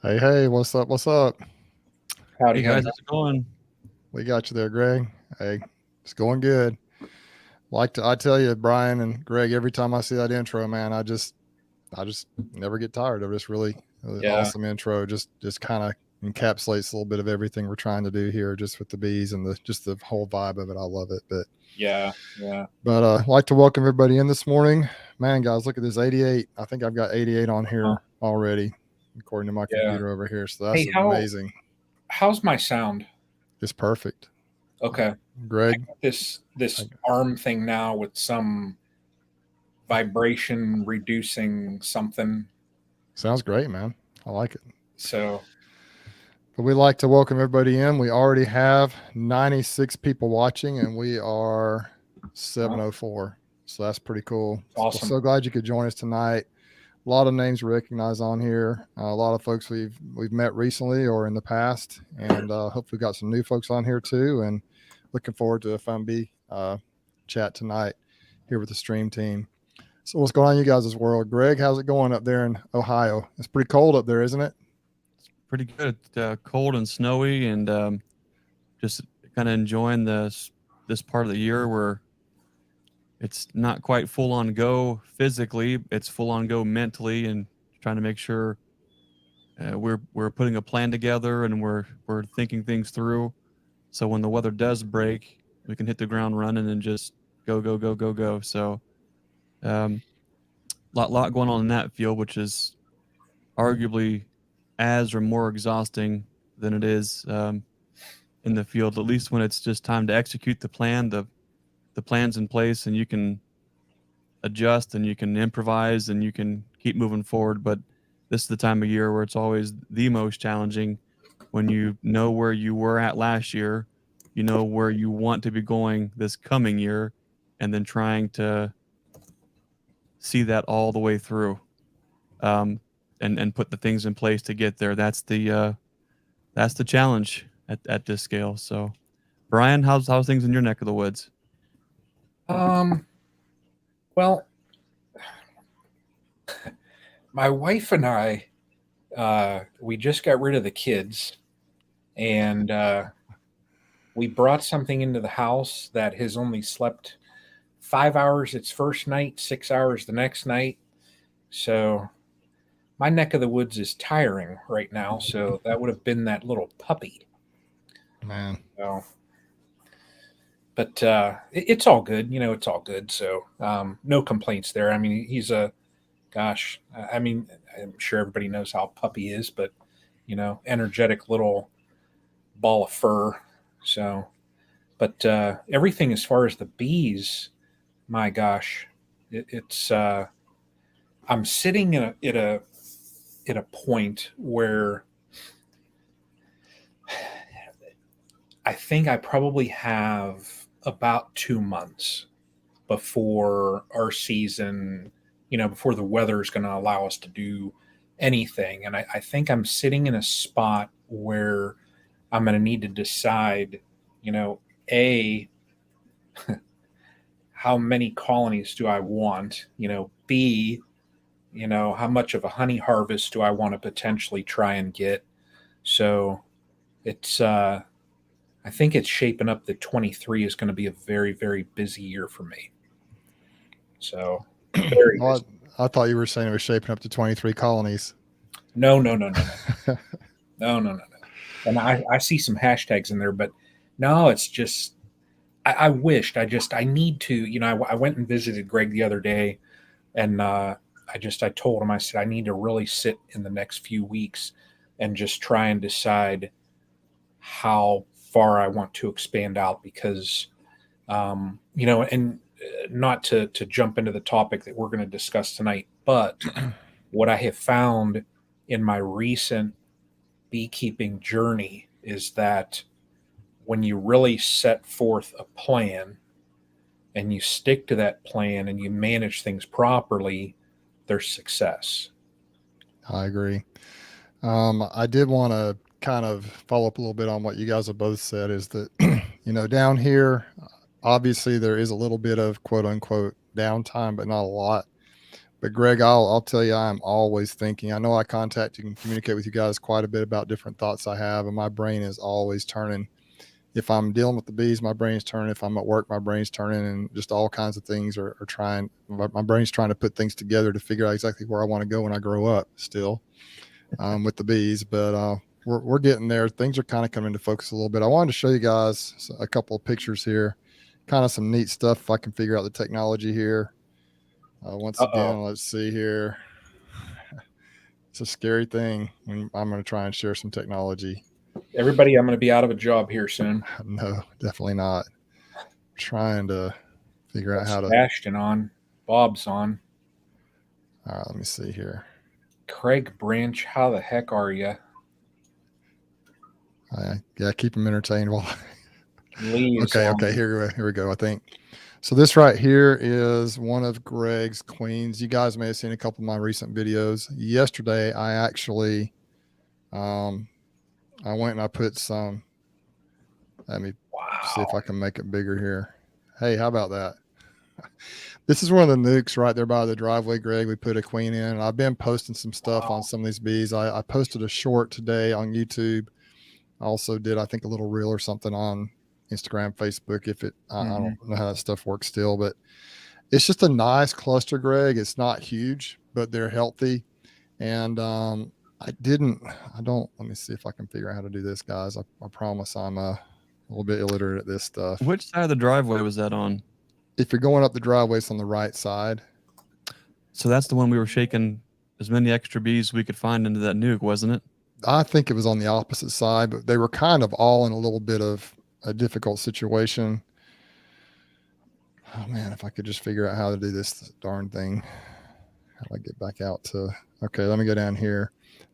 Hey, what's up? What's up? Howdy, Hey howdy. guys, how's it going? We got you there, Greg. Hey, it's going good. I tell you, Brian and Greg, every time I see that intro, man, I just never get tired of this really Yeah, awesome intro. Just kind of encapsulates a little bit of everything we're trying to do here, just with the bees and the whole vibe of it. I love it. yeah. I'd like to welcome everybody in this morning. Man, guys, look at this 88. I think I've got 88 on Uh, here already, according to my yeah. computer over here. So that's Hey, amazing. how's my sound? It's perfect. Okay. I Greg, got this I, arm thing now with some vibration reducing something. sounds great, man. I like it. So But we'd like to welcome everybody in. We already have 96 people watching, and we are uh, 704. So that's pretty cool. it's Well, awesome. so glad you could join us tonight. A lot of names recognized on here. A lot of folks we've met recently or in the past, and hopefully got some new folks on here too. And looking forward to a fun chat tonight here with the stream team. So what's going on in you guys' world? Greg, how's it going up there in Ohio? It's pretty cold up there, isn't it? Pretty good. Cold and snowy, and just kind of enjoying this part of the year where it's not quite full on go physically. It's full on go mentally, and trying to make sure we're putting a plan together and we're thinking things through. So when the weather does break, we can hit the ground running and just go. So um, lot going on in that field, which is arguably as or more exhausting than it is in the field. At least when it's just time to execute the plan, the plan's in place, and you can adjust and you can improvise and you can keep moving forward. But this is the time of year where it's always the most challenging when you know where you were at last year, you know where you want to be going this coming year, and then trying to see that all the way through. Um, and put the things in place to get there. That's the challenge at this scale. So, Brian, how's things in your neck of the woods? Um, well, my wife and I, we just got rid of the kids, and we brought something into the house that has only slept 5 hours its first night, 6 hours the next night. So my neck of the woods is tiring right now. So that would have been that little puppy. Man, So, but it's all good. It's all good. So no complaints there. I mean, he's a gosh. I mean, I'm sure everybody knows how a puppy is, but energetic little ball of fur. So, but everything as far as the bees, my gosh, it's. I'm sitting at a point where I think I probably have about 2 months before our season, before the weather is going to allow us to do anything. And I think I'm sitting in a spot where I'm going to need to decide, A, how many colonies do I want? B, how much of a honey harvest do I want to potentially try and get? So it's, I think it's shaping up that 23 is going to be a very, very busy year for me. So very busy. well, I thought you were saying it was shaping up to 23 colonies. No, no, no, no, no, no, no, no, no. And I see some hashtags in there, but no, it's just, I wished, I need to, I went and visited Greg the other day, and I told him, I said, I need to really sit in the next few weeks and just try and decide how far I want to expand out because, and not to jump into the topic that we're going to discuss tonight, but what I have found in my recent beekeeping journey is that when you really set forth a plan and you stick to that plan and you manage things properly, there's success. I agree. I did want to kind of follow up a little bit on what you guys have both said is that, down here, obviously there is a little bit of quote unquote downtime, but not a lot. But Greg, I'll tell you, I'm always thinking. I know I contact you and communicate with you guys quite a bit about different thoughts I have, and my brain is always turning. If I'm dealing with the bees, my brain's turning. If I'm at work, my brain's turning, and just all kinds of things are trying. My brain's trying to put things together to figure out exactly where I want to go when I grow up. Still, with the bees, but we're getting there. Things are kind of coming into focus a little bit. I wanted to show you guys a couple of pictures here, kind of some neat stuff. If I can figure out the technology here. Once again, let's see here. It's a scary thing when I'm going to try and share some technology. Everybody, I'm going to be out of a job here soon. No, definitely not. I'm trying to figure out how to. Ashton on. Bob's on. All right, let me see here. Craig Branch, how the heck are you? Yeah, keep them entertained while. Okay, here we go. I think. So this right here is one of Greg's queens. You guys may have seen a couple of my recent videos. Yesterday, I actually, I went and I put some. Let me see if I can make it bigger here. Hey, how about that? This is one of the nukes right there by the driveway, Greg. We put a queen in. I've been posting some stuff on some of these bees. I posted a short today on YouTube. I also did, I think, a little reel or something on Instagram, Facebook. I don't know how that stuff works still, but it's just a nice cluster, Greg. It's not huge, but they're healthy. And let me see if I can figure out how to do this, guys. I promise I'm a little bit illiterate at this stuff. Which side of the driveway was that on? If you're going up the driveway, it's on the right side. So that's the one we were shaking as many extra bees we could find into that nuke, wasn't it? I think it was on the opposite side, but they were kind of all in a little bit of a difficult situation. Oh man, if I could just figure out how to do this darn thing. How do I get back out to, okay, let me go down here.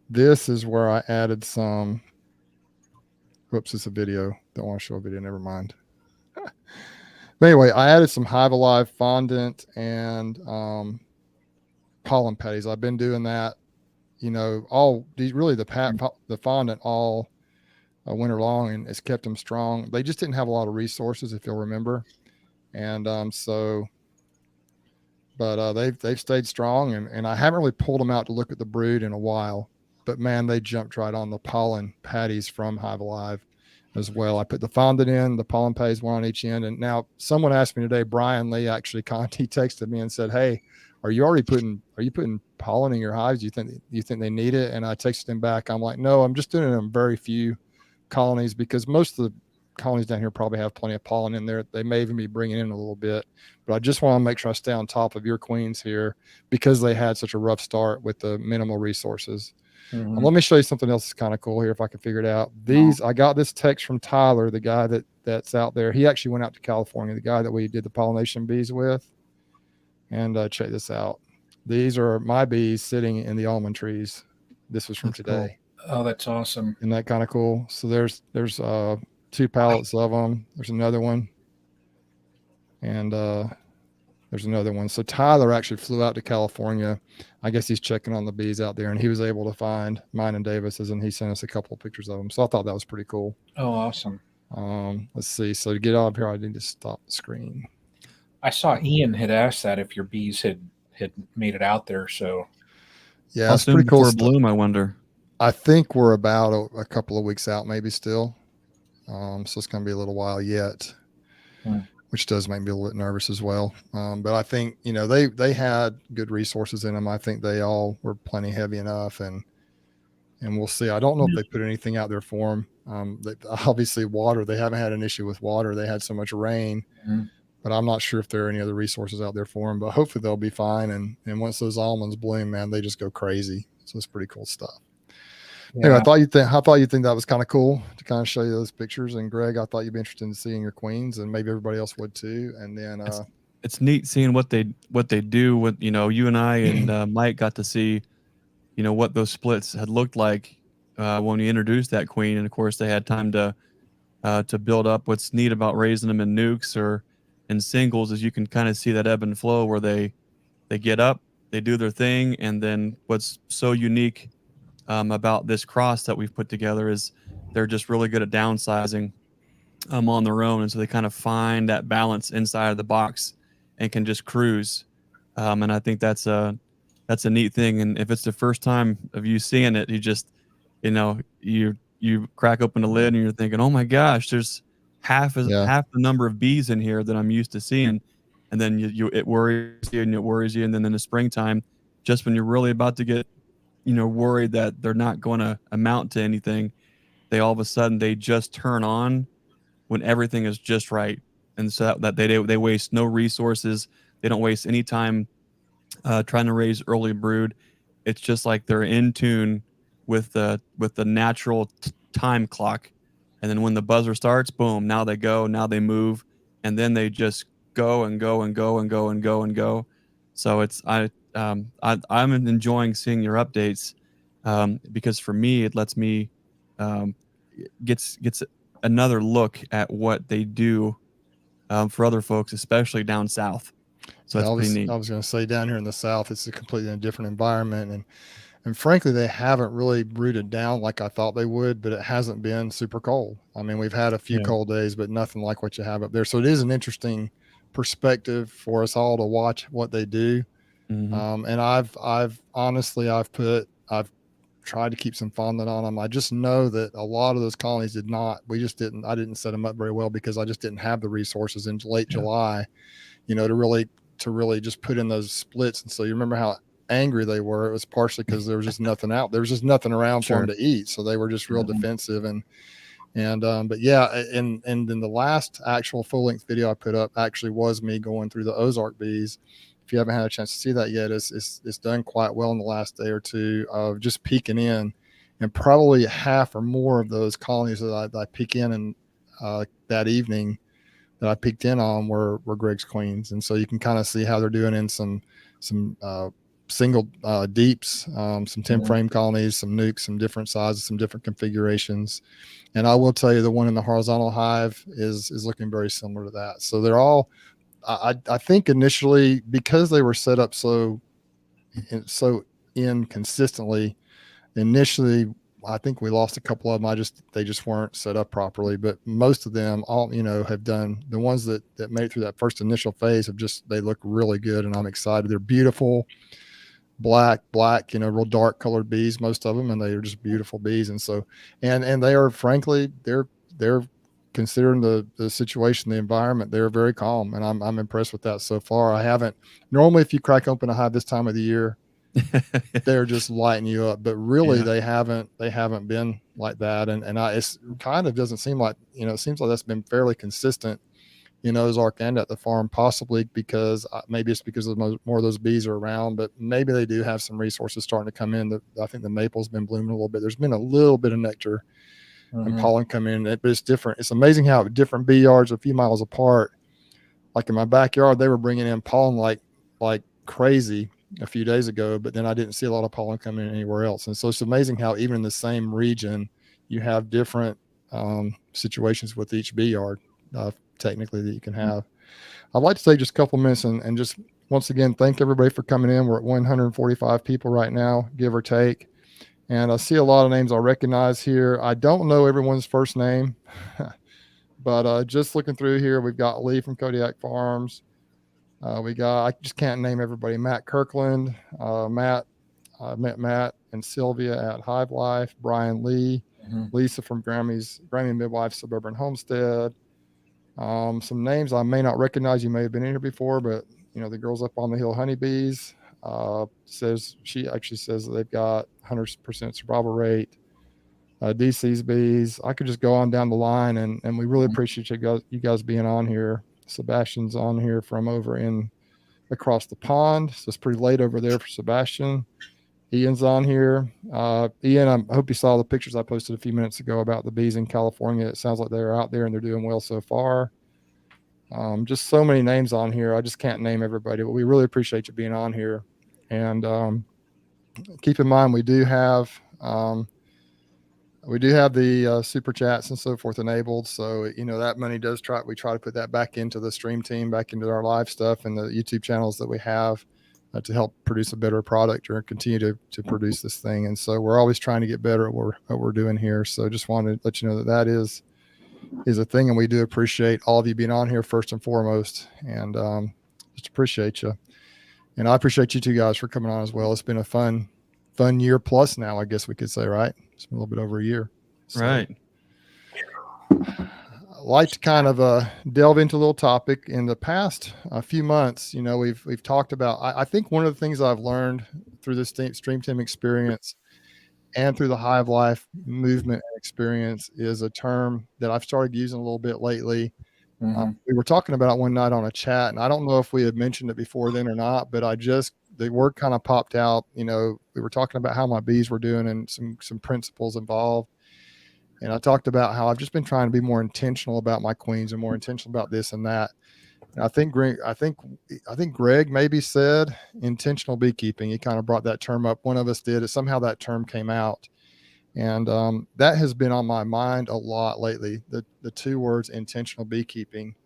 This is where I added some, whoops, it's a video. Don't want to show a video, never mind. But anyway, I added some Hive Alive fondant and pollen patties. I've been doing that, the fondant all winter long, and it's kept them strong. They just didn't have a lot of resources, if you'll remember. And they've stayed strong, and I haven't really pulled them out to look at the brood in a while, but man, they jumped right on the pollen patties from Hive Alive as well. I put the fondant in, the pollen patties, one on each end. And now someone asked me today, Brian Lee actually he texted me and said, hey, are you putting pollen in your hives? Do you think they need it? And I texted him back. I'm like, no, I'm just doing it in very few colonies, because most of the colonies down here probably have plenty of pollen in there. They may even be bringing in a little bit, but I just want to make sure I stay on top of your queens here because they had such a rough start with the minimal resources. Let me show you something else that's kind of cool here if I can figure it out. I got this text from Tyler, the guy that's out there. He actually went out to California, the guy that we did the pollination bees with. And check this out. These are my bees sitting in the almond trees. This was from today. Cool. Oh, that's awesome. Isn't that kind of cool? So there's 2 pallets of them. There's another one. And there's another one. So Tyler actually flew out to California. I guess he's checking on the bees out there, and he was able to find mine and Davis's, and he sent us a couple of pictures of them. So I thought that was pretty cool. Oh, awesome. Let's see. So to get out of here, I need to stop the screen. I saw Ian had asked that if your bees had made it out there. So yeah, it's pretty cool. Bloom, I wonder. I think we're about a couple of weeks out, maybe still. So it's going to be a little while yet, which does make me a little bit nervous as well. But I think, they had good resources in them. I think they all were plenty heavy enough, and we'll see. I don't know if they put anything out there for them. Obviously water, they haven't had an issue with water. They had so much rain, but I'm not sure if there are any other resources out there for them, but hopefully they'll be fine. And once those almonds bloom, man, they just go crazy. So it's pretty cool stuff. Yeah. Anyway, I thought you'd think that was kind of cool to kind of show you those pictures. And Greg, I thought you'd be interested in seeing your queens, and maybe everybody else would too. And then it's neat seeing what they do with, you and I and Mike got to see, what those splits had looked like when we introduced that queen. And of course they had time to build up. What's neat about raising them in nukes or in singles is you can kind of see that ebb and flow where they get up, they do their thing. And then what's so unique about this cross that we've put together is they're just really good at downsizing on their own. And so they kind of find that balance inside of the box and can just cruise. And I think that's that's a neat thing. And if it's the first time of you seeing it, you just, you crack open the lid and you're thinking, oh my gosh, there's half the number of bees in here that I'm used to seeing. And then it worries you and it worries you. And then in the springtime, just when you're really about to get, worried that they're not going to amount to anything, they all of a sudden they just turn on when everything is just right. And so that they waste no resources. They don't waste any time trying to raise early brood. It's just like they're in tune with the natural time clock. And then when the buzzer starts, boom, now they go, now they move, and then they just go and go and go and go and go and go. So I'm enjoying seeing your updates because for me it lets me gets another look at what they do for other folks, especially down south. So that's pretty neat. I was going to say down here in the South, it's a completely different environment. And frankly, they haven't really rooted down like I thought they would, but it hasn't been super cold. I mean, we've had a few cold days, but nothing like what you have up there. So it is an interesting perspective for us all to watch what they do. Mm-hmm. And I've honestly tried to keep some fondant on them. I just know that a lot of those colonies I didn't set them up very well because I just didn't have the resources in late July, to really just put in those splits. And so you remember how angry they were. It was partially because there was just nothing out. There was just nothing around for them to eat. So they were just real defensive. But yeah. And then the last actual full length video I put up actually was me going through the Ozark bees. If you haven't had a chance to see that yet, it's done quite well in the last day or two of just peeking in, and probably half or more of those colonies that I peek in that evening that I peeked in on were Greg's queens. And so you can kind of see how they're doing in some single deeps, some 10 frame colonies, some nukes, some different sizes, some different configurations. And I will tell you, the one in the horizontal hive is looking very similar to that. So they're all, I think initially, because they were set up so inconsistently, initially, I think we lost a couple of them. They just weren't set up properly, but most of them all, have done. The ones that made it through that first initial phase they look really good, and I'm excited. They're beautiful, black, real dark colored bees, most of them, and they are just beautiful bees. And so, and they are, frankly, they're considering the situation, the environment, they're very calm, and I'm impressed with that so far. I haven't normally, if you crack open a hive this time of the year, they're just lighting you up, but really they haven't been like that. And it's kind of doesn't seem like, it seems like that's been fairly consistent in Ozark and at the farm, possibly because maybe it's because more of those bees are around, but maybe they do have some resources starting to come in. I think the maple's been blooming a little bit. There's been a little bit of nectar and pollen come in, but it's different. It's amazing how different bee yards a few miles apart, like in my backyard, they were bringing in pollen like crazy a few days ago, but then I didn't see a lot of pollen coming in anywhere else. And so it's amazing how even in the same region, you have different situations with each bee yard, technically, that you can have. I'd like to take just a couple minutes and just once again, thank everybody for coming in. We're at 145 people right now, give or take. And I see a lot of names I recognize here. I don't know everyone's first name, but just looking through here, we've got Lee from Kodiak Farms. I just can't name everybody. Matt Kirkland, Matt, I met Matt and Sylvia at Hive Life, Brian Lee, Lisa from Grammy Midwife Suburban Homestead. Some names I may not recognize. You may have been in here before, but the girls up on the hill, Honeybees, she actually says that they've got 100% survival rate. DC's bees. I could just go on down the line, and we really appreciate you guys being on here. Sebastian's on here from over across the pond, so it's pretty late over there for Sebastian. Ian's on here. Ian, I hope you saw the pictures I posted a few minutes ago about the bees in California. It sounds like they're out there and they're doing well so far. Just so many names on here. I just can't name everybody, but we really appreciate you being on here. And keep in mind, we do have the super chats and so forth enabled. So, that money we try to put that back into the stream team, back into our live stuff and the YouTube channels that we have to help produce a better product or continue to produce this thing. And so we're always trying to get better at what we're doing here. So just wanted to let you know that is a thing. And we do appreciate all of you being on here first and foremost, and just appreciate you. And I appreciate you two guys for coming on as well. It's been a fun year plus now, I guess we could say, right? It's been a little bit over a year. So, Right. I'd like to kind of delve into a little topic. In the past few months, we've talked about, I think one of the things I've learned through this Stream Team experience and through the Hive Life movement experience is a term that I've started using a little bit lately. We were talking about it one night on a chat, and I don't know if we had mentioned it before then or not, but the word kind of popped out. We were talking about how my bees were doing and some principles involved. And I talked about how I've just been trying to be more intentional about my queens and more intentional about this and that. And I think Greg maybe said intentional beekeeping. He kind of brought that term up. One of us did. Somehow that term came out. And that has been on my mind a lot lately. The two words intentional beekeeping.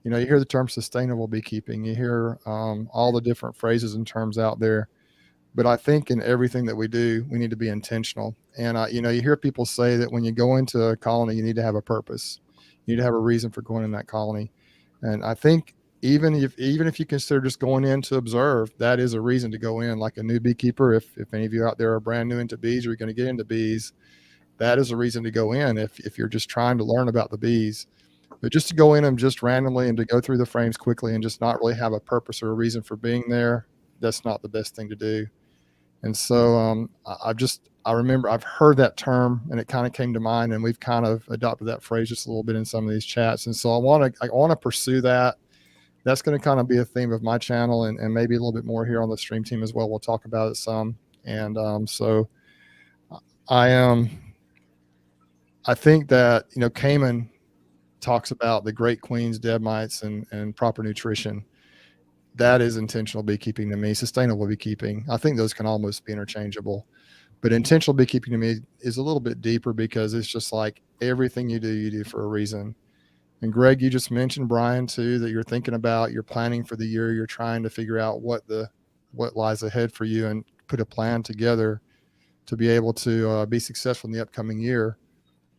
You hear the term sustainable beekeeping. You hear all the different phrases and terms out there. But I think in everything that we do, we need to be intentional. And, you hear people say that when you go into a colony, you need to have a purpose. You need to have a reason for going in that colony. And I think even if you consider just going in to observe, that is a reason to go in. Like a new beekeeper, if any of you out there are brand new into bees or you're going to get into bees, that is a reason to go in if you're just trying to learn about the bees. But just to go in and just randomly and to go through the frames quickly and just not really have a purpose or a reason for being there, that's not the best thing to do. And so I remember I've heard that term and it kind of came to mind, and we've kind of adopted that phrase just a little bit in some of these chats. And so I want to pursue that. That's going to kind of be a theme of my channel and maybe a little bit more here on the Stream Team as well. We'll talk about it some. And so I think that, Cayman talks about the great queens, dead mites, and proper nutrition. That is intentional beekeeping to me. Sustainable beekeeping, I think those can almost be interchangeable. But intentional beekeeping to me is a little bit deeper because it's just like everything you do for a reason. And Greg, you just mentioned, Brian, too, that you're thinking about, you're planning for the year, you're trying to figure out what lies ahead for you and put a plan together to be able to be successful in the upcoming year.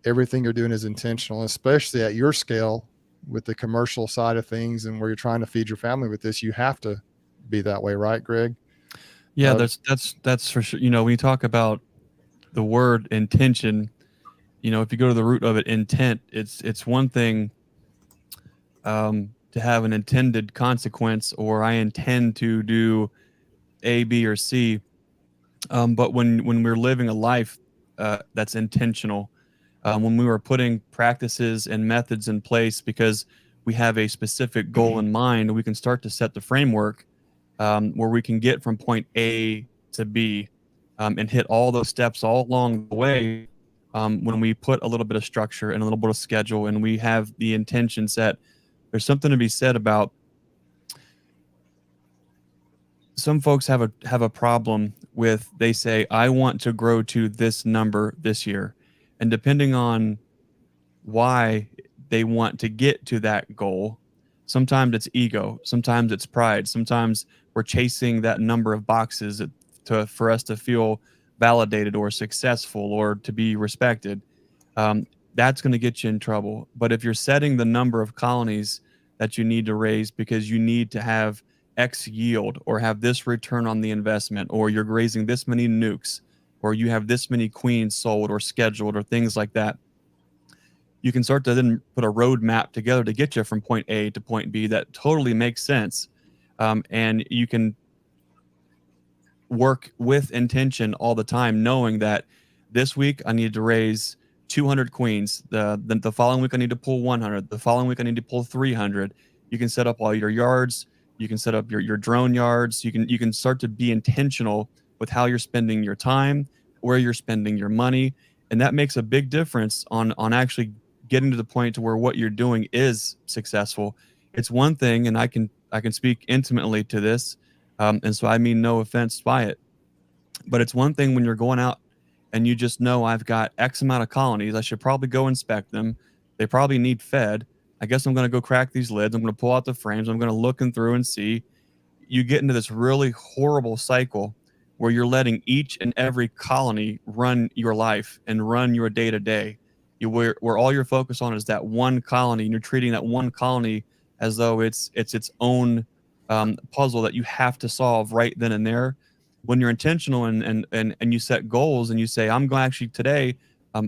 Everything you're doing is intentional, especially at your scale with the commercial side of things and where you're trying to feed your family with this. You have to be that way, right, Greg? Yeah, that's for sure. When you talk about the word intention, if you go to the root of it, intent, it's one thing to have an intended consequence, or I intend to do A, B, or C. But when we're living a life that's intentional, when we were putting practices and methods in place because we have a specific goal in mind, we can start to set the framework where we can get from point A to B and hit all those steps all along the way. When we put a little bit of structure and a little bit of schedule and we have the intention set, there's something to be said about some folks have a problem with, they say, I want to grow to this number this year. And depending on why they want to get to that goal, sometimes it's ego, sometimes it's pride, sometimes we're chasing that number of boxes for us to feel validated or successful or to be respected. That's going to get you in trouble. But if you're setting the number of colonies that you need to raise because you need to have X yield or have this return on the investment, or you're raising this many nukes, or you have this many queens sold or scheduled or things like that, you can start to then put a roadmap together to get you from point A to point B that totally makes sense. And you can work with intention all the time, knowing that this week I need to raise 200 queens. The following week I need to pull 100. The following week I need to pull 300. You can set up all your yards. You can set up your drone yards. You can start to be intentional with how you're spending your time, where you're spending your money, and that makes a big difference on actually getting to the point to where what you're doing is successful. It's one thing, and I can speak intimately to this, and so I mean no offense by it, but it's one thing when you're going out and you just know I've got X amount of colonies. I should probably go inspect them. They probably need fed. I guess I'm going to go crack these lids. I'm going to pull out the frames. I'm going to look through and see. You get into this really horrible cycle where you're letting each and every colony run your life and run your day-to-day. Where all you're focused on is that one colony, and you're treating that one colony as though it's its own puzzle that you have to solve right then and there. When you're intentional and you set goals and you say, I'm going actually today,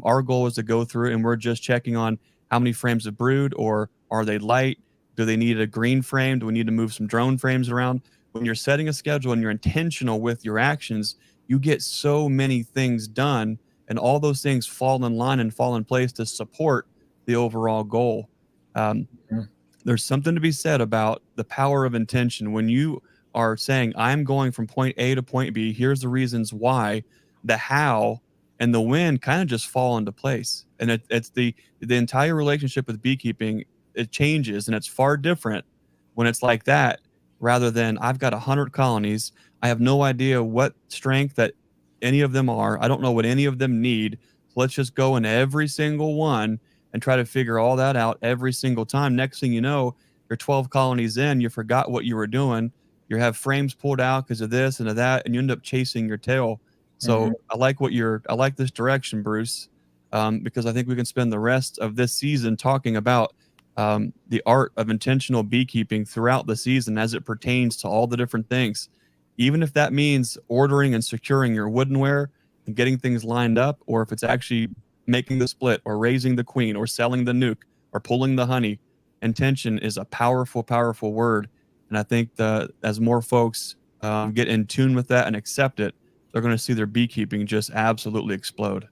our goal is to go through and we're just checking on how many frames of brood, or are they light? Do they need a green frame? Do we need to move some drone frames around? When you're setting a schedule and you're intentional with your actions, you get so many things done, and all those things fall in line and fall in place to support the overall goal. Um, Mhm. there's something to be said about the power of intention. When you are saying, I'm going from point A to point B, here's the reasons why, the how and the when kind of just fall into place. And it's the entire relationship with beekeeping, it changes, and it's far different when it's like that, rather than I've got 100 colonies. I have no idea what strength that any of them are. I don't know what any of them need. So let's just go in every single one and try to figure all that out every single time. Next thing you know, you're 12 colonies in, you forgot what you were doing. You have frames pulled out because of this and of that, and you end up chasing your tail. So Mhm. I like this direction, Bruce, because I think we can spend the rest of this season talking about the art of intentional beekeeping throughout the season as it pertains to all the different things. Even if that means ordering and securing your woodenware and getting things lined up, or if it's actually making the split or raising the queen or selling the nuke or pulling the honey, intention is a powerful, powerful word. And I think as more folks get in tune with that and accept it, they're going to see their beekeeping just absolutely explode.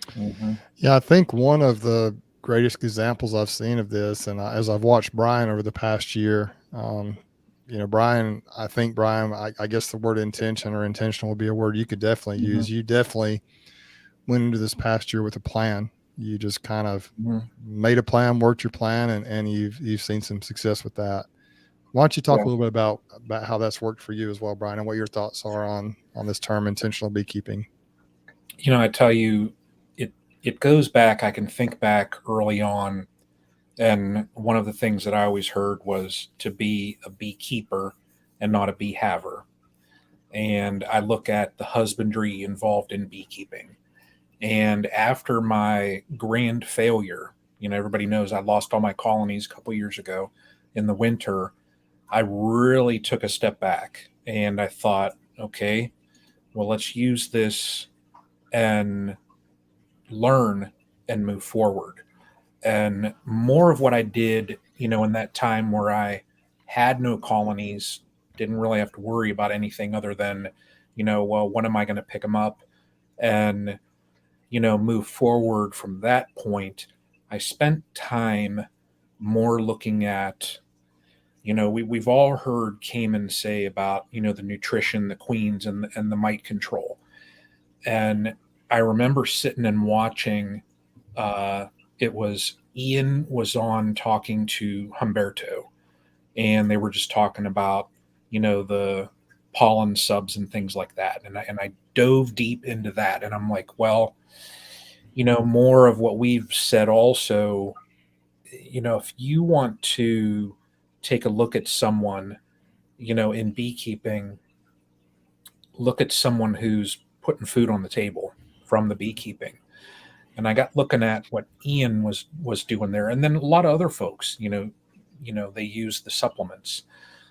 Mhm. Yeah, I think one of the greatest examples I've seen of this, and as I've watched Brian over the past year, Brian, I guess the word intention or intentional would be a word you could definitely Mhm. use. You definitely went into this past year with a plan. You just kind of Mhm. made a plan, worked your plan, and you've seen some success with that. Why don't you talk Yeah. a little bit about how that's worked for you as well, Brian, and what your thoughts are on this term intentional beekeeping? I tell you, it goes back. I can think back early on, and one of the things that I always heard was to be a beekeeper and not a bee haver. And I look at the husbandry involved in beekeeping. And after my grand failure, everybody knows I lost all my colonies a couple years ago in the winter. I really took a step back and I thought, okay, well, let's use this and learn and move forward. And more of what I did, in that time where I had no colonies, didn't really have to worry about anything other than, well, when am I going to pick them up? And, move forward from that point. I spent time more looking at, we've all heard Cayman say about, the nutrition, the queens, and the mite control. And I remember sitting and watching. It was Ian was on talking to Humberto, and they were just talking about the pollen subs and things like that. And I dove deep into that, and I'm like, well, more of what we've said also. If you want to take a look at someone, in beekeeping, look at someone who's putting food on the table from the beekeeping. And I got looking at what Ian was doing there, and then a lot of other folks, they use the supplements.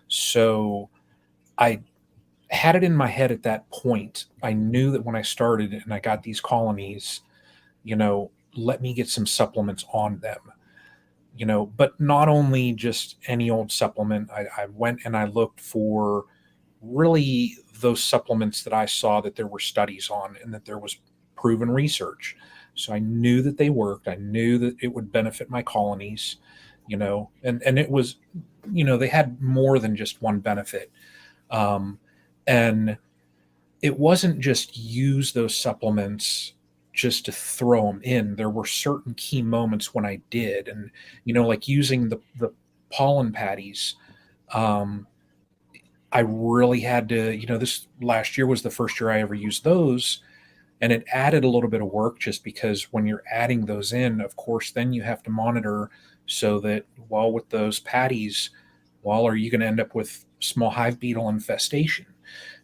So I had it in my head at that point. I knew that when I started and I got these colonies, let me get some supplements on them. But not only just any old supplement. I went and I looked for really those supplements that I saw that there were studies on and that there was proven research. So I knew that they worked. I knew that it would benefit my colonies, and it was, they had more than just one benefit. Um, and it wasn't just use those supplements just to throw them in. There were certain key moments when I did, and like using the pollen patties. Um, I really had to, this last year was the first year I ever used those. And it added a little bit of work just because when you're adding those in, of course, then you have to monitor so that, well, with those patties, well, are you going to end up with small hive beetle infestation?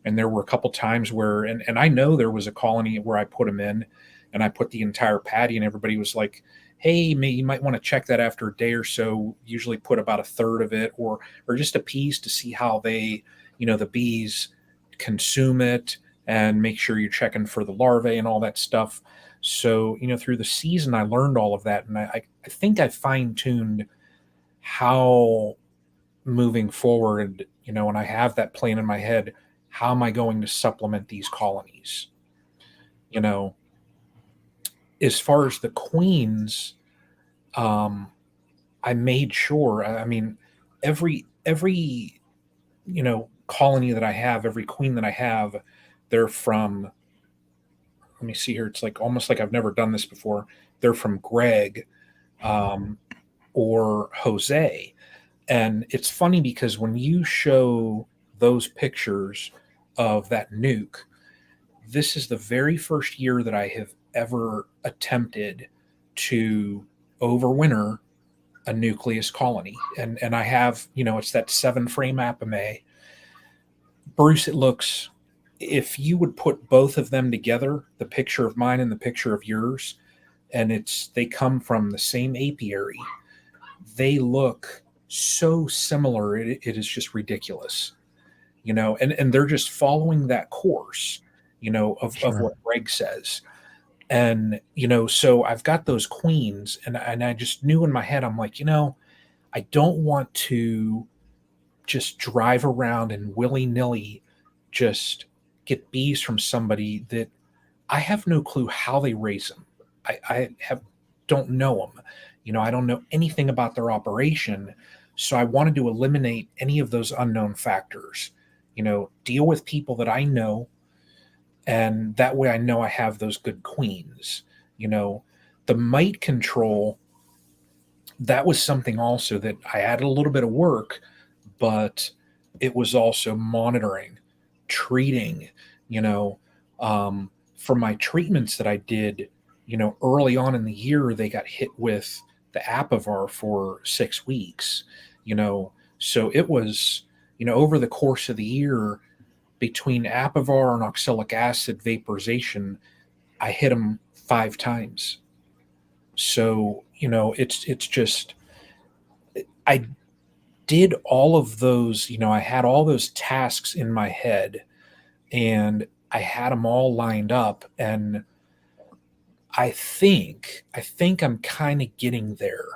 And there were a couple times where, and I know there was a colony where I put them in and I put the entire patty and everybody was like, hey, you might want to check that after a day or so. Usually put about a third of it, or just a piece to see how they, the bees consume it, and make sure you're checking for the larvae and all that stuff. So, through the season, I learned all of that, and I think I fine tuned how moving forward, when I have that plan in my head, how am I going to supplement these colonies? You know, as far as the queens, um, I made sure. I mean, every colony that I have, every queen that I have, they're from. Let me see here. It's like almost like I've never done this before. They're from Greg um, or Jose, and it's funny because when you show those pictures of that nuke, this is the very first year that I have ever attempted to overwinter a nucleus colony. And I have, it's that 7 frame apame. Bruce, it looks, if you would put both of them together, the picture of mine and the picture of yours, and they come from the same apiary, they look so similar. It is just ridiculous, and they're just following that course, of Sure. what Greg says. And, so I've got those queens, and I just knew in my head, I'm like, I don't want to just drive around and willy nilly just get bees from somebody that I have no clue how they raise them. Don't know them. I don't know anything about their operation. So I wanted to eliminate any of those unknown factors, deal with people that I know, and that way I know I have those good queens. The mite control, that was something also that I added a little bit of work, but it was also monitoring, treating, you know, for my treatments that I did, early on in the year, they got hit with the Apivar for 6 weeks, so it was, over the course of the year, between Apivar and oxalic acid vaporization, I hit them 5 times. So, it's just, I did all of those, I had all those tasks in my head, and I had them all lined up, and I think I'm kind of getting there,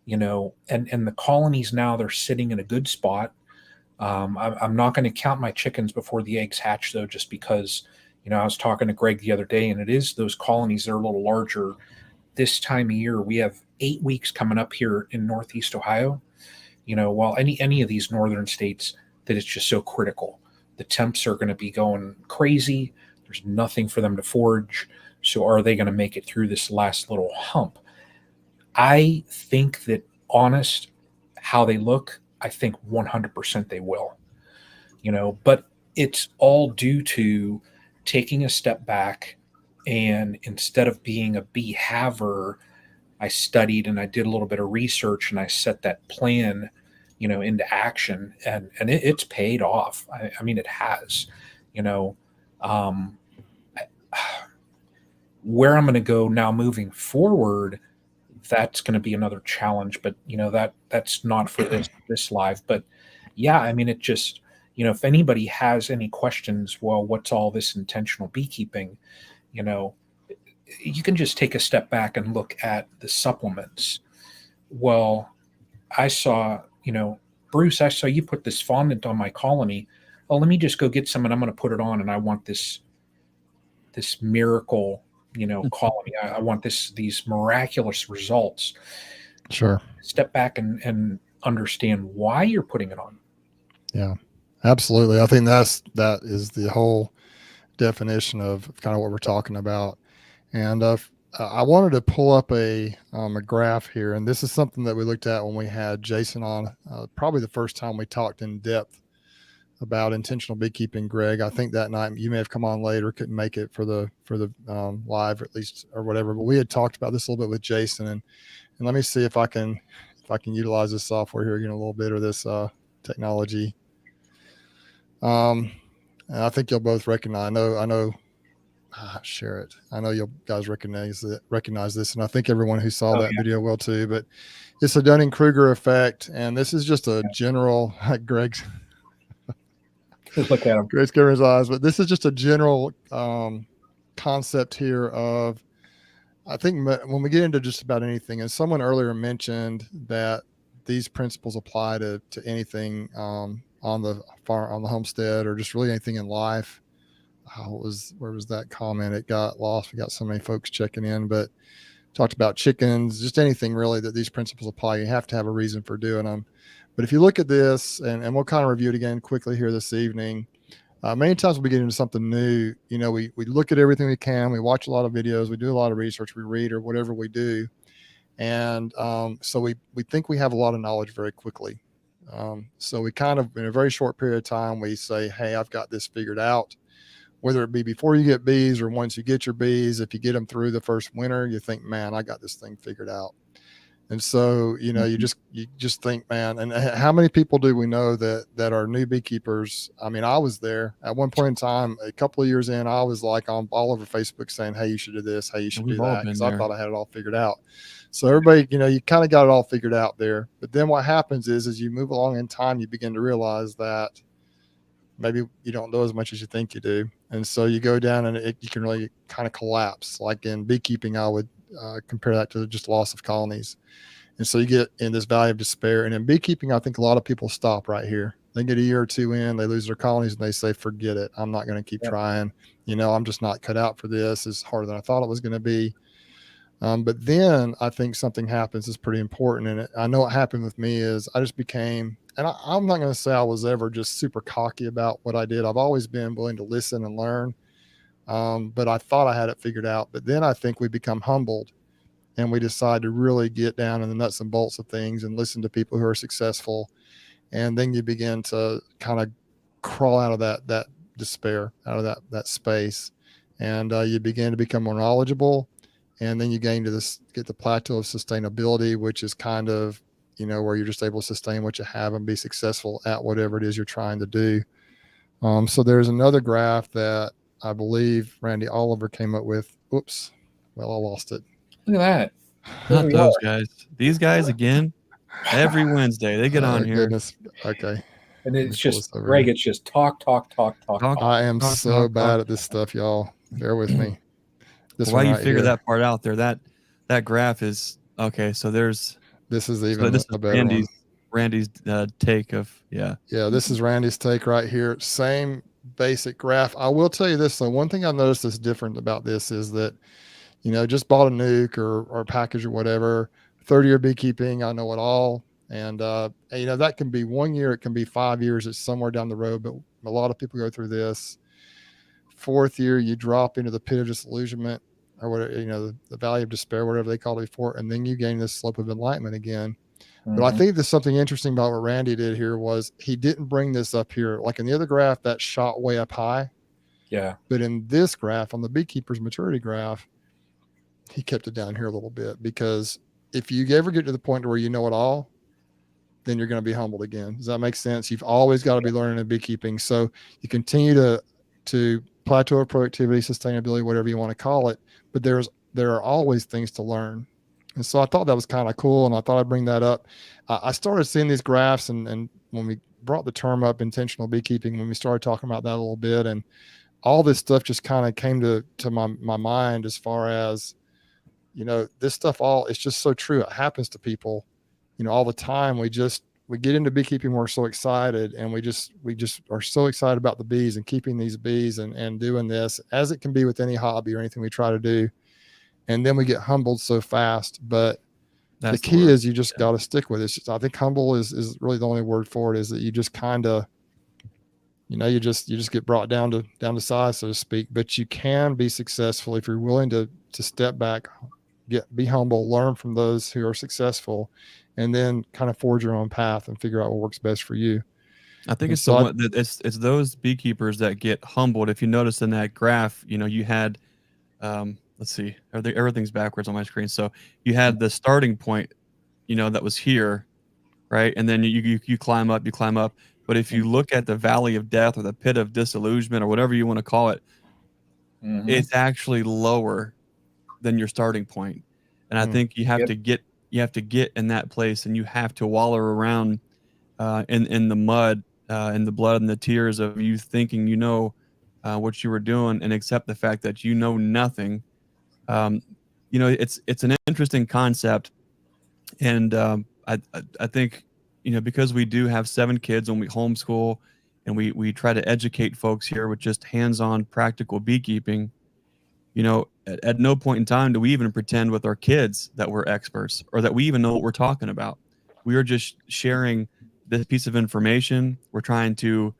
and the colonies now, they're sitting in a good spot. I'm not going to count my chickens before the eggs hatch, though, just because, I was talking to Greg the other day, and it is those colonies that are a little larger. This time of year, we have 8 weeks coming up here in Northeast Ohio. While any of these northern states, that it's just so critical. The temps are going to be going crazy. There's nothing for them to forage. So are they going to make it through this last little hump? I think that, honest, how they look, I think 100% they will. But it's all due to taking a step back, and instead of being a bee haver, I studied and I did a little bit of research, and I set that plan, into action, and it's paid off. I mean, it has, you know, um, where I'm going to go now moving forward, that's going to be another challenge, but that's not for this live. But yeah, I mean, it just, if anybody has any questions, well, what's all this intentional beekeeping, you know, you can just take a step back and look at the supplements. Well, I saw, Bruce, I saw you put this fondant on my colony. Oh, let me just go get some, and I'm going to put it on, and I want this miracle, colony. I want these miraculous results. Sure. Step back and understand why you're putting it on. Yeah, absolutely. I think that is the whole definition of kind of what we're talking about. And I wanted to pull up a graph here, and this is something that we looked at when we had Jason on, probably the first time we talked in depth about intentional beekeeping. Greg, I think that night you may have come on later, couldn't make it for the live, or at least, or whatever. But we had talked about this a little bit with Jason, and let me see if I can utilize this software here again a little bit, or this technology. And I think you'll both recognize. I know share it. I know you guys recognize this, and I think everyone who saw that video will too. But it's a Dunning-Kruger effect, and this is just a general. Greg's look at him. Greg's covering his eyes, but this is just a general concept here of. I think when we get into just about anything, and someone earlier mentioned that these principles apply to anything on the farm, on the homestead, or just really anything in life. Where was that comment? It got lost. We got so many folks checking in, but talked about chickens, just anything really that these principles apply. You have to have a reason for doing them. But if you look at this, and we'll kind of review it again quickly here this evening. Many times we get into something new, we look at everything we can, we watch a lot of videos, we do a lot of research, we read or whatever we do. And so we think we have a lot of knowledge very quickly. So we kind of, in a very short period of time, we say, hey, I've got this figured out, whether it be before you get bees or once you get your bees. If you get them through the first winter, you think, man, I got this thing figured out. And so, you just think, man, and how many people do we know that are new beekeepers? I mean, I was there at one point in time, a couple of years in, I was like on all over Facebook saying, hey, you should do this. Hey, you should do that. Because I thought I had it all figured out. So everybody, you kind of got it all figured out there. But then what happens is, as you move along in time, you begin to realize that maybe you don't know as much as you think you do. And so you go down and you can really kind of collapse. Like in beekeeping, I would compare that to just loss of colonies. And so you get in this valley of despair. And in beekeeping, I think a lot of people stop right here. They get a year or two in, they lose their colonies, and they say, forget it. I'm not going to keep trying. I'm just not cut out for this. It's harder than I thought it was going to be. But then I think something happens that's pretty important. And I know what happened with me is I just became, and I'm not going to say I was ever just super cocky about what I did. I've always been willing to listen and learn. But I thought I had it figured out. But then I think we become humbled, and we decide to really get down in the nuts and bolts of things and listen to people who are successful. And then you begin to kind of crawl out of that despair, out of that space. And you begin to become more knowledgeable. And then you get the plateau of sustainability, which is kind of, where you're just able to sustain what you have and be successful at whatever it is you're trying to do. So there's another graph that I believe Randy Oliver came up with. Oops. Well, I lost it. Look at that. Not those guys. These guys again. Every Wednesday they get on here. Goodness. Okay. And it's just Greg. It's just talk. I am so bad at this stuff, y'all. Bear with me. Why you figure that part out there? That graph is okay. So this is even a better one. Randy's take of This is Randy's take right here. Same basic graph. I will tell you this though. One thing I noticed that's different about this is that, just bought a nuke or a package or whatever. 30-year beekeeping, I know it all. And that can be 1 year, it can be 5 years. It's somewhere down the road, but a lot of people go through this. 4th year, you drop into the pit of disillusionment, or whatever, the valley of despair, whatever they called it before, and then you gain this slope of enlightenment again. Mm-hmm. But I think there's something interesting about what Randy did here was he didn't bring this up here. Like in the other graph, that shot way up high. Yeah. But in this graph, on the beekeeper's maturity graph, he kept it down here a little bit, because if you ever get to the point where you know it all, then you're going to be humbled again. Does that make sense? You've always got to be learning in beekeeping. So you continue to plateau of productivity, sustainability, whatever you want to call it, but there are always things to learn. And so I thought that was kind of cool, and I thought I'd bring that up. I started seeing these graphs, and when we brought the term up, intentional beekeeping, when we started talking about that a little bit, and all this stuff just kind of came to my mind, as far as, this stuff it's just so true. It happens to people, all the time. We get into beekeeping, we're so excited, and we just are so excited about the bees and keeping these bees and doing this, as it can be with any hobby or anything we try to do. And then we get humbled so fast. But the key is you just got to stick with it. I think humble is really the only word for it, is that you just kind of, you just get brought down to size, so to speak. But you can be successful if you're willing to step back, be humble, learn from those who are successful, and then kind of forge your own path and figure out what works best for you. I think it's it's those beekeepers that get humbled. If you notice in that graph, you had, let's see, everything's backwards on my screen. So you had the starting point, that was here, right? And then you climb up. But if you look at the valley of death, or the pit of disillusionment, or whatever you want to call it, it's actually lower than your starting point. And I think you have to get in that place, and you have to wallow around in the mud, in the blood and the tears of you thinking you know what you were doing, and accept the fact that you know nothing. It's an interesting concept, and I think because we do have 7 kids and we homeschool, and we try to educate folks here with just hands-on practical beekeeping. At no point in time do we even pretend with our kids that we're experts or that we even know what we're talking about. We are just sharing this piece of information. We're trying to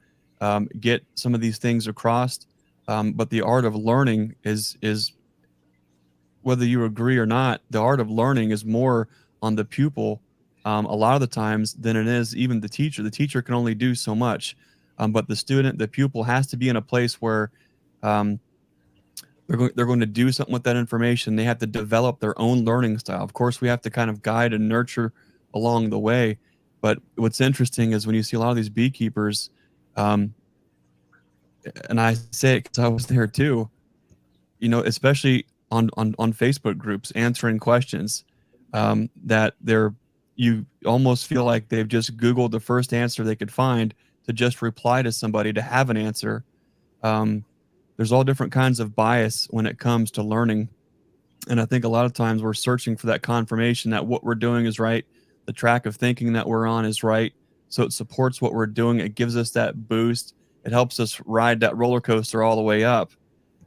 get some of these things across, but the art of learning is whether you agree or not, the art of learning is more on the pupil a lot of the times than it is even the teacher. The teacher can only do so much, but the pupil has to be in a place where they're going to do something with that information. They have to develop their own learning style. Of course, we have to kind of guide and nurture along the way. But what's interesting is when you see a lot of these beekeepers, and I say it because I was there too, especially on Facebook groups answering questions, that you almost feel like they've just Googled the first answer they could find to just reply to somebody to have an answer. There's all different kinds of bias when it comes to learning. And I think a lot of times we're searching for that confirmation that what we're doing is right. The track of thinking that we're on is right. So it supports what we're doing. It gives us that boost. It helps us ride that roller coaster all the way up.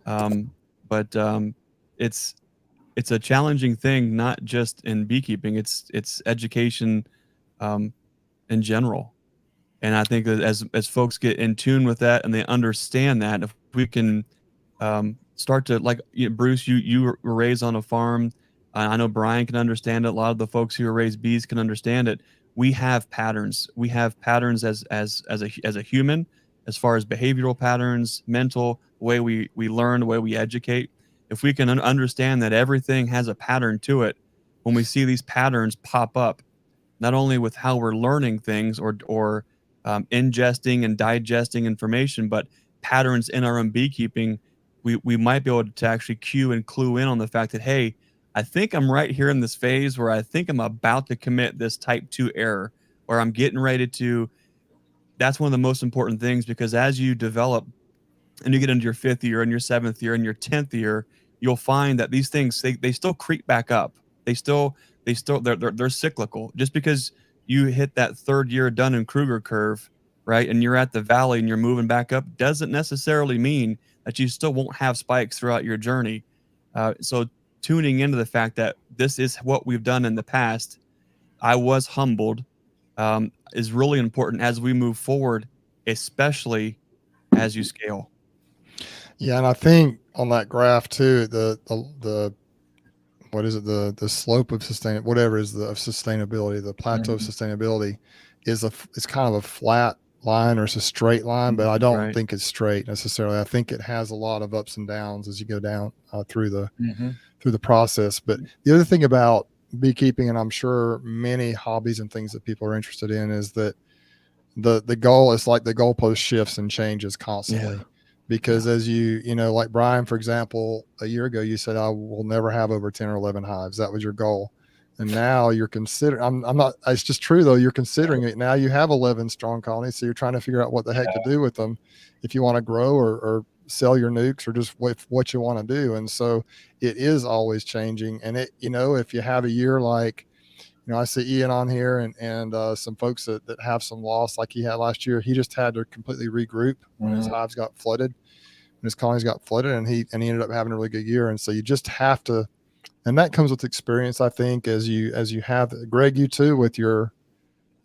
But it's a challenging thing, not just in beekeeping. It's education in general. And I think that as folks get in tune with that and they understand that, if we can start to, like, Bruce, you were raised on a farm. I know Brian can understand it. A lot of the folks who are raised bees can understand it. We have patterns. We have patterns as a human, as far as behavioral patterns, mental, the way we learn, the way we educate. If we can understand that everything has a pattern to it, when we see these patterns pop up, not only with how we're learning things or ingesting and digesting information, but patterns in our own beekeeping, we might be able to actually cue and clue in on the fact that, hey, I think I'm right here in this phase where I think I'm about to commit this type 2 error, or I'm getting ready to. That's one of the most important things, because as you develop and you get into your 5th year and your 7th year and your 10th year, you'll find that these things, they still creep back up. They're cyclical. Just because you hit that 3rd year Dunning-Kruger curve, right, and you're at the valley and you're moving back up, doesn't necessarily mean that you still won't have spikes throughout your journey. So tuning into the fact that this is what we've done in the past, I was humbled, is really important as we move forward, especially as you scale. Yeah, and I think on that graph too, the what is it, the slope of sustainability, the plateau of sustainability it's kind of a flat line, or it's a straight line, but I don't think it's straight necessarily. I think it has a lot of ups and downs as you go down through the process. But the other thing about beekeeping, and I'm sure many hobbies and things that people are interested in, is that the goal is like the goalpost shifts and changes constantly. Because as like Brian, for example, a year ago, you said, I will never have over 10 or 11 hives. That was your goal. And now you're considering, I'm not, it's just true though. You're considering it. Now you have 11 strong colonies. So you're trying to figure out what the heck to do with them, if you want to grow or sell your nukes, or just what you want to do. And so it is always changing. And if you have a year like, I see Ian on here and some folks that have some loss like he had last year. He just had to completely regroup when his hives got flooded, when his colonies got flooded, and he ended up having a really good year. And so you just have to, and that comes with experience, I think, as you have, Greg, you too, with your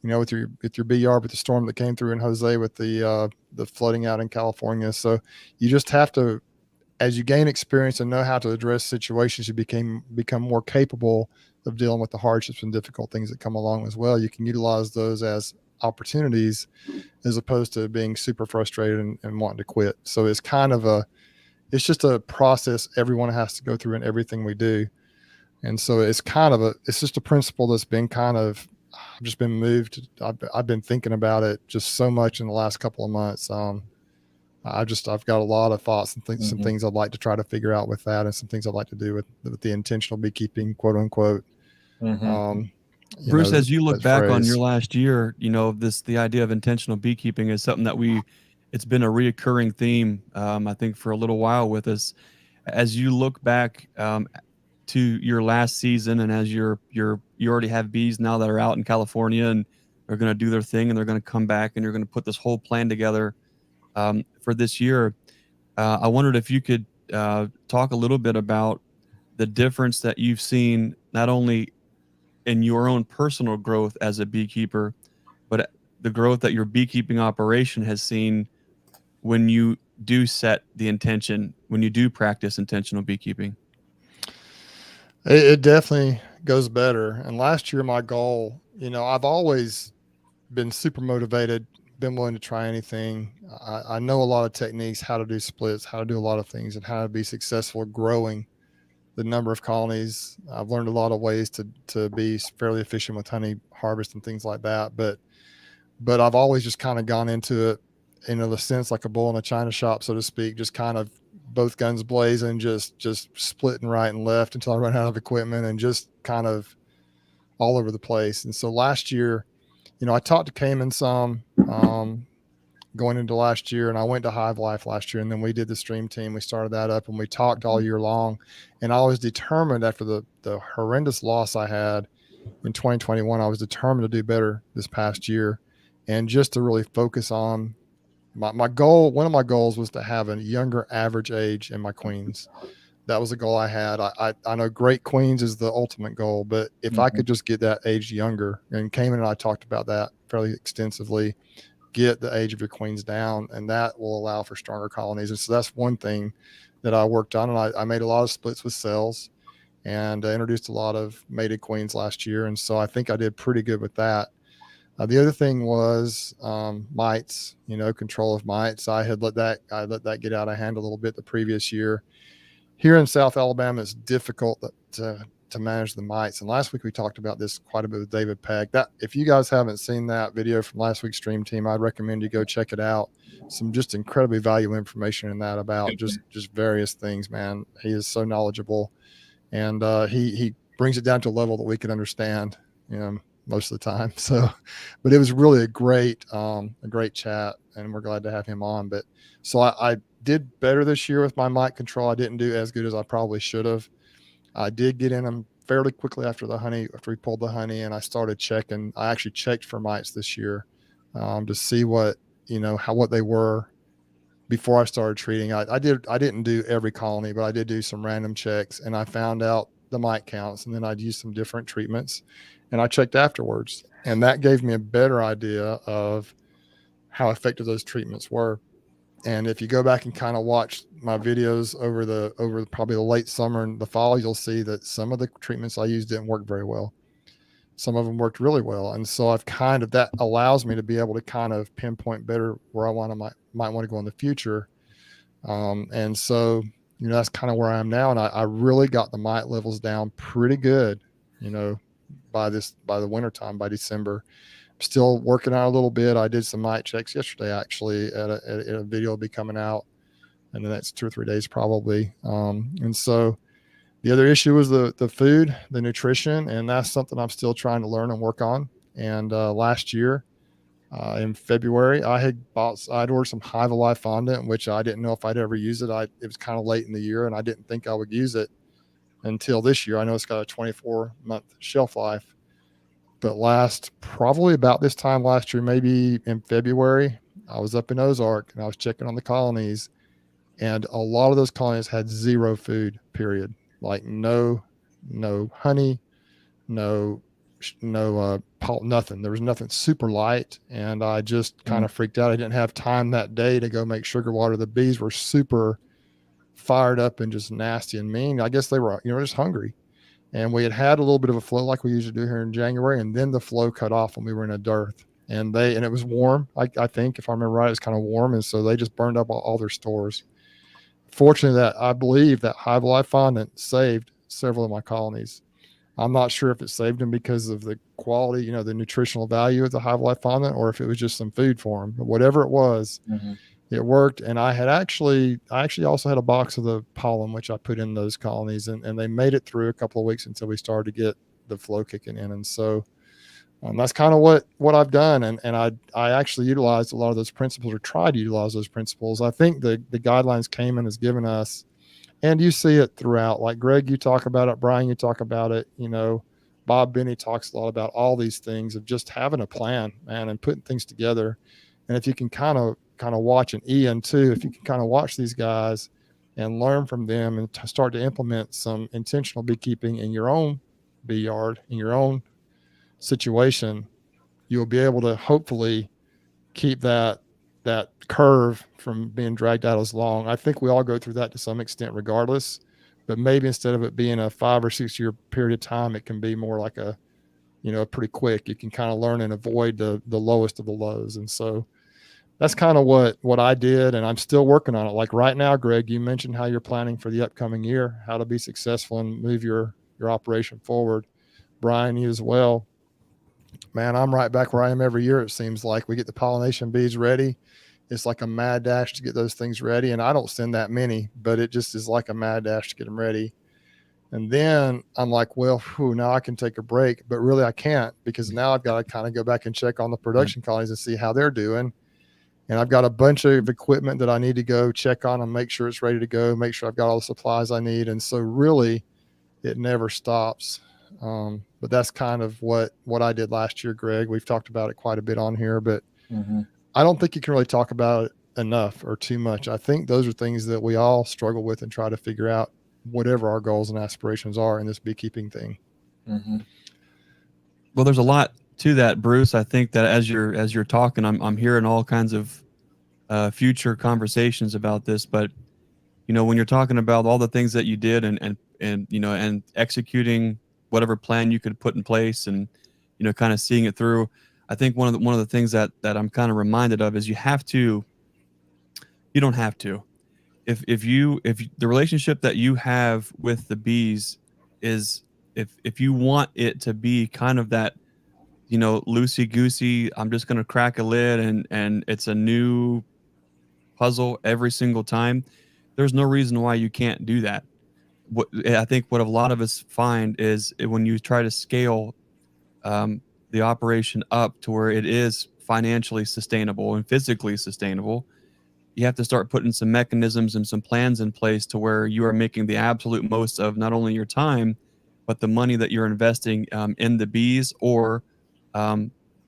bee yard, with the storm that came through in Jose, with the flooding out in California. So you just have to, as you gain experience and know how to address situations, you become more capable of dealing with the hardships and difficult things that come along as well. You can utilize those as opportunities, as opposed to being super frustrated and wanting to quit. So it's kind of it's just a process everyone has to go through in everything we do. And so it's just a principle that's been I've just been moved. I've been thinking about it just so much in the last couple of months. I've got a lot of thoughts and some Mhm. things I'd like to try to figure out with that, and some things I'd like to do with the intentional beekeeping, quote unquote. Mhm. Bruce, as you look That back on your phrase. last year, the idea of intentional beekeeping is something that it's been a reoccurring theme, I think, for a little while with us. As you look back to your last season, and as you already have bees now that are out in California, and they're going to do their thing, and they're going to come back, and you're going to put this whole plan together for this year. I wondered if you could talk a little bit about the difference that you've seen, not only in your own personal growth as a beekeeper, but the growth that your beekeeping operation has seen when you do set the intention, when you do practice intentional beekeeping. It definitely goes better. And last year, my goal, I've always been super motivated, been willing to try anything. I know a lot of techniques, how to do splits, how to do a lot of things, and how to be successful growing the number of colonies. I've learned a lot of ways to be fairly efficient with honey harvest and things like that. But I've always just kind of gone into it, the sense like a bull in a china shop, so to speak, just kind of both guns blazing, just splitting right and left until I run out of equipment, and just kind of all over the place. And so last year, I talked to Cayman some going into last year, and I went to Hive Life last year, and then we did the stream team. We started that up, and we talked all year long. And I was determined, after the horrendous loss I had in 2021, I was determined to do better this past year, and just to really focus on my goal. One of my goals was to have a younger average age in my queens. That was a goal I had. I know great queens is the ultimate goal, but if I could just get that age younger, and Cayman and I talked about that fairly extensively, get the age of your queens down, and that will allow for stronger colonies. And so that's one thing that I worked on. And I made a lot of splits with cells, and introduced a lot of mated queens last year. And so I think I did pretty good with that. The other thing was mites, control of mites. I let that get out of hand a little bit the previous year. Here in South Alabama, it's difficult to manage the mites. And last week we talked about this quite a bit with David Peck. That if you guys haven't seen that video from last week's stream team, I'd recommend you go check it out. Some just incredibly valuable information in that about just various things, man. He is so knowledgeable, and he brings it down to a level that we can understand, most of the time. So, but it was really a great chat, and we're glad to have him on. But so I did better this year with my mite control. I didn't do as good as I probably should have. I did get in them fairly quickly after we pulled the honey, and I started checking. I actually checked for mites this year to see what they were before I started treating. I didn't do every colony, but I did do some random checks, and I found out the mite counts, and then I'd use some different treatments, and I checked afterwards, and that gave me a better idea of how effective those treatments were. And if you go back and kind of watch my videos over probably the late summer and the fall, you'll see that some of the treatments I used didn't work very well. Some of them worked really well. And so that allows me to be able to kind of pinpoint better where I might want to go in the future. And so, that's kind of where I am now. And I really got the mite levels down pretty good, by the wintertime, by December. Still working out a little bit. I did some mite checks yesterday, actually, at a video will be coming out in the next 2 or 3 days, probably. And so the other issue was the food, the nutrition, and that's something I'm still trying to learn and work on. And last year, in February, I'd ordered some Hive Alive fondant, which I didn't know if I'd ever use it. It was kind of late in the year, and I didn't think I would use it until this year. I know it's got a 24-month shelf life. But probably about this time last year, maybe in February, I was up in Ozark and I was checking on the colonies, and a lot of those colonies had zero food, period. Like no honey, no nothing. There was nothing, super light. And I just kind of freaked out. I didn't have time that day to go make sugar water. The bees were super fired up and just nasty and mean. I guess they were, just hungry. And we had a little bit of a flow like we usually do here in January. And then the flow cut off when we were in a dearth. And it was warm. I think, if I remember right, it was kind of warm. And so they just burned up all their stores. Fortunately, I believe that Hive Alive fondant saved several of my colonies. I'm not sure if it saved them because of the quality, the nutritional value of the Hive Alive fondant, or if it was just some food for them. But whatever it was, it worked. And I actually also had a box of the pollen, which I put in those colonies, and they made it through a couple of weeks until we started to get the flow kicking in. And so that's kind of what I've done. And I actually utilized a lot of those principles, or tried to utilize those principles. I think the guidelines came and has given us, and you see it throughout, like Greg, you talk about it, Brian, you talk about it, Bob Benny talks a lot about all these things of just having a plan, man, and putting things together. And if you can kind of watch, and Ian too, if you can kind of watch these guys and learn from them and start to implement some intentional beekeeping in your own bee yard, in your own situation, you'll be able to hopefully keep that curve from being dragged out as long. I think we all go through that to some extent regardless, but maybe instead of it being a 5 or 6 year period of time, it can be more like a pretty quick. You can kind of learn and avoid the lowest of the lows. And so that's kind of what I did, and I'm still working on it. Like right now, Greg, you mentioned how you're planning for the upcoming year, how to be successful and move your operation forward. Brian, you as well. Man, I'm right back where I am every year. It seems like we get the pollination bees ready. It's like a mad dash to get those things ready. And I don't send that many, but it just is like a mad dash to get them ready. And then I'm like, well, now I can take a break, but really I can't, because now I've got to kind of go back and check on the production colonies and see how they're doing. And I've got a bunch of equipment that I need to go check on and make sure it's ready to go, make sure I've got all the supplies I need. And so really it never stops. But that's kind of what I did last year, Greg. We've talked about it quite a bit on here, but I don't think you can really talk about it enough or too much. I think those are things that we all struggle with and try to figure out, whatever our goals and aspirations are in this beekeeping thing. Well, there's a lot to that, Bruce. I think that as you're talking, I'm hearing all kinds of future conversations about this. But when you're talking about all the things that you did and executing whatever plan you could put in place, and kind of seeing it through, I think one of the things that I'm kind of reminded of is you don't have to. If the relationship that you have with the bees is, if you want it to be kind of that, loosey goosey, I'm just going to crack a lid and it's a new puzzle every single time, there's no reason why you can't do that. I think what a lot of us find is when you try to scale the operation up to where it is financially sustainable and physically sustainable, you have to start putting some mechanisms and some plans in place to where you are making the absolute most of not only your time, but the money that you're investing in the bees, or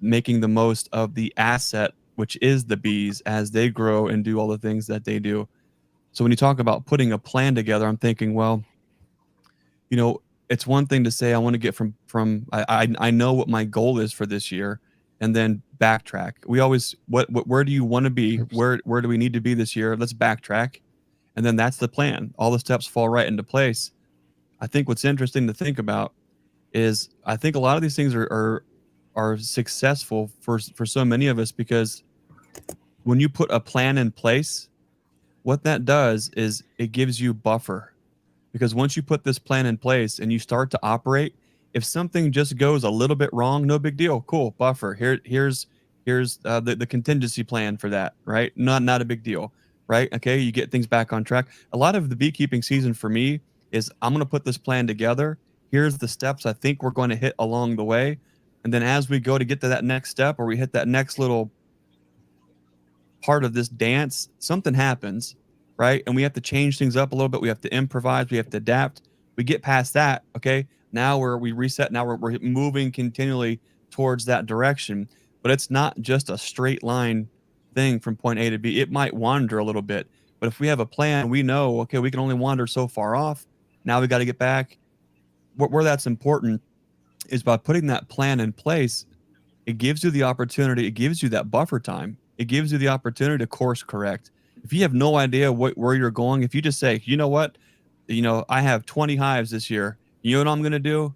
making the most of the asset, which is the bees, as they grow and do all the things that they do. So when you talk about putting a plan together, I'm thinking, well, it's one thing to say I want to get from I know what my goal is for this year, and then backtrack. We always, where do you want to be? Where do we need to be this year? Let's backtrack. And then that's the plan. All the steps fall right into place. I think what's interesting to think about is I think a lot of these things are successful for so many of us, because when you put a plan in place, what that does is it gives you buffer. Because once you put this plan in place and you start to operate, if something just goes a little bit wrong, no big deal. Cool, buffer. Here's the contingency plan for that, right? Not a big deal, right? Okay, you get things back on track. A lot of the beekeeping season for me is I'm going to put this plan together. Here's the steps I think we're going to hit along the way. And then as we go to get to that next step, or we hit that next little part of this dance, something happens, right? And we have to change things up a little bit. We have to improvise. We have to adapt. We get past that. Okay. Now we reset. Now we're moving continually towards that direction, but it's not just a straight line thing from point A to B. It might wander a little bit, but if we have a plan, we know, okay, we can only wander so far off. Now we got to get back. Where that's important is by putting that plan in place. It gives you the opportunity. It gives you that buffer time. It gives you the opportunity to course correct. If you have no idea where you're going, if you just say, you know what, I have 20 hives this year. You know what I'm going to do?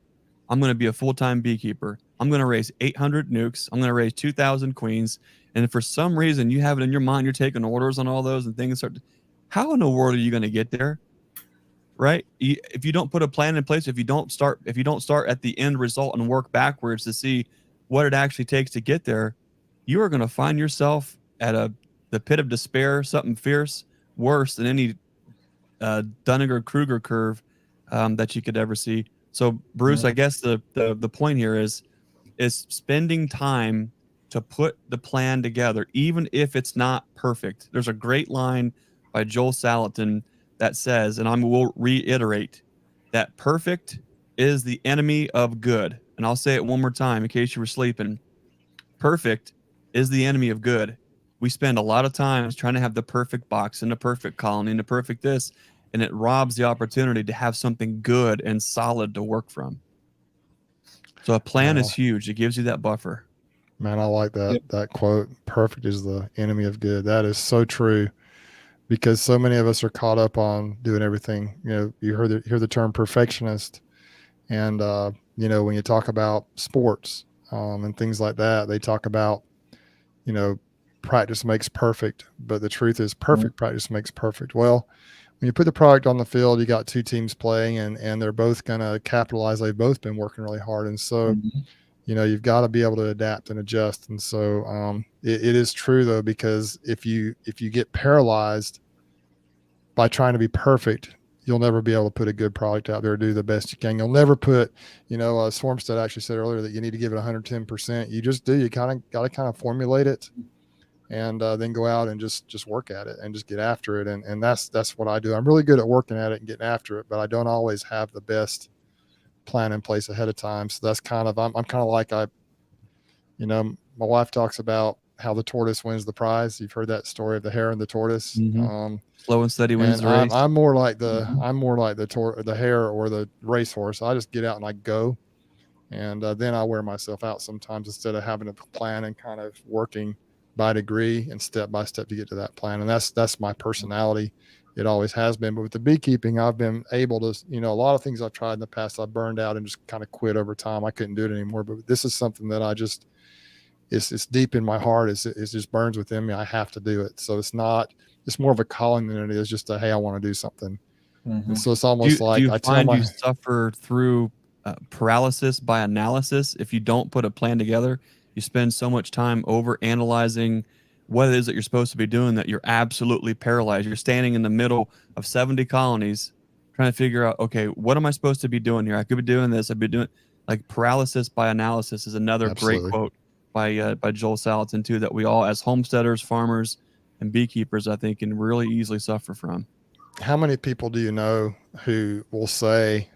I'm going to be a full-time beekeeper. I'm going to raise 800 nukes. I'm going to raise 2,000 queens. And if for some reason you have it in your mind, you're taking orders on all those and things, how in the world are you going to get there? Right? If you don't put a plan in place, if you don't start at the end result and work backwards to see what it actually takes to get there, you are going to find yourself at a the pit of despair, something fierce, worse than any Dunning-Kruger curve that you could ever see. So, Bruce, I guess the point here is spending time to put the plan together, even if it's not perfect. There's a great line by Joel Salatin that says, and I will reiterate, that perfect is the enemy of good. And I'll say it one more time in case you were sleeping. Perfect is the enemy of good. We spend a lot of time trying to have the perfect box and the perfect colony and the perfect this, and it robs the opportunity to have something good and solid to work from. So a plan is huge. It gives you that buffer. Man, I like that quote. Perfect is the enemy of good. That is so true, because so many of us are caught up on doing everything. You know, you hear the term perfectionist, and you know, when you talk about sports and things like that, they talk about, you know, practice makes perfect, but the truth is perfect practice makes perfect. Well, when you put the product on the field, you got two teams playing, and they're both going to capitalize. They've both been working really hard, and so. You know, you've got to be able to adapt and adjust. And so it is true, though, because if you get paralyzed by trying to be perfect, you'll never be able to put a good product out there or do the best you can. You'll never put, you know, Swarmstead actually said earlier that you need to give it 110%. You just do. You got to formulate it, and then go out and just work at it and just get after it. And that's what I do. I'm really good at working at it and getting after it, but I don't always have the best plan in place ahead of time. So that's kind of, I'm kind of like, you know, my wife talks about how the tortoise wins the prize. You've heard that story of the hare and the tortoise. Slow and steady wins the race. I'm more like the hare or the racehorse. I just get out and I go, and then I wear myself out sometimes instead of having a plan and kind of working by degree and step by step to get to that plan. And that's my personality. It always has been. But with the beekeeping, I've been able to, you know, a lot of things I've tried in the past, I burned out and just kind of quit over time. I couldn't do it anymore. But this is something that I just, it's deep in my heart. It just burns within me. I have to do it. So it's more of a calling than it is just hey, I want to do something. And so it's almost do you find you suffer through paralysis by analysis if you don't put a plan together? You spend so much time over analyzing what it is that you're supposed to be doing that you're absolutely paralyzed. You're standing in the middle of 70 colonies trying to figure out, okay, what am I supposed to be doing here? I could be doing this. I'd be doing, like, paralysis by analysis is another great quote by Joel Salatin too, that we all as homesteaders, farmers, and beekeepers, I think, can really easily suffer from. How many people do you know who will say,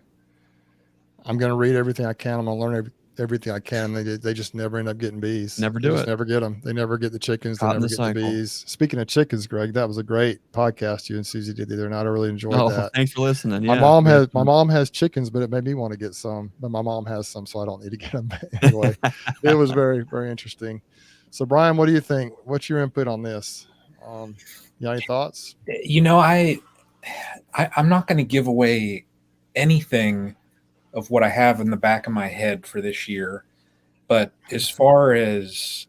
I'm going to read everything I can, I'm going to learn everything I can, and they just never end up getting bees. Never never get them. They never get the chickens. They never get the bees. Speaking of chickens, Greg, that was a great podcast you and Susie did the other night. I really enjoyed that. Thanks for listening. My mom has chickens, but it made me want to get some. But my mom has some, so I don't need to get them. But anyway, it was very, very interesting. So, Brian, what do you think? What's your input on this? You got any thoughts? You know, I'm not going to give away anything of what I have in the back of my head for this year. But as far as,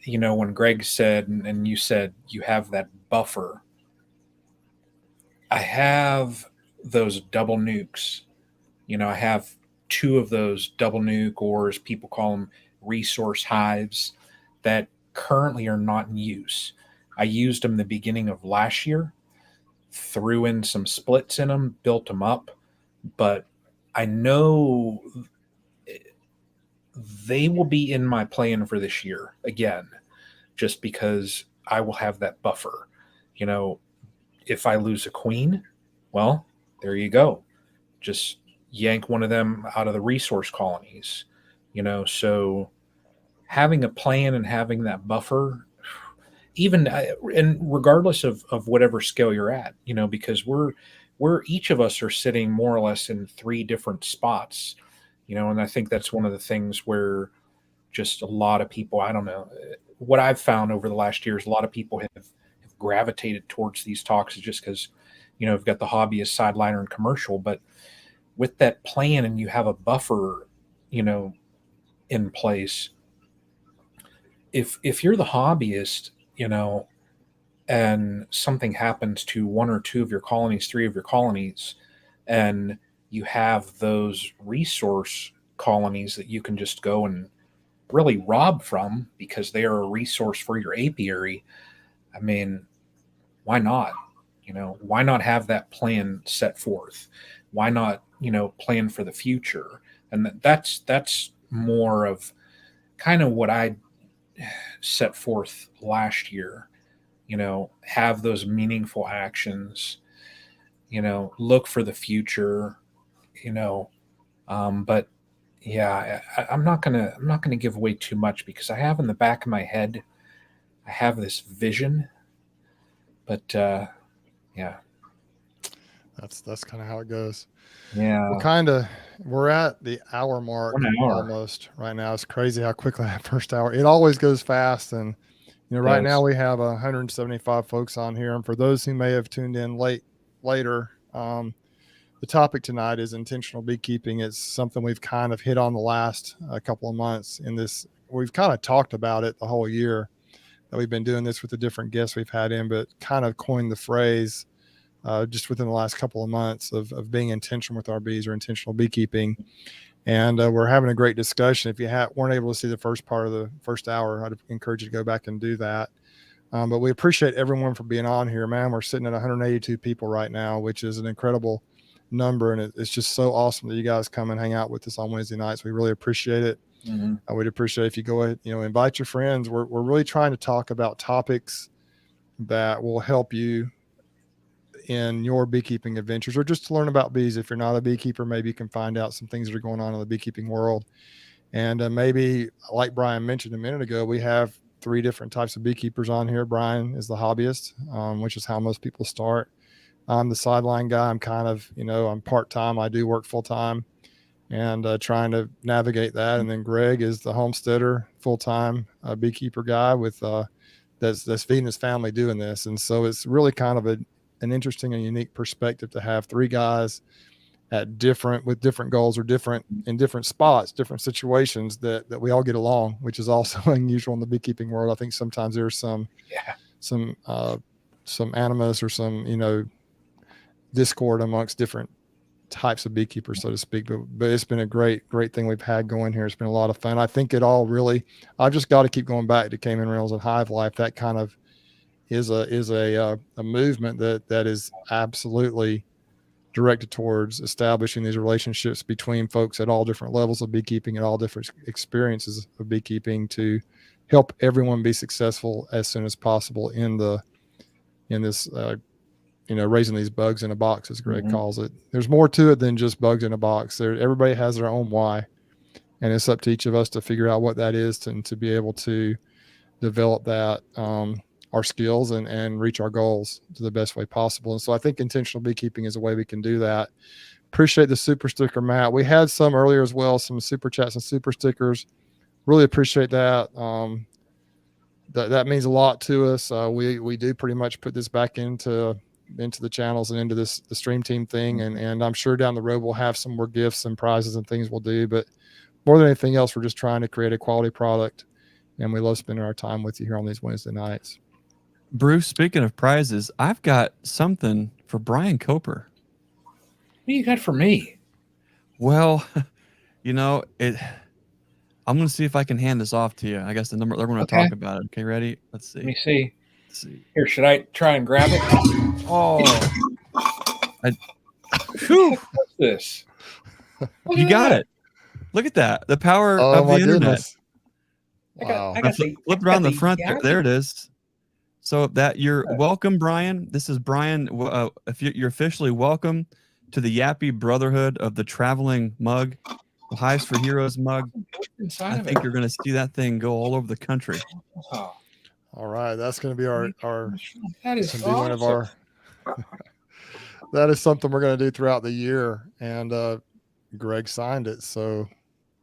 you know, when Greg said, and you said you have that buffer, I have those double nukes. You know, I have 2 of those double nuke, or as people call them, resource hives, that currently are not in use. I used them the beginning of last year, threw in some splits in them, built them up, but I know they will be in my plan for this year again, just because I will have that buffer. You know, if I lose a queen, well, there you go. Just yank one of them out of the resource colonies, you know. So having a plan and having that buffer, even and regardless of whatever scale you're at, you know, because we're each of us are sitting more or less in 3 different spots, you know, and I think that's one of the things where just a lot of people, I don't know, what I've found over the last year is a lot of people have gravitated towards these talks just because, you know, we've got the hobbyist, sideliner, and commercial, but with that plan and you have a buffer, you know, in place, if you're the hobbyist, you know, and something happens to 1 or 2 of your colonies, 3 of your colonies, and you have those resource colonies that you can just go and really rob from because they are a resource for your apiary, I mean, why not? Why not have that plan set forth? Why not, plan for the future? And that's more of kind of what I set forth last year. Have those meaningful actions. Look for the future. But yeah, I'm not gonna give away too much because I have in the back of my head, I have this vision. But yeah, That's kind of how it goes. yeah, We're at the hour mark 1 hour almost right now. It's crazy how quickly that first hour. It always goes fast, and right now does. we have 175 folks on here, and for those who may have tuned in later, the topic tonight is intentional beekeeping. It's something we've kind of hit on the last couple of months in this. We've kind of talked about it the whole year that we've been doing this with the different guests we've had in, but kind of coined the phrase just within the last couple of months of being intentional with our bees or intentional beekeeping. And we're having a great discussion. If you weren't able to see the first part of the first hour, I'd encourage you to go back and do that. But we appreciate everyone for being on here, man. We're sitting at 182 people right now, which is an incredible number. And it's just so awesome that you guys come and hang out with us on Wednesday nights. We really appreciate it. I would appreciate if you go ahead, invite your friends. We're really trying to talk about topics that will help you in your beekeeping adventures, or just to learn about bees. If you're not a beekeeper, maybe you can find out some things that are going on in the beekeeping world. And maybe, like Brian mentioned a minute ago, we have 3 different types of beekeepers on here. Brian is the hobbyist, which is how most people start. I'm the sideline guy. I'm kind of, I'm part-time. I do work full-time and trying to navigate that. And then Greg is the homesteader, full-time beekeeper guy with that's feeding his family doing this. And so it's really kind of an interesting and unique perspective to have 3 guys with different goals or in different spots, different situations that we all get along, which is also unusual in the beekeeping world. I think sometimes there's some animus or some, discord amongst different types of beekeepers, so to speak. But it's been a great thing we've had going here. It's been a lot of fun. I think it all really, I've just got to keep going back to Cayman Reynolds and Hive Life. That kind of is a movement that is absolutely directed towards establishing these relationships between folks at all different levels of beekeeping and all different experiences of beekeeping to help everyone be successful as soon as possible in this raising these bugs in a box, as Greg calls it. There's more to it than just bugs in a box. Everybody has their own why, and it's up to each of us to figure out what that is and to be able to develop that, our skills and reach our goals to the best way possible. And so I think intentional beekeeping is a way we can do that. Appreciate the super sticker, Matt. We had some earlier as well, some super chats and super stickers. Really appreciate that. That means a lot to us. We do pretty much put this back into the channels and into the stream team thing. And I'm sure down the road we'll have some more gifts and prizes and things we'll do. But more than anything else, we're just trying to create a quality product. And we love spending our time with you here on these Wednesday nights. Bruce, speaking of prizes, I've got something for Brian Coper. What do you got for me? Well, I'm going to see if I can hand this off to you. I guess the number they're going to talk about it. Okay, ready? Let's see. Let me see. Here, should I try and grab it? Oh, What's this? You got it. Look at that. The power of the internet. Goodness. Wow. I got flip around the front there. There it is. So that you're welcome, Brian. This is Brian. If you're officially welcome to the Yappy Brotherhood of the Traveling Mug, the Hives for Heroes mug. I think you're going to see that thing go all over the country. Oh. All right, that's going to be our. That is awesome. One of our. That is something we're going to do throughout the year, and Greg signed it, so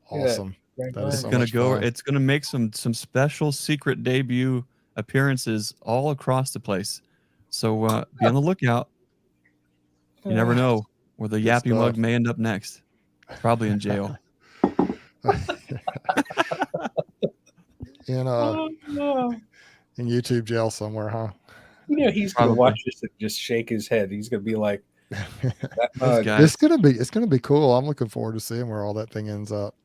awesome. That is it's going to go. Fun. It's going to make some special secret debut appearances all across the place. So be on the lookout. You never know where the Yappy mug may end up next. Probably in jail. In YouTube jail somewhere, huh? He's gonna watch this and just shake his head. He's gonna be like, "It's gonna be cool." I'm looking forward to seeing where all that thing ends up.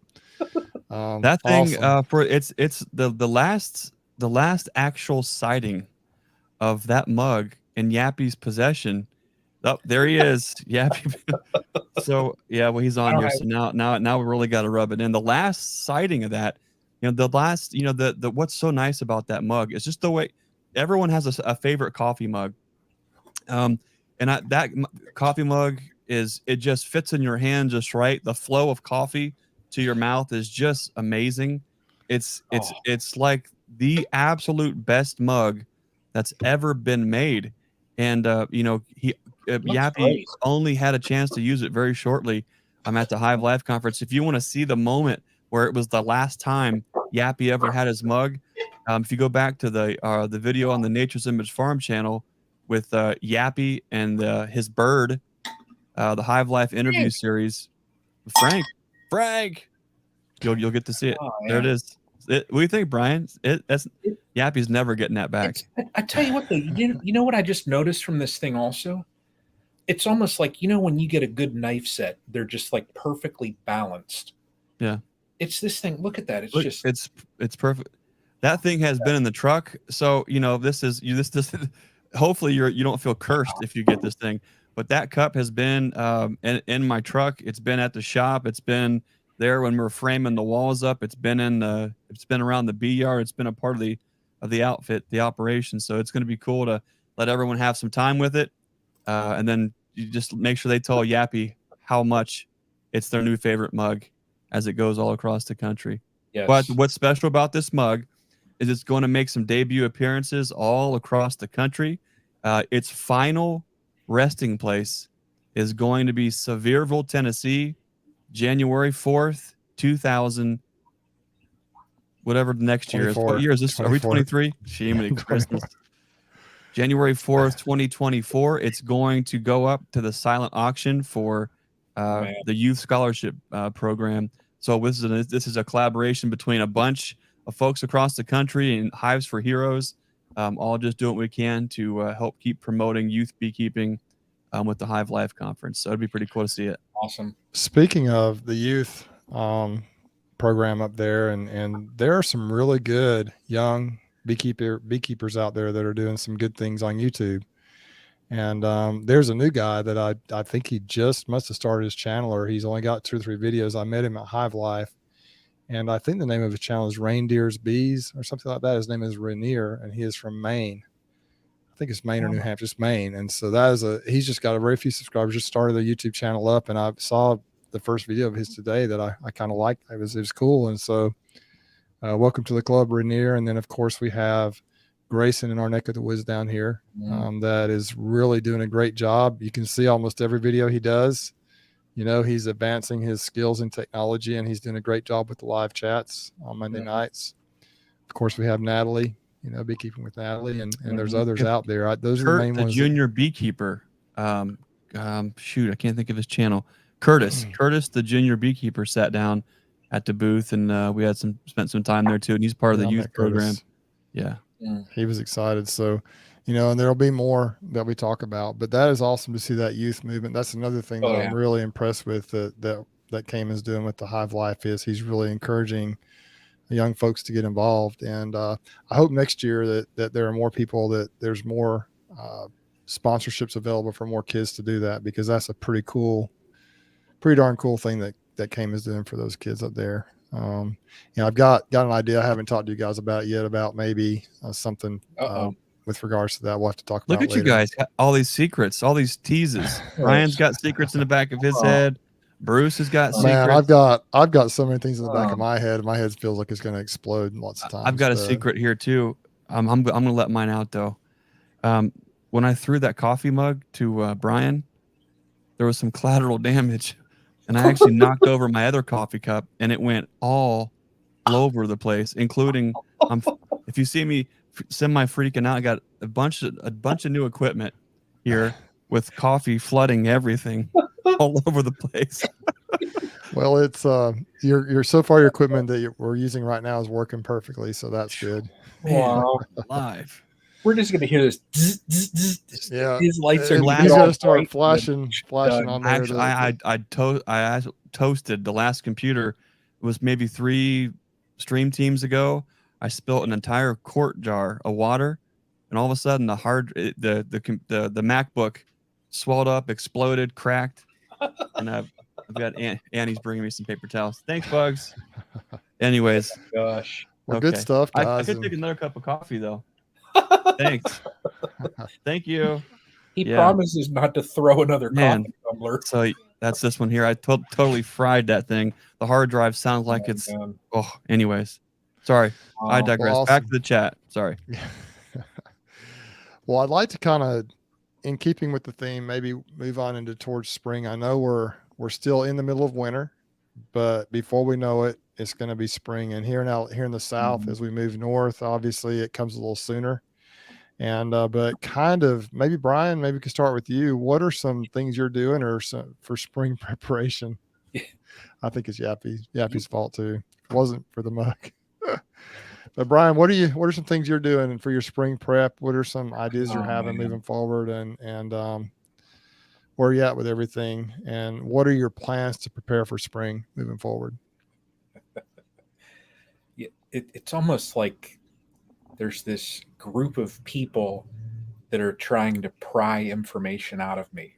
That thing awesome. For it's the last actual sighting of that mug in Yappy's possession. Oh, there he is. Yappy. So yeah, well, he's on here. So now we really got to rub it in. The last sighting of that, the what's so nice about that mug is just the way everyone has a favorite coffee mug. Coffee mug it just fits in your hand just right. The flow of coffee to your mouth is just amazing. It's like the absolute best mug that's ever been made. And Yappy only had a chance to use it very shortly. I'm at the Hive Life conference. If you want to see the moment where it was the last time Yappy ever had his mug, if you go back to the video on the Nature's Image Farm channel with Yappy and his bird, the Hive Life interview series, Frank, you'll get to see it. Oh, yeah. There it is. What do you think, Brian? Yappy's never getting that back. I tell you what, though, you know what I just noticed from this thing also? It's almost like, when you get a good knife set, they're just like perfectly balanced. Yeah. It's this thing. Look at that. It's perfect. That thing has been in the truck. So, this hopefully you don't feel cursed if you get this thing, but that cup has been in my truck. It's been at the shop. It's been there when we're framing the walls up. It's been around the bee yard. It's been a part of the outfit, the operation. So it's going to be cool to let everyone have some time with it. And then you just make sure they tell Yappy how much it's their new favorite mug as it goes all across the country. Yes. But what's special about this mug is it's going to make some debut appearances all across the country. Its final resting place is going to be Sevierville, Tennessee, January 4th, 2000, whatever the next year is. What year is this? 24. Are we 23? Jiminy Christmas. January 4th, 2024. It's going to go up to the silent auction for the youth scholarship program. So this is a collaboration between a bunch of folks across the country and Hives for Heroes, all just doing what we can to help keep promoting youth beekeeping with the Hive Life Conference. So it'd be pretty cool to see it. Awesome. Speaking of the youth program up there, and there are some really good young beekeepers out there that are doing some good things on YouTube. And there's a new guy that I think he just must have started his channel, or he's only got 2 or 3 videos. I met him at Hive Life, and I think the name of his channel is Reindeer's Bees or something like that. His name is Rainier, and he is from Maine. I think it's Maine or New Hampshire, just Maine. And so he's just got a very few subscribers, just started the YouTube channel up, and I saw the first video of his today that I kind of liked. It was cool. And so welcome to the club, Rainier. And then of course we have Grayson in our neck of the woods down here that is really doing a great job. You can see almost every video he does, he's advancing his skills in technology, and he's doing a great job with the live chats on Monday nights. Of course, we have Natalie, Beekeeping with Natalie, and there's others out there. Those are the main ones. Junior beekeeper. Shoot, I can't think of his channel. Curtis, the junior beekeeper, sat down at the booth, and we had spent some time there too. And he's part of the youth program. Yeah. He was excited. So, and there'll be more that we talk about, but that is awesome to see that youth movement. That's another thing that I'm really impressed with that Cayman is doing with the Hive Life is he's really encouraging young folks to get involved. And I hope next year that there are more people, that there's more sponsorships available for more kids to do that, because that's a pretty darn cool thing that Cayman is doing for those kids up there. I've got an idea I haven't talked to you guys about yet about maybe something with regards to that. We'll have to talk about Look at later. you guys, all these secrets, all these teases. Ryan's got secrets in the back of his head. Bruce has got secrets. Man, I've got so many things in the back of my head. My head feels like it's going to explode lots of times. I've got a secret here too. I'm going to let mine out though. When I threw that coffee mug to Brian, there was some collateral damage. And I actually knocked over my other coffee cup, and it went all over the place, including if you see me semi-freaking out, I got a bunch of new equipment here with coffee flooding everything all over the place. Well, it's your so far your equipment that we're using right now is working perfectly, so that's good. Wow. Live. We're just going to hear this. Zzz, zzz, zzz. Yeah, These lights are he's going to start flashing on there. Actually, I toasted the last computer. It was maybe 3 stream teams ago. I spilled an entire quart jar of water and all of a sudden the MacBook swelled up, exploded, cracked, and I've got Annie's bringing me some paper towels. Thanks, Bugs. Anyways, Gosh. Well, good stuff, I guys. could take another cup of coffee though. Thanks. Thank you. He promises not to throw another coffee tumbler. So that's this one here. I totally fried that thing. The hard drive sounds like it's. Man. Oh, anyways, sorry. I digress. Well, awesome. Back to the chat. Sorry. Well, I'd like to kind of, in keeping with the theme, maybe move on into towards spring. I know we're still in the middle of winter, but before we know it, it's going to be spring. And here in the South, as we move north, obviously it comes a little sooner. And but kind of, maybe Brian, maybe we could start with you. What are some things you're doing for spring preparation? I think it's Yappy's fault too. It wasn't for the mug. But Brian, what are some things you're doing for your spring prep? What are some ideas you're having moving forward, and where are you at with everything? And what are your plans to prepare for spring moving forward? It's almost like there's this group of people that are trying to pry information out of me.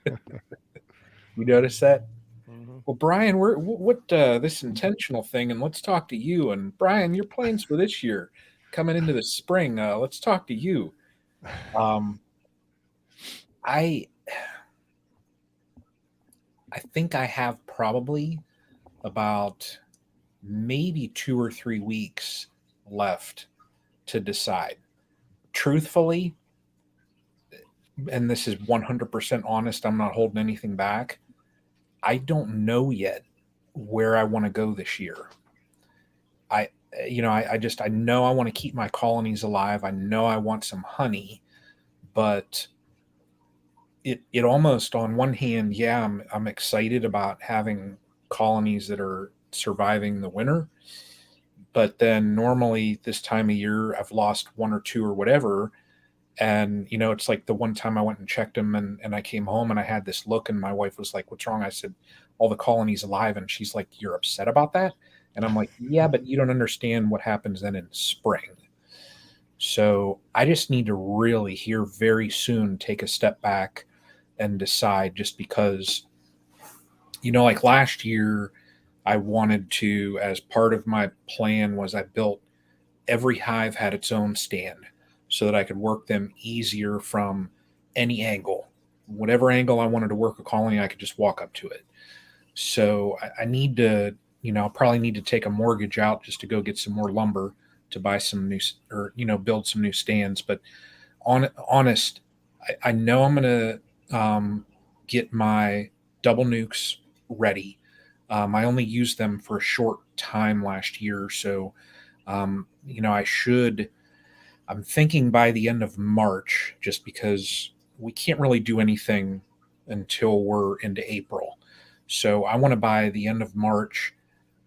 You notice that? Mm-hmm. Well, Brian, what this intentional thing, and let's talk to you. And Brian, your plans for this year coming into the spring. Let's talk to you. I think I have probably about maybe 2 or 3 weeks left to decide. Truthfully, and this is 100% honest, I'm not holding anything back, I don't know yet where I want to go this year. I know I want to keep my colonies alive. I know I want some honey, but it almost, on one hand, I'm excited about having colonies that are surviving the winter. But then normally this time of year, I've lost 1 or 2 or whatever. And, it's like the one time I went and checked them and I came home and I had this look and my wife was like, "What's wrong?" I said, "All the colony's alive." And she's like, "You're upset about that?" And I'm like, "Yeah, but you don't understand what happens then in spring." So I just need to really here very soon take a step back and decide, just because, like last year, I wanted to, as part of my plan was I built, every hive had its own stand so that I could work them easier from any angle. Whatever angle I wanted to work a colony, I could just walk up to it. So I need to, I'll probably need to take a mortgage out just to go get some more lumber to buy some new, or, build some new stands. But honest, I know I'm going to get my double nukes ready. I only used them for a short time last year. So, I'm thinking by the end of March, just because we can't really do anything until we're into April. So I want to, by the end of March,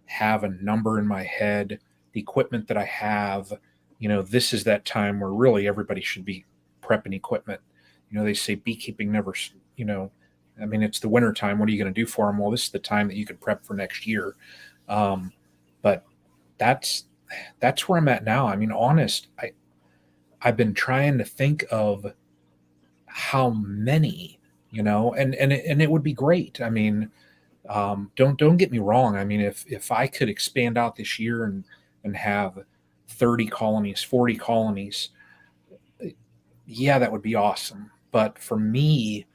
have a number in my head, the equipment that I have. This is that time where really everybody should be prepping equipment. They say beekeeping never, it's the winter time. What are you going to do for them? Well, this is the time that you could prep for next year. But that's where I'm at now. Honest, I've been trying to think of how many, and it would be great. Don't get me wrong. If I could expand out this year and have 30 colonies, 40 colonies, yeah, that would be awesome. But for me,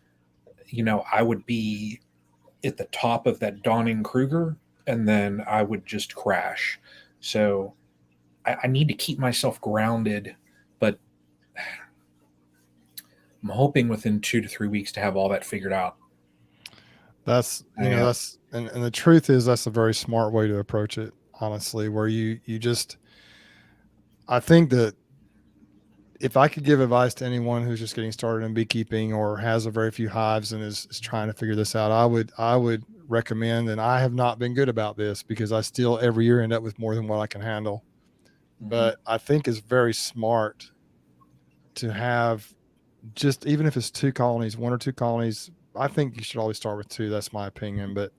I would be at the top of that Dunning-Kruger, and then I would just crash. So I need to keep myself grounded, but I'm hoping within 2 to 3 weeks to have all that figured out. That's, and the truth is that's a very smart way to approach it, honestly, where you just, I think that if I could give advice to anyone who's just getting started in beekeeping or has a very few hives and is trying to figure this out, I would recommend, and I have not been good about this because I still every year end up with more than what I can handle. Mm-hmm. But I think it's very smart to have, just even if it's 2 colonies, 1 or 2 colonies, I think you should always start with 2. That's my opinion. But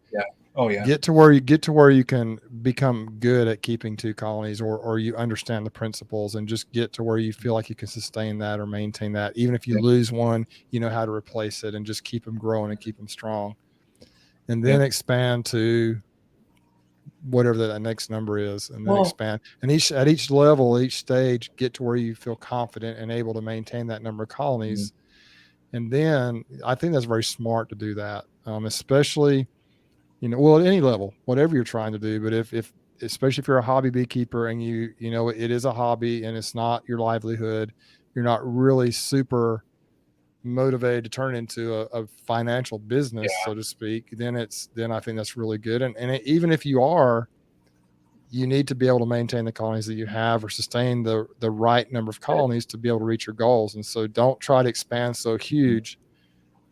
Oh yeah. Get to where you can become good at keeping 2 colonies, or you understand the principles, and just get to where you feel like you can sustain that or maintain that. Even if you Yep. lose one, you know how to replace it, and just keep them growing and keep them strong. And then Yep. expand to whatever that next number is, and then Well, expand. And at each level, each stage, get to where you feel confident and able to maintain that number of colonies. And then I think that's very smart to do that, especially, well, at any level, whatever you're trying to do. But if especially if you're a hobby beekeeper and it is a hobby and it's not your livelihood, you're not really super motivated to turn it into a financial business, Yeah. so to speak, then I think that's really good. And even if you are, you need to be able to maintain the colonies that you have, or sustain the right number of colonies to be able to reach your goals. And so don't try to expand so huge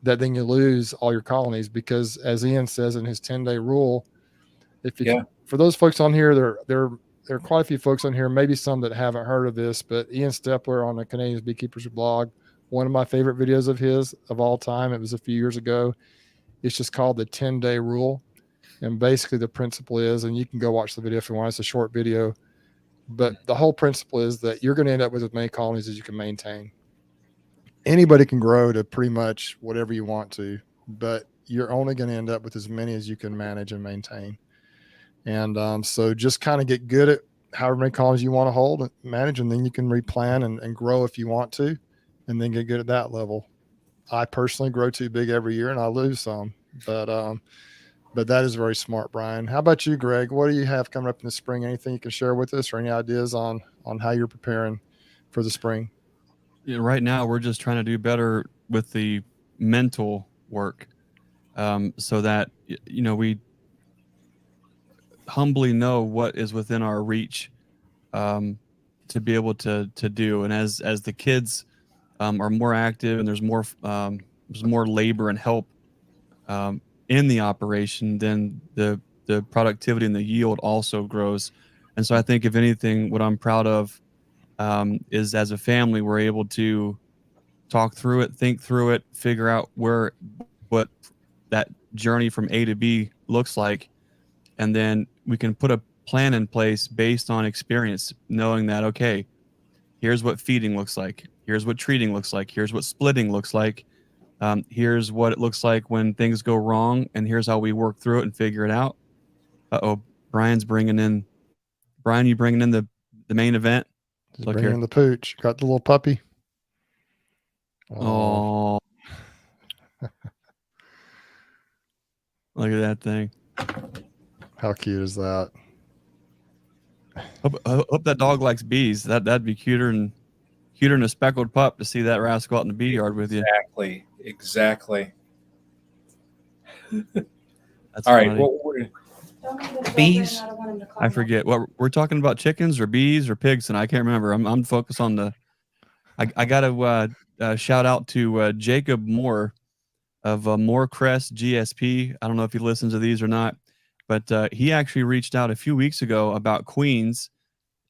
that then you lose all your colonies, because as Ian says in his 10-day rule, for those folks on here, there are quite a few folks on here, maybe some that haven't heard of this, but Ian Stepler on the Canadian Beekeepers blog, one of my favorite videos of his of all time, it was a few years ago. It's just called the 10-day rule. And basically the principle is, and you can go watch the video if you want, it's a short video, but the whole principle is that you're going to end up with as many colonies as you can maintain. Anybody can grow to pretty much whatever you want to, but you're only going to end up with as many as you can manage and maintain. And so just kind of get good at however many colonies you want to hold and manage, and then you can replan and grow if you want to, and then get good at that level. I personally grow too big every year and I lose some, but that is very smart, Brian. How about you, Greg? What do you have coming up in the spring? Anything you can share with us, or any ideas on how you're preparing for the spring? Yeah, right now, we're just trying to do better with the mental work, so that we humbly know what is within our reach, to be able to do. And as the kids are more active, and there's more labor and help in the operation, then the productivity and the yield also grows. And so I think, if anything, what I'm proud of is, as a family, we're able to talk through it, think through it, figure out what that journey from A to B looks like, and then we can put a plan in place based on experience, knowing that, okay, here's what feeding looks like, here's what treating looks like, here's what splitting looks like, here's what it looks like when things go wrong, and here's how we work through it and figure it out. Brian, you bringing in the main event? Just bringing in the pooch. Got the little puppy. Oh, look at that thing. How cute is that? Hope that dog likes bees. That'd be cuter than a speckled pup to see that rascal out in the bee yard with you. Exactly. That's all funny. Right. Bees. I forget what we're talking about. Chickens or bees or pigs, and I can't remember. I'm focused on the. I got to shout out to Jacob Moore of Morecrest GSP. I don't know if he listens to these or not, but he actually reached out a few weeks ago about queens,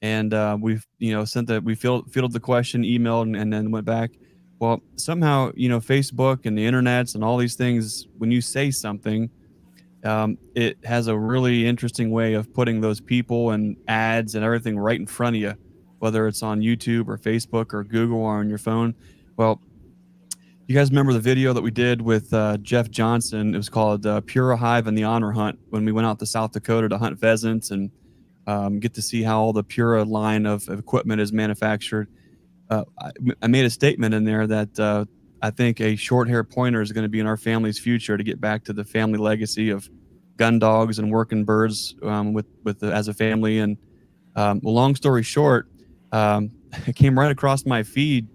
and we've we fielded the question, emailed, and then went back. Well, somehow Facebook and the internets and all these things, when you say something, it has a really interesting way of putting those people and ads and everything right in front of you, whether it's on YouTube or Facebook or Google or on your phone. Well, you guys remember the video that we did with Jeff Johnson? It was called Pura Hive and the Honor Hunt, when we went out to South Dakota to hunt pheasants and get to see how all the Pura line of equipment is manufactured. I made a statement in there that I think a short hair pointer is going to be in our family's future, to get back to the family legacy of gun dogs and working birds as a family. And well, long story short, it came right across my feed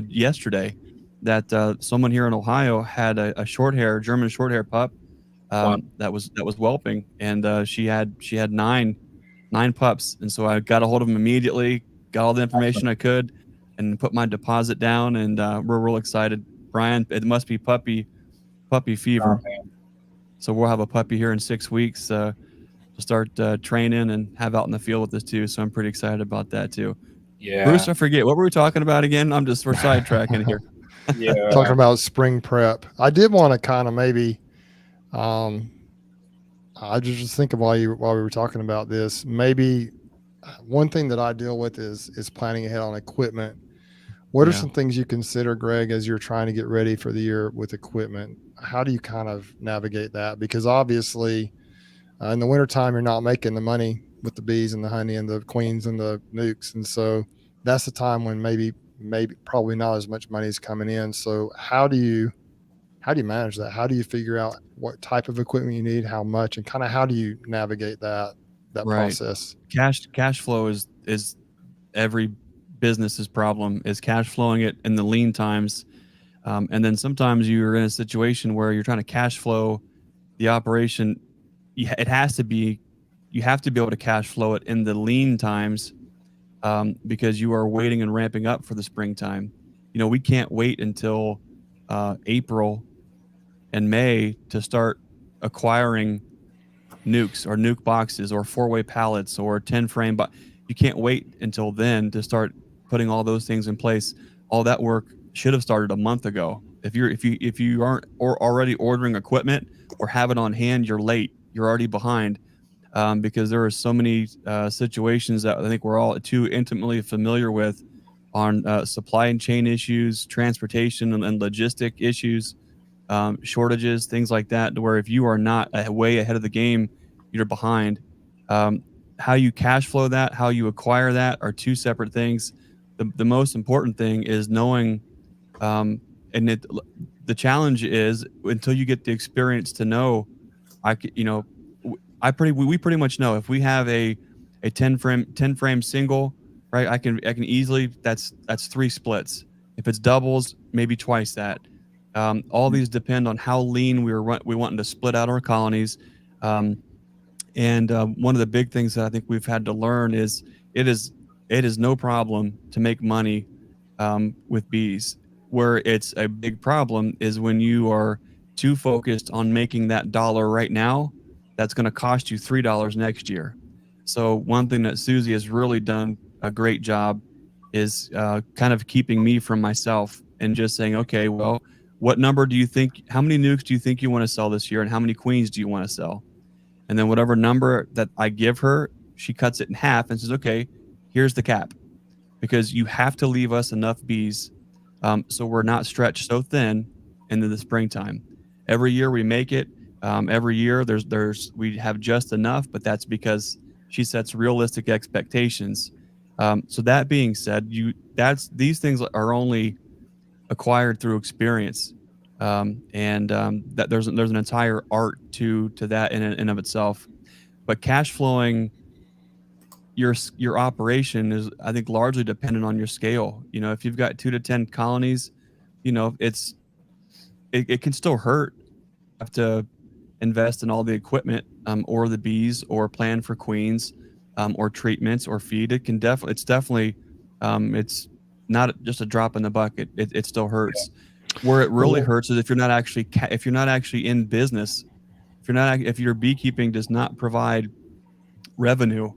yesterday that someone here in Ohio had a German short hair pup that was whelping, and she had 9 pups. And so I got a hold of them immediately, got all the information I could, and put my deposit down, and we're real excited. Brian, it must be puppy fever. Oh, so we'll have a puppy here in 6 weeks to start training and have out in the field with us too. So I'm pretty excited about that too. Yeah. Bruce, I forget, what were we talking about again? We're sidetracking here. Yeah. Talking about spring prep. I did want to kind of maybe, I I just thinking while we were talking about this, maybe one thing that I deal with is planning ahead on equipment. What are Yeah. some things you consider, Greg, as you're trying to get ready for the year with equipment? How do you kind of navigate that? Because obviously, in the wintertime, you're not making the money with the bees and the honey and the queens and the nukes. And so that's the time when maybe probably not as much money is coming in. So how do you manage that? How do you figure out what type of equipment you need, how much, and kind of how do you navigate that Right. process? Cash flow is every business's problem, is cash flowing it in the lean times. And then sometimes you're in a situation where you're trying to cash flow the operation. It has to be, you have to be able to cash flow it in the lean times, because you are waiting and ramping up for the springtime. We can't wait until April and May to start acquiring nukes or nuke boxes or 4-way pallets or 10 frame, but you can't wait until then to start putting all those things in place. All that work should have started a month ago. If you aren't already ordering equipment or have it on hand, you're late. You're already behind, because there are so many situations that I think we're all too intimately familiar with on supply chain issues, transportation and logistic issues, shortages, things like that, to where if you are not way ahead of the game, you're behind. Um, how you cash flow that, how you acquire that are two separate things. The most important thing is knowing, um, and the challenge is until you get the experience to know, we pretty much know if we have a 10 frame single, right? I can easily, that's 3 splits. If it's doubles, maybe twice that. All these depend on how lean we wanting to split out our colonies. And one of the big things that I think we've had to learn is it is no problem to make money with bees. Where it's a big problem is when you are too focused on making that dollar right now, that's going to cost you $3 next year. So one thing that Susie has really done a great job is kind of keeping me from myself and just saying, okay, well, what number do you think, how many nukes do you think you want to sell this year, and how many queens do you want to sell? And then whatever number that I give her, she cuts it in half and says, okay, here's the cap, because you have to leave us enough bees, so we're not stretched so thin into the springtime. Every year we make it. Every year we have just enough, but that's because she sets realistic expectations. So that being said, these things are only acquired through experience, and that there's an entire art to that in and of itself. But cash flowing your operation is, I think, largely dependent on your scale. If you've got 2 to 10 colonies, it can still hurt. You have to invest in all the equipment, or the bees, or plan for queens, or treatments, or feed. It's definitely, it's not just a drop in the bucket. It still hurts. Where it really hurts is if you're not actually in business, if your beekeeping does not provide revenue.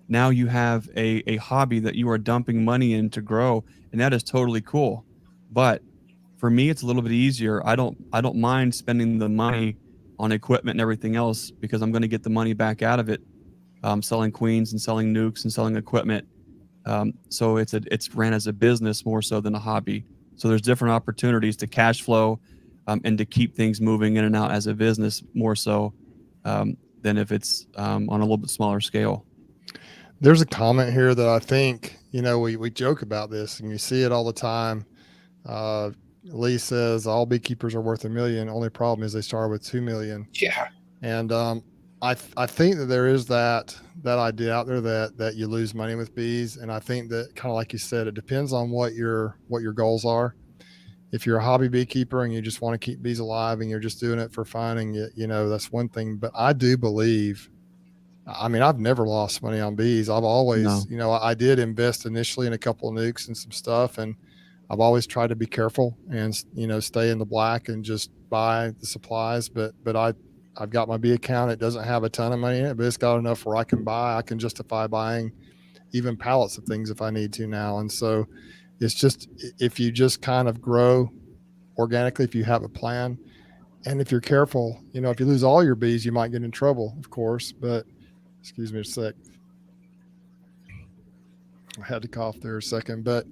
Now you have a hobby that you are dumping money in to grow, and that is totally cool. But for me, it's a little bit easier. I don't mind spending the money on equipment and everything else, because I'm going to get the money back out of it, selling queens and selling nukes and selling equipment. So it's ran as a business more so than a hobby. So there's different opportunities to cash flow, and to keep things moving in and out as a business more so, than if it's on a little bit smaller scale. There's a comment here that I think, we joke about this and you see it all the time. Lee says all beekeepers are worth $1 million. Only problem is they start with 2 million. Yeah. And I think that there is that idea out there that you lose money with bees. And I think that, kind of like you said, it depends on what your goals are. If you're a hobby beekeeper and you just want to keep bees alive and you're just doing it for fun, and that's one thing. But I do believe, I've never lost money on bees. I've always, I did invest initially in a couple of nukes and some stuff, and I've always tried to be careful and, stay in the black and just buy the supplies. But I've got my bee account. It doesn't have a ton of money in it, but it's got enough where I can justify buying even pallets of things if I need to now. And so it's just, if you just kind of grow organically, if you have a plan, And if you're careful, if you lose all your bees, you might get in trouble, of course. But excuse me a sec. I had to cough there a second, but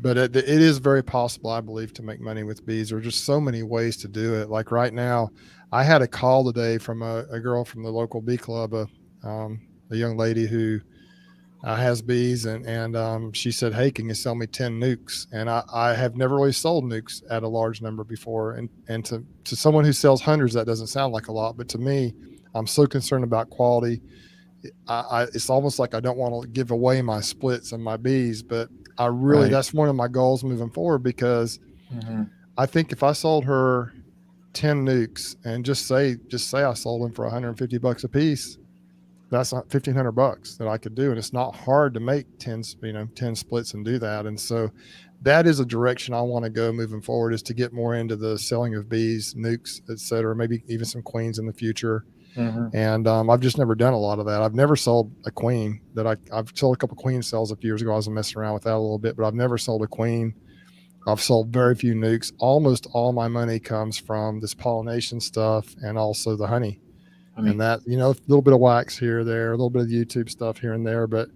it is very possible, I believe, to make money with bees. There are just so many ways to do it. Like right now, I had a call today from a girl from the local bee club, a young lady who has bees, and she said, "Hey, can you sell me 10 nukes?" And I have never really sold nukes at a large number before, and to someone who sells hundreds, that doesn't sound like a lot, but to me, I'm so concerned about quality. It's almost like I don't want to give away my splits and my bees, but I really, Right. that's one of my goals moving forward, because I think if I sold her 10 nukes and just say I sold them for $150 a piece, that's not $1,500 that I could do. And it's not hard to make 10 splits and do that. And so that is a direction I want to go moving forward, is to get more into the selling of bees, nukes, et cetera, maybe even some queens in the future. And I've just never done a lot of that. I've never sold a queen. I've sold a couple queen cells a few years ago. I was messing around with that a little bit, but I've never sold a queen. I've sold very few nukes. Almost all my money comes from this pollination stuff and also the honey. And that, a little bit of wax here, there, a little bit of YouTube stuff here and there, but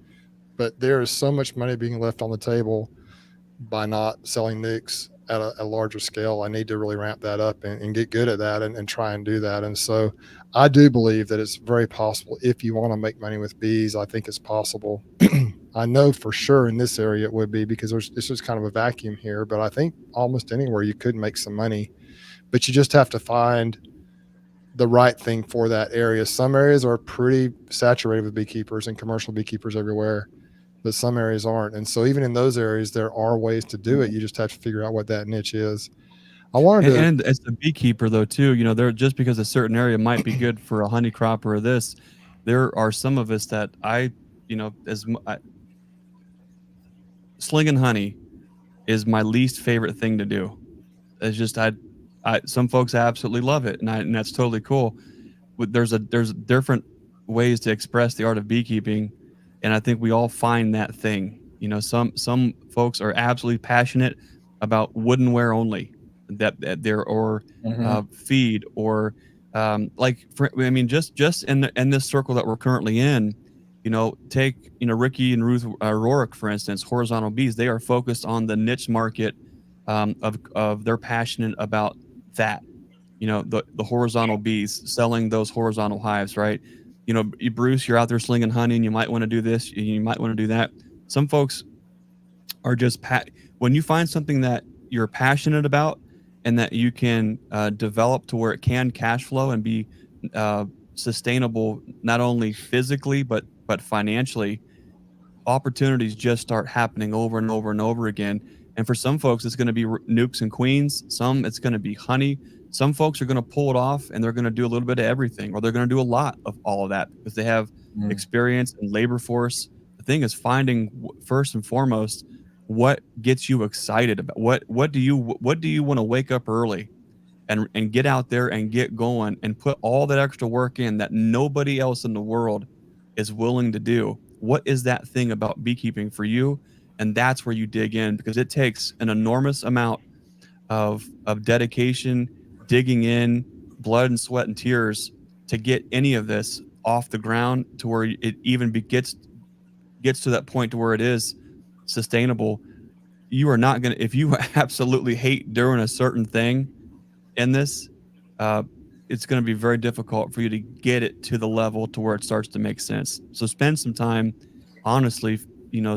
there is so much money being left on the table by not selling nukes at a larger scale. I need to really ramp that up and get good at that and try and do that. And so I do believe that it's very possible. If you want to make money with bees, I think it's possible. I know for sure in this area it would be, because it's just kind of a vacuum here, but I think almost anywhere you could make some money, but you just have to find the right thing for that area. Some areas are pretty saturated with beekeepers and commercial beekeepers everywhere, but some areas aren't. And so even in those areas, there are ways to do it. You just have to figure out what that niche is. And as a beekeeper, though, too, there, just because a certain area might be good for a honey crop or this, there are some of us that slinging honey is my least favorite thing to do. It's just some folks absolutely love it, and that's totally cool. But there's different ways to express the art of beekeeping, and I think we all find that thing. Some folks are absolutely passionate about woodenware only, that there, or feed, or just in this circle that we're currently in. Take Ricky and Ruth Rorick, for instance, horizontal bees. They are focused on the niche market of they're passionate about that. The horizontal bees, selling those horizontal hives, right? Bruce, you're out there slinging honey, and you might want to do this, and you might want to do that. Some folks are just when you find something that you're passionate about and that you can develop to where it can cash flow and be sustainable, not only physically but financially, opportunities just start happening over and over and over again. And for some folks, it's going to be nukes and queens. Some, it's going to be honey. Some folks are going to pull it off, and they're going to do a little bit of everything, or they're going to do a lot of all of that because they have experience and labor force. The thing is finding, first and foremost, what gets you excited about what do you want to wake up early and get out there and get going and put all that extra work in that nobody else in the world is willing to do. What is that thing about beekeeping for you? And that's where you dig in, because it takes an enormous amount of dedication, digging in, blood and sweat and tears to get any of this off the ground to where it even gets to that point to where it is sustainable. You are not going to, if you absolutely hate doing a certain thing in this, it's going to be very difficult for you to get it to the level to where it starts to make sense. So spend some time, honestly,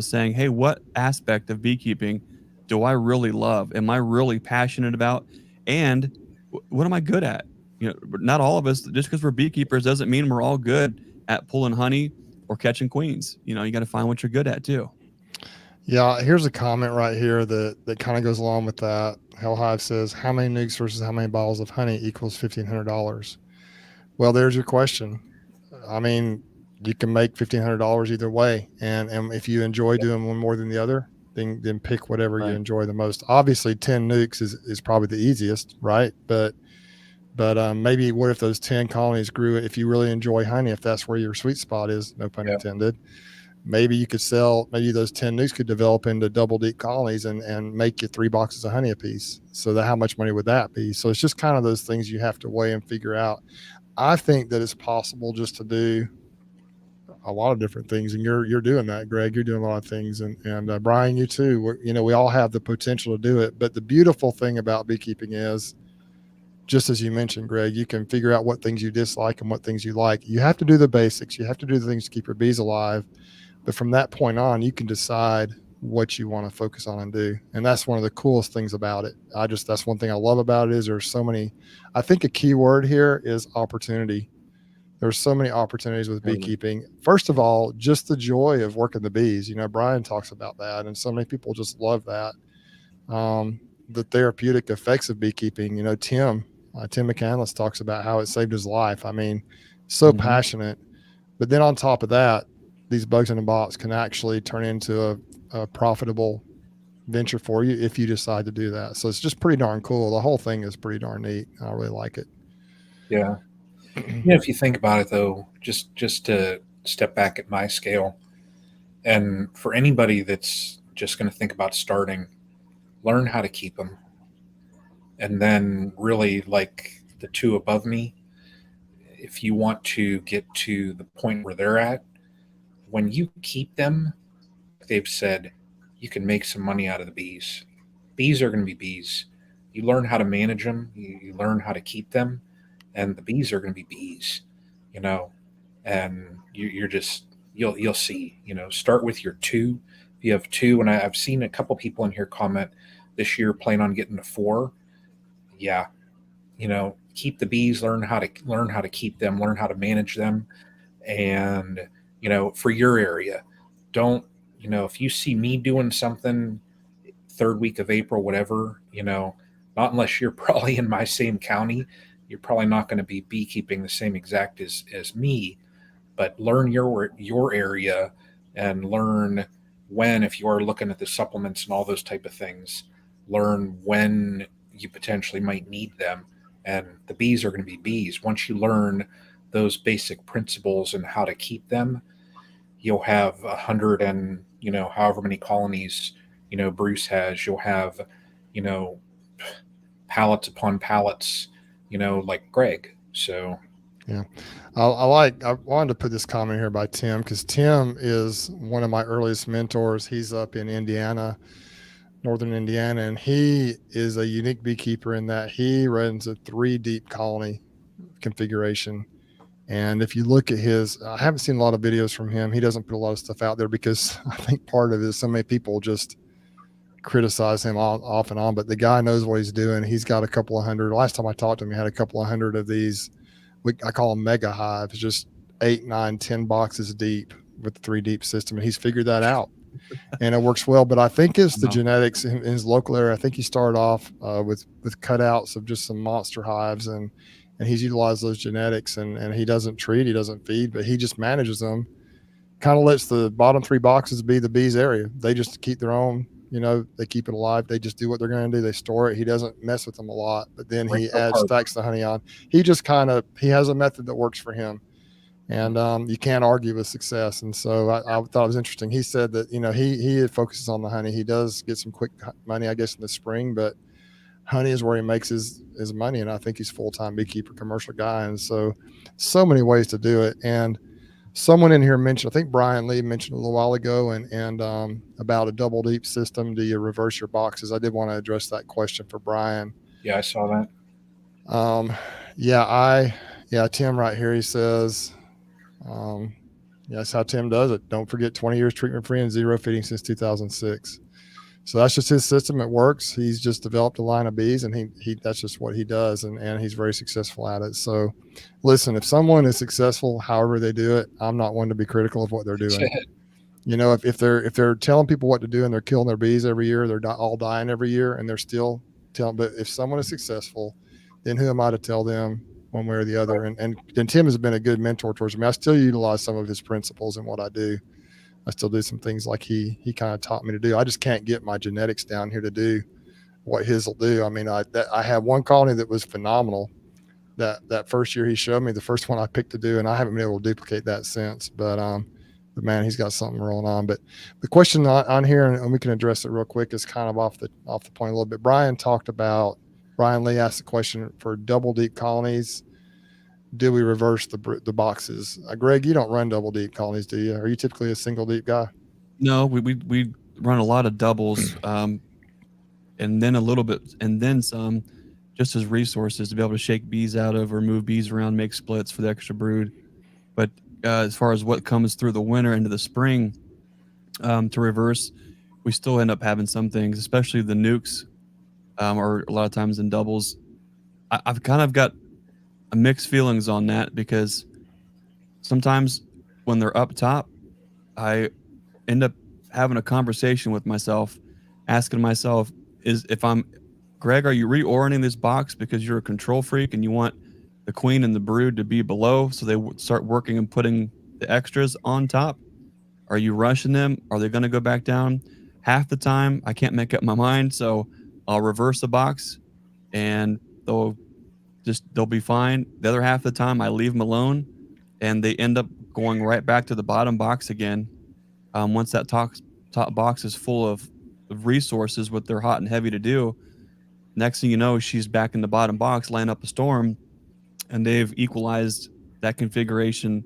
saying, hey, what aspect of beekeeping do I really love? Am I really passionate about? And what am I good at? Not all of us, just because we're beekeepers doesn't mean we're all good at pulling honey or catching queens. You got to find what you're good at too. Yeah, here's a comment right here that kind of goes along with that. Hell Hive says, how many nukes versus how many bottles of honey equals $1,500? Well, there's your question. I mean, you can make $1,500 either way. And if you enjoy doing one more than the other, then pick whatever you enjoy the most. Obviously, 10 nukes is probably the easiest, right? But maybe what if those 10 colonies grew, if you really enjoy honey, if that's where your sweet spot is, no pun intended, maybe you could sell, maybe those 10 nukes could develop into double deep colonies and make you 3 boxes of honey a piece. So how much money would that be? So it's just kind of those things you have to weigh and figure out. I think that it's possible just to do a lot of different things, and you're doing that, Greg. You're doing a lot of things, and Brian, you too. We all have the potential to do it. But the beautiful thing about beekeeping is, just as you mentioned, Greg, you can figure out what things you dislike and what things you like. You have to do the basics. You have to do the things to keep your bees alive. But from that point on, you can decide what you want to focus on and do. And that's one of the coolest things about it. That's one thing I love about it is there's so many. I think a key word here is opportunity. There's so many opportunities with beekeeping. First of all, just the joy of working the bees. Brian talks about that, and so many people just love that. The therapeutic effects of beekeeping. Tim McCandless talks about how it saved his life. I mean, so passionate. But then on top of that, these bugs in a box can actually turn into a profitable venture for you if you decide to do that. So it's just pretty darn cool. The whole thing is pretty darn neat. I really like it. Yeah. If you think about it, though, just to step back at my scale, and for anybody that's just going to think about starting, learn how to keep them. And then really, like the two above me, if you want to get to the point where they're at, when you keep them, they've said, you can make some money out of the bees. Bees are going to be bees. You learn how to manage them, you learn how to keep them, and the bees are going to be bees, and you'll see, start with your 2. If you have 2, and I've seen a couple people in here comment this year plan on getting to 4. Yeah. Keep the bees, learn how to keep them, learn how to manage them. And, for your area, don't, if you see me doing something 3rd week of April, whatever, not unless you're probably in my same county, you're probably not going to be beekeeping the same exact as me, but learn your area and learn when, if you are looking at the supplements and all those type of things, learn when you potentially might need them. And the bees are going to be bees. Once you learn those basic principles and how to keep them, you'll have 100 and, however many colonies, Bruce has. You'll have, pallets upon pallets, like Greg. So, yeah, I wanted to put this comment here by Tim, because Tim is one of my earliest mentors. He's up in Indiana, northern Indiana, and he is a unique beekeeper in that he runs a 3 deep colony configuration. And if you look at I haven't seen a lot of videos from him. He doesn't put a lot of stuff out there because I think part of it is so many people just criticize him off and on, but the guy knows what he's doing. He's got a couple of hundred. Last time I talked to him, he had a couple of hundred of these. I call them mega hives, just 8, 9, 10 boxes deep with the 3 deep system. And he's figured that out and it works well. But I think it's the genetics in his local area. I think he started off with cutouts of just some monster hives, and he's utilized those genetics, and he doesn't treat, he doesn't feed, but he just manages them, kind of lets the bottom 3 boxes be the bees area. They just keep their own, they keep it alive. They just do what they're going to do. They store it. He doesn't mess with them a lot, but then he stacks the honey on. He just he has a method that works for him, and you can't argue with success. And so I thought it was interesting. He said that, he focuses on the honey. He does get some quick money, I guess, in the spring, but honey is where he makes his money. And I think he's full-time beekeeper, commercial guy. And so many ways to do it. And someone in here mentioned, I think Brian Lee mentioned a little while ago, and about a double deep system. Do you reverse your boxes? I did want to address that question for Brian. Yeah, I saw that. Tim right here, he says, that's how Tim does it. Don't forget 20 years treatment free and 0 feeding since 2006. So that's just his system. It works. He's just developed a line of bees, and he that's just what he does, and he's very successful at it. So listen, if someone is successful, however they do it, I'm not one to be critical of what they're doing. If they're telling people what to do and they're killing their bees every year, they're not all dying every year, and they're still telling. But if someone is successful, then who am I to tell them one way or the other? And Tim has been a good mentor towards me. I still utilize some of his principles in what I do. I still do some things like he kind of taught me to do. I just can't get my genetics down here to do what his will do. I mean, I had one colony that was phenomenal. That first year he showed me, the first one I picked to do, and I haven't been able to duplicate that since. But man, he's got something rolling on. But the question on here, and we can address it real quick, is kind of off the point a little bit. Brian Lee asked the question for double deep colonies. Do we reverse the boxes? Greg, you don't run double deep colonies, do you? Are you typically a single deep guy? No, we run a lot of doubles, and then a little bit, and then some, just as resources to be able to shake bees out of or move bees around, make splits for the extra brood. But as far as what comes through the winter into the spring, to reverse, we still end up having some things, especially the nukes, or a lot of times in doubles. I've kind of got mixed feelings on that, because sometimes when they're up top, I end up having a conversation with myself, asking myself, Greg, are you reorienting this box because you're a control freak and you want the queen and the brood to be below so they start working and putting the extras on top? Are you rushing them? Are they going to go back down? Half the time, I can't make up my mind, so I'll reverse the box and they'll be fine. The other half of the time, I leave them alone and they end up going right back to the bottom box again. Once that top box is full of resources, what they're hot and heavy to do, next thing you know, she's back in the bottom box laying up a storm, and they've equalized that configuration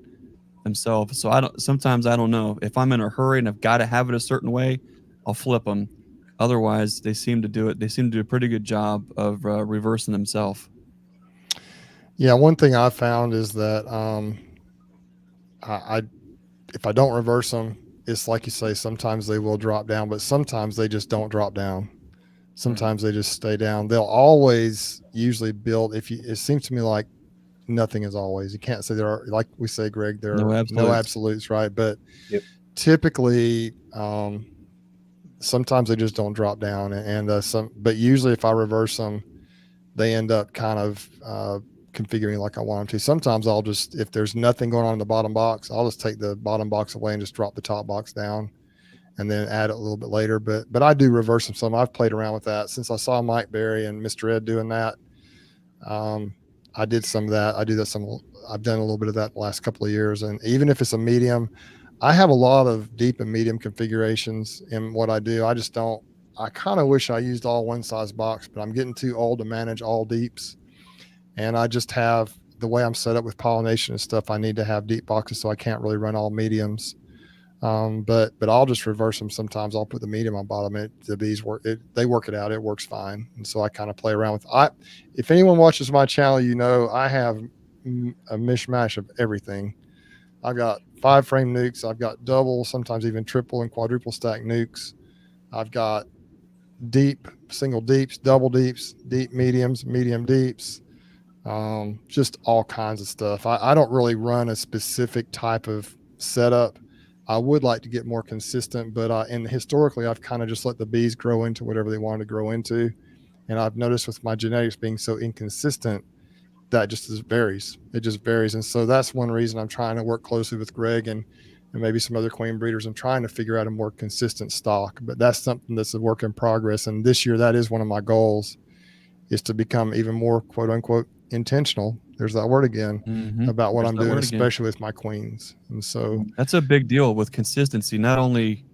themselves. So sometimes I don't know. If I'm in a hurry and I've got to have it a certain way, I'll flip them. Otherwise, they seem to do it. They seem to do a pretty good job of reversing themselves. Yeah, one thing I found is that if I don't reverse them, it's like you say, sometimes they will drop down, but sometimes they just don't drop down. Sometimes they just stay down. They'll always usually build. It seems to me like nothing is always. You can't say there are, like we say, Greg, there are no absolutes, right? But typically, sometimes they just don't drop down, but usually if I reverse them, they end up kind of configuring like I want them to. Sometimes I'll just, if there's nothing going on in the bottom box, I'll just take the bottom box away and just drop the top box down and then add it a little bit later. But I do reverse them some. I've played around with that since I saw Mike Berry and Mr. Ed doing that. I did some of that. I've done a little bit of that the last couple of years. And even if it's a medium, I have a lot of deep and medium configurations in what I do. I kind of wish I used all one size box, but I'm getting too old to manage all deeps. And I just have, the way I'm set up with pollination and stuff, I need to have deep boxes, so I can't really run all mediums. But I'll just reverse them. Sometimes I'll put the medium on bottom. The bees they work it out. It works fine. And so I kind of play around with if anyone watches my channel, I have a mishmash of everything. I've got 5-frame nukes. I've got double, sometimes even triple and quadruple stack nukes. I've got deep, single deeps, double deeps, deep mediums, medium deeps. Just all kinds of stuff. I don't really run a specific type of setup. I would like to get more consistent, but and historically I've kind of just let the bees grow into whatever they wanted to grow into. And I've noticed with my genetics being so inconsistent, that just varies. It just varies. And so that's one reason I'm trying to work closely with Greg and maybe some other queen breeders and trying to figure out a more consistent stock. But that's something that's a work in progress. And this year, that is one of my goals, is to become even more quote unquote intentional. There's that word again, about what I'm doing, especially with my queens. And so that's a big deal with consistency. Not only,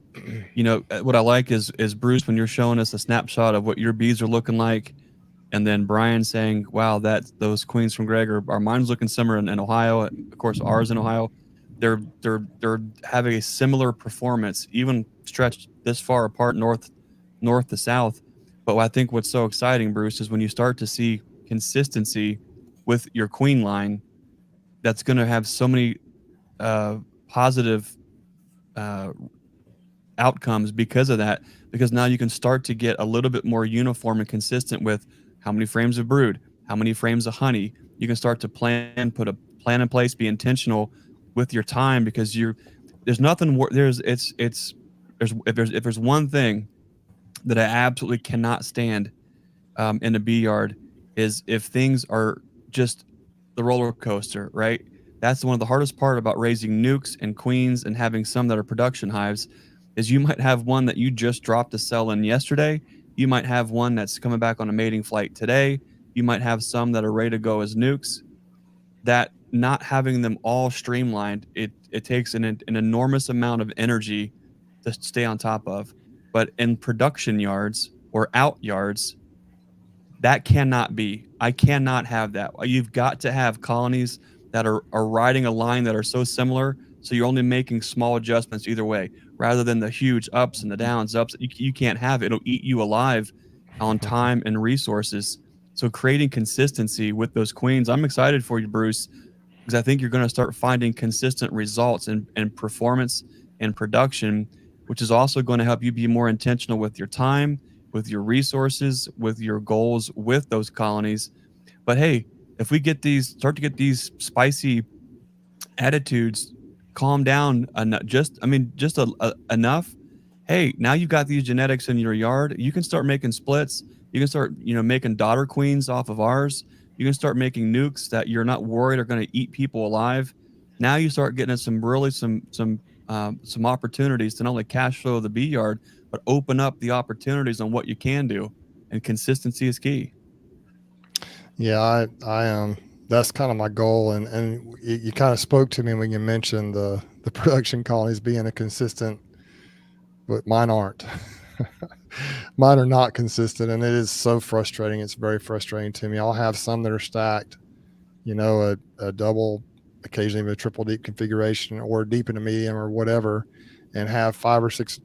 what I like is Bruce, when you're showing us a snapshot of what your bees are looking like, and then Brian saying, wow, those queens from Greg are mine's looking similar in Ohio. Of course, ours in Ohio, they're having a similar performance, even stretched this far apart, north to south. But I think what's so exciting, Bruce, is when you start to see consistency with your queen line, that's going to have so many positive outcomes because of that. Because now you can start to get a little bit more uniform and consistent with how many frames of brood, how many frames of honey. You can start to put a plan in place, be intentional with your time, because there's nothing. If there's one thing that I absolutely cannot stand in a bee yard, is if things are just the roller coaster, right? That's one of the hardest part about raising nukes and queens and having some that are production hives, is you might have one that you just dropped a cell in yesterday. You might have one that's coming back on a mating flight today. You might have some that are ready to go as nukes. That not having them all streamlined, it takes an enormous amount of energy to stay on top of. But in production yards or out yards, that cannot be. I cannot have that. You've got to have colonies that are riding a line that are so similar, so you're only making small adjustments either way, rather than the huge ups and the downs. You can't have it. It'll eat you alive on time and resources. So creating consistency with those queens, I'm excited for you, Bruce, because I think you're going to start finding consistent results in performance and production, which is also going to help you be more intentional with your time, with your resources, with your goals with those colonies. But hey, if we start to get these spicy attitudes calm down, just enough. Hey, now you've got these genetics in your yard. You can start making splits. You can start, making daughter queens off of ours. You can start making nukes that you're not worried are going to eat people alive. Now you start getting some opportunities to not only cash flow the bee yard, but open up the opportunities on what you can do. And consistency is key. Yeah, I that's kind of my goal, and you kind of spoke to me when you mentioned the production colonies being a consistent, but mine aren't. Mine are not consistent, and it is so frustrating. It's very frustrating to me. I'll have some that are stacked, a double, occasionally even a triple deep configuration, or deep and a medium or whatever, and have 5 or 6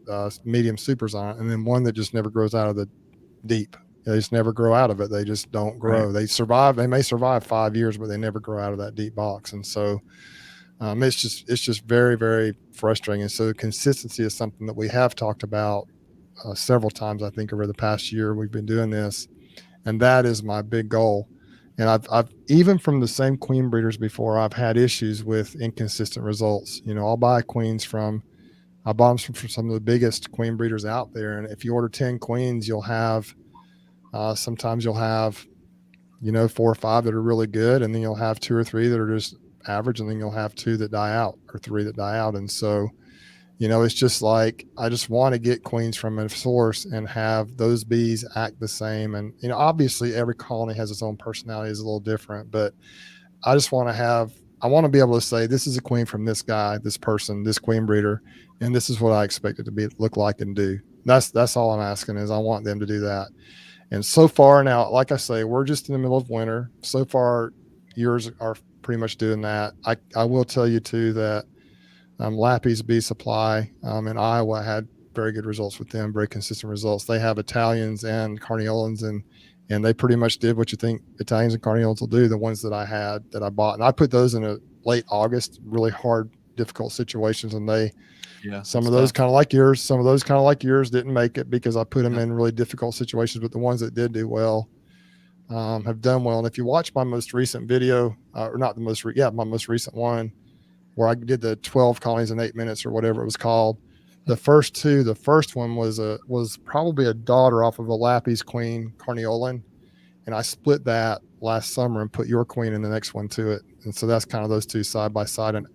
medium supers on it, and then one that just never grows out of the deep. They just never grow out of it. They just don't grow. Right. They may survive 5 years, but they never grow out of that deep box. And so it's just very, very frustrating. And so consistency is something that we have talked about several times, I think, over the past year. We've been doing this, and that is my big goal. And I've even from the same queen breeders before, I've had issues with inconsistent results. I'll buy queens I bought them from some of the biggest queen breeders out there. And if you order 10 queens, you'll have, sometimes you'll have, 4 or 5 that are really good. And then you'll have 2 or 3 that are just average. And then you'll have 2 that die out, or 3 that die out. And so, it's just like, I just want to get queens from a source and have those bees act the same. And, obviously every colony has its own personality, is a little different, but I just want to be able to say, this is a queen from this guy, this person, this queen breeder, and this is what I expect it to look like and do. That's all I'm asking, is I want them to do that. And so far now, like I say, we're just in the middle of winter. So far, yours are pretty much doing that. I will tell you too that Lappy's Bee Supply in Iowa had very good results with them, very consistent results. They have Italians and Carniolans, and they pretty much did what you think Italians and Carniolans will do, the ones that I bought. And I put those in a late August, really hard, difficult situations. And some of those kind of like yours didn't make it because I put them in really difficult situations, but the ones that did do well have done well. And if you watch my most recent video, or not the most, my most recent one, where I did the 12 colonies in 8 minutes or whatever it was called, the first one was probably a daughter off of a Lappy's queen Carniolan. And I split that last summer and put your queen in the next one to it. And so that's kind of those two side by side, and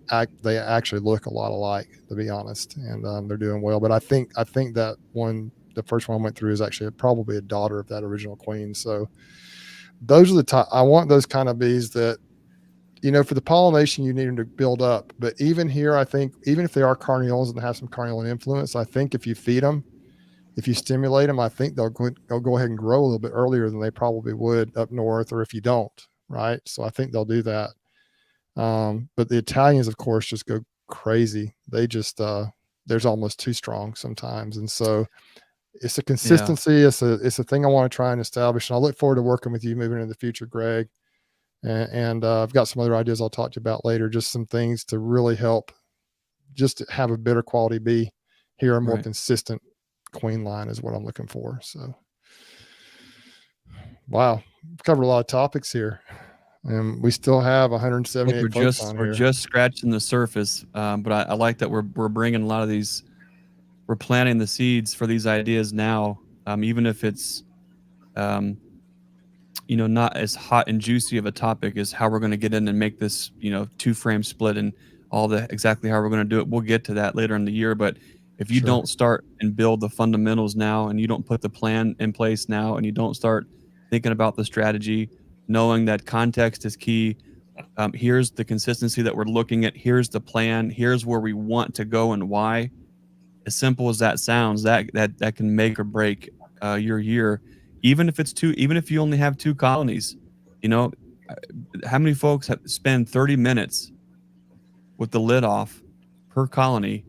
they actually look a lot alike, to be honest. And they're doing well. But I think that one, the first one I went through, is actually probably a daughter of that original queen. So those are the I want those kind of bees that, for the pollination, you need them to build up. But even here, I think, even if they are Carniolans and have some Carniolan influence, I think if you feed them, if you stimulate them, I think they'll go ahead and grow a little bit earlier than they probably would up north, or if you don't, right? So I think they'll do that. But the Italians, of course, just go crazy. They just, there's almost too strong sometimes. And so it's a consistency. Yeah. It's a thing I want to try and establish. And I look forward to working with you moving into the future, Greg. And I've got some other ideas I'll talk to you about later, just some things to really help just to have a better quality bee here, a more consistent queen line is what I'm looking for. So, wow, we've covered a lot of topics here, and we still have 178 folks on here. We're just scratching the surface, but I like that we're bringing a lot of these, we're planting the seeds for these ideas now, even if it's not as hot and juicy of a topic as how we're going to get in and make this 2-frame split and all the exactly how we're going to do it. We'll get to that later in the year, but if you don't start and build the fundamentals now, and you don't put the plan in place now, and you don't start thinking about the strategy, knowing that context is key, Here's the consistency that we're looking at. Here's the plan. Here's where we want to go and why. As simple as that sounds, that can make or break your year. Even if you only have 2 colonies, you know, how many folks spend 30 minutes with the lid off per colony,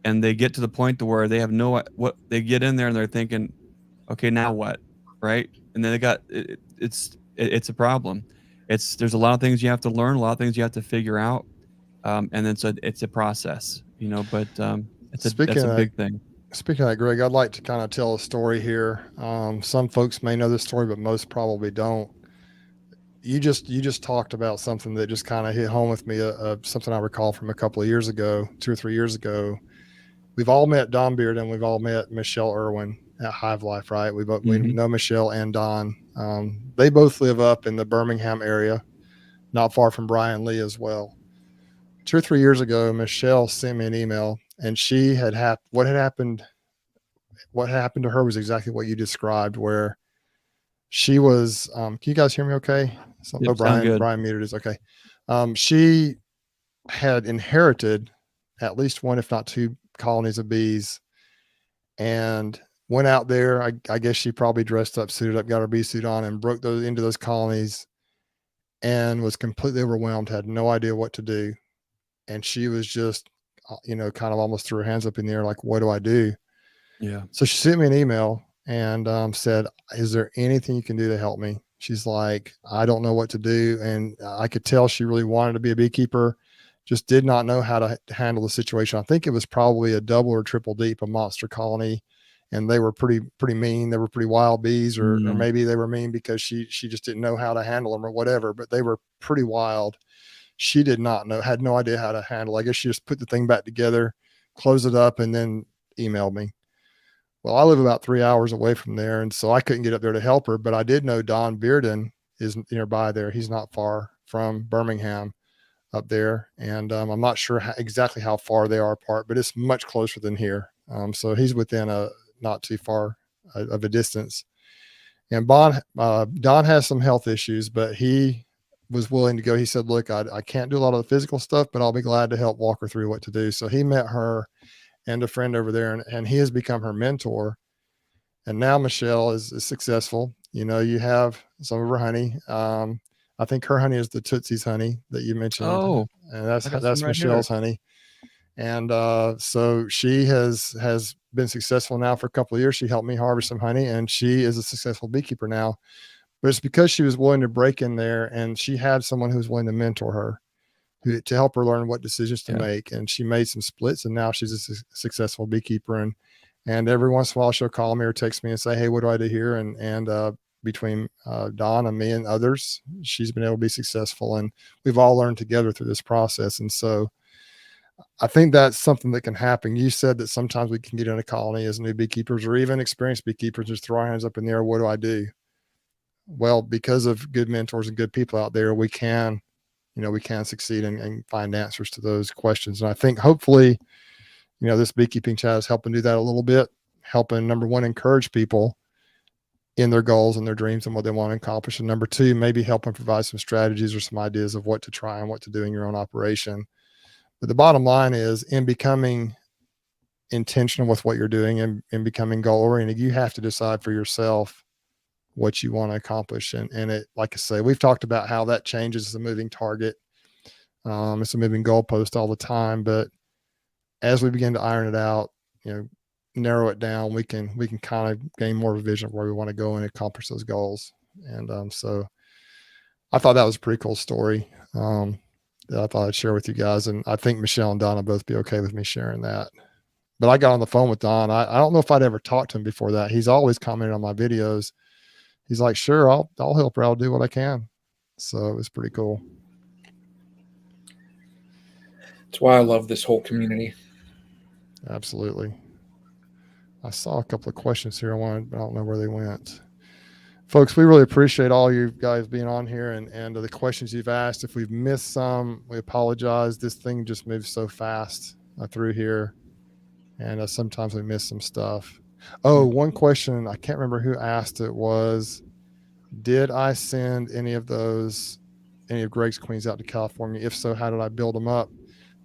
and they get to the point to where they have they get in there and they're thinking, okay, now what, right? And then it's a problem. There's a lot of things you have to learn, a lot of things you have to figure out, and it's a process, but that's a big thing. Speaking of that, Greg, I'd like to kind of tell a story here. Some folks may know this story, but most probably don't. You just talked about something that just kind of hit home with me. Something I recall from a couple of years ago, 2 or 3 years ago. We've all met Don Beard and we've all met Michelle Irwin at Hive Life, right? We know Michelle and Don. They both live up in the Birmingham area, not far from Brian Lee as well. 2 or 3 years ago, Michelle sent me an email, and she what had happened to her was exactly what you described, where she was, can you guys hear me okay? So, yep, Brian muted is okay. She had inherited at least 1, if not 2 colonies of bees, and went out there. I guess she probably dressed up, suited up, got her bee suit on, and broke into those colonies, and was completely overwhelmed, had no idea what to do. And she was just, kind of almost threw her hands up in the air, like, what do I do? Yeah. So she sent me an email and said, is there anything you can do to help me? She's like, I don't know what to do. And I could tell she really wanted to be a beekeeper, just did not know how to handle the situation. I think it was probably a double or triple deep, a monster colony. And they were pretty mean. They were pretty wild bees, or maybe they were mean because she just didn't know how to handle them or whatever, but they were pretty wild. She did not know, had no idea how to handle. I guess she just put the thing back together, closed it up, and then emailed me. Well, I live about 3 hours away from there, and so I couldn't get up there to help her, but I did know Don Bearden is nearby there. He's not far from Birmingham up there, and I'm not sure exactly how far they are apart, but it's much closer than here. So he's within a not too far of a distance. And Don has some health issues, but he was willing to go. He said, look, I can't do a lot of the physical stuff, but I'll be glad to help walk her through what to do. So he met her and a friend over there, and he has become her mentor. And now Michelle is successful. You have some of her honey. I think her honey is the Tootsie's honey that you mentioned. Oh, and that's Michelle's honey. And so she has been successful now for a couple of years. She helped me harvest some honey, and she is a successful beekeeper now. But it's because she was willing to break in there, and she had someone who was willing to mentor her, to help her learn what decisions to make. And she made some splits, and now she's a successful beekeeper. And every once in a while she'll call me or text me and say, hey, what do I do here? And between Don and me and others, she's been able to be successful, and we've all learned together through this process. And so I think that's something that can happen. You said that sometimes we can get in a colony as new beekeepers, or even experienced beekeepers, just throw our hands up in the air. What do I do? Well, because of good mentors and good people out there, we can succeed and find answers to those questions. And I think hopefully, this beekeeping chat is helping do that a little bit, helping, number one, encourage people in their goals and their dreams and what they want to accomplish. And number two, maybe help them provide some strategies or some ideas of what to try and what to do in your own operation. But the bottom line is, in becoming intentional with what you're doing and becoming goal oriented, you have to decide for yourself what you want to accomplish. And it, like I say, we've talked about how that changes as a moving target. It's a moving goalpost all the time, but as we begin to iron it out, narrow it down, we can kind of gain more of a vision of where we want to go and accomplish those goals. And so I thought that was a pretty cool story that I thought I'd share with you guys. And I think Michelle and Don will both be okay with me sharing that. But I got on the phone with Don. I don't know if I'd ever talked to him before that. He's always commented on my videos. He's like, sure, I'll help her. I'll do what I can. So it was pretty cool. That's why I love this whole community. Absolutely. I saw a couple of questions here. I don't know where they went. Folks, we really appreciate all you guys being on here and the questions you've asked. If we've missed some, we apologize. This thing just moves so fast through here. And sometimes we miss some stuff. Oh, one question, I can't remember who asked it, was, did I send any of those any of Greg's queens out to California? If so, how did I build them up?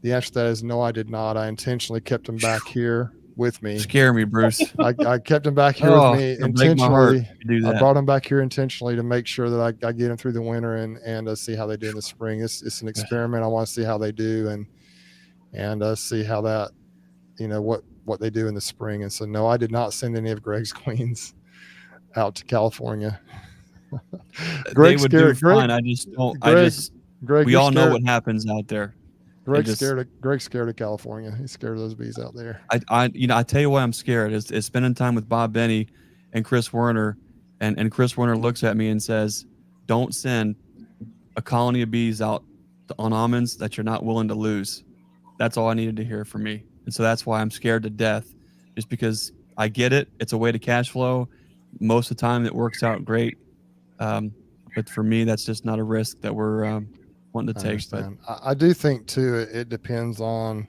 The answer to that is no, I did not. I intentionally kept them back here with me. Scare me, Bruce. I kept them back here with me it'll break my heart intentionally. if you do I that. brought them back here intentionally to make sure that I get them through the winter and see how they do in the spring. It's an experiment. I want to see how they do and see how that, what they do in the spring. And so, no, I did not send any of Greg's queens out to California. They would do fine. I just don't. Greg, we all know what happens out there. Greg's scared of California. He's scared of those bees out there. I tell you why I'm scared is spending time with Bob Benny and Chris Werner, and Chris Werner looks at me and says, "Don't send a colony of bees out on almonds that you're not willing to lose." That's all I needed to hear from me, and so that's why I'm scared to death, just because I get it. It's a way to cash flow. Most of the time, it works out great, but for me, that's just not a risk that we're wanting to take. But I do think too, it depends on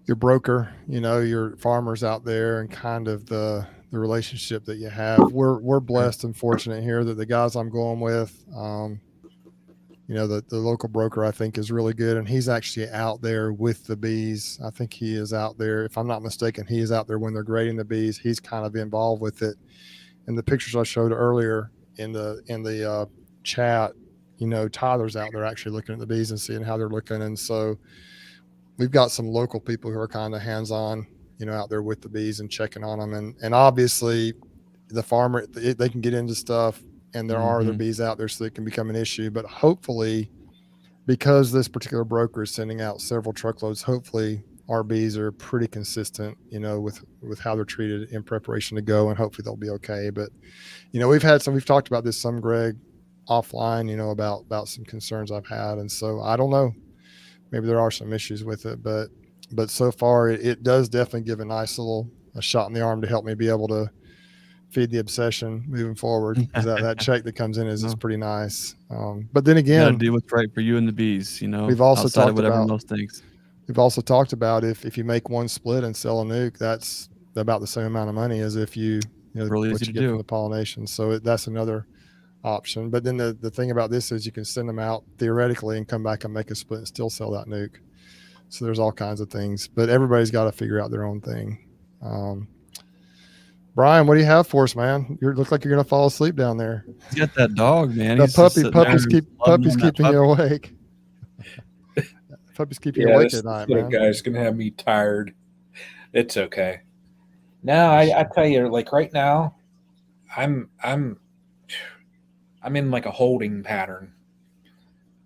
your broker, your farmers out there, and kind of the relationship that you have. We're blessed and fortunate here that the guys I'm going with, the local broker, I think, is really good, and he's actually out there with the bees. I think he is out there, if I'm not mistaken, he is out there when they're grading the bees. He's kind of involved with it. And the pictures I showed earlier in the chat, Tyler's out there actually looking at the bees and seeing how they're looking. And so we've got some local people who are kind of hands-on, out there with the bees and checking on them. And obviously the farmer, they can get into stuff, and there are other bees out there, so it can become an issue. But hopefully, because this particular broker is sending out several truckloads, hopefully our bees are pretty consistent, with how they're treated in preparation to go, and hopefully they'll be okay. But, we've talked about this some, Greg, offline, about some concerns I've had. And so I don't know, maybe there are some issues with it, but so far it does definitely give a shot in the arm to help me be able to feed the obsession moving forward, because that check that comes in is pretty nice. But then again, you gotta do what's right for you and the bees, we've also talked about most things. We've also talked about if you make one split and sell a nuke, that's about the same amount of money as if you really what easy you to get do from the pollination. So that's another option. But then the thing about this is you can send them out theoretically and come back and make a split and still sell that nuke. So there's all kinds of things, but everybody's got to figure out their own thing. Brian, what do you have for us, man? You look like you're gonna fall asleep down there. He's got that dog, man. The puppies keeping you awake. Puppies keep you awake at night, man. Guy's gonna have me tired. It's okay. No, I tell you, like right now, I'm in like a holding pattern.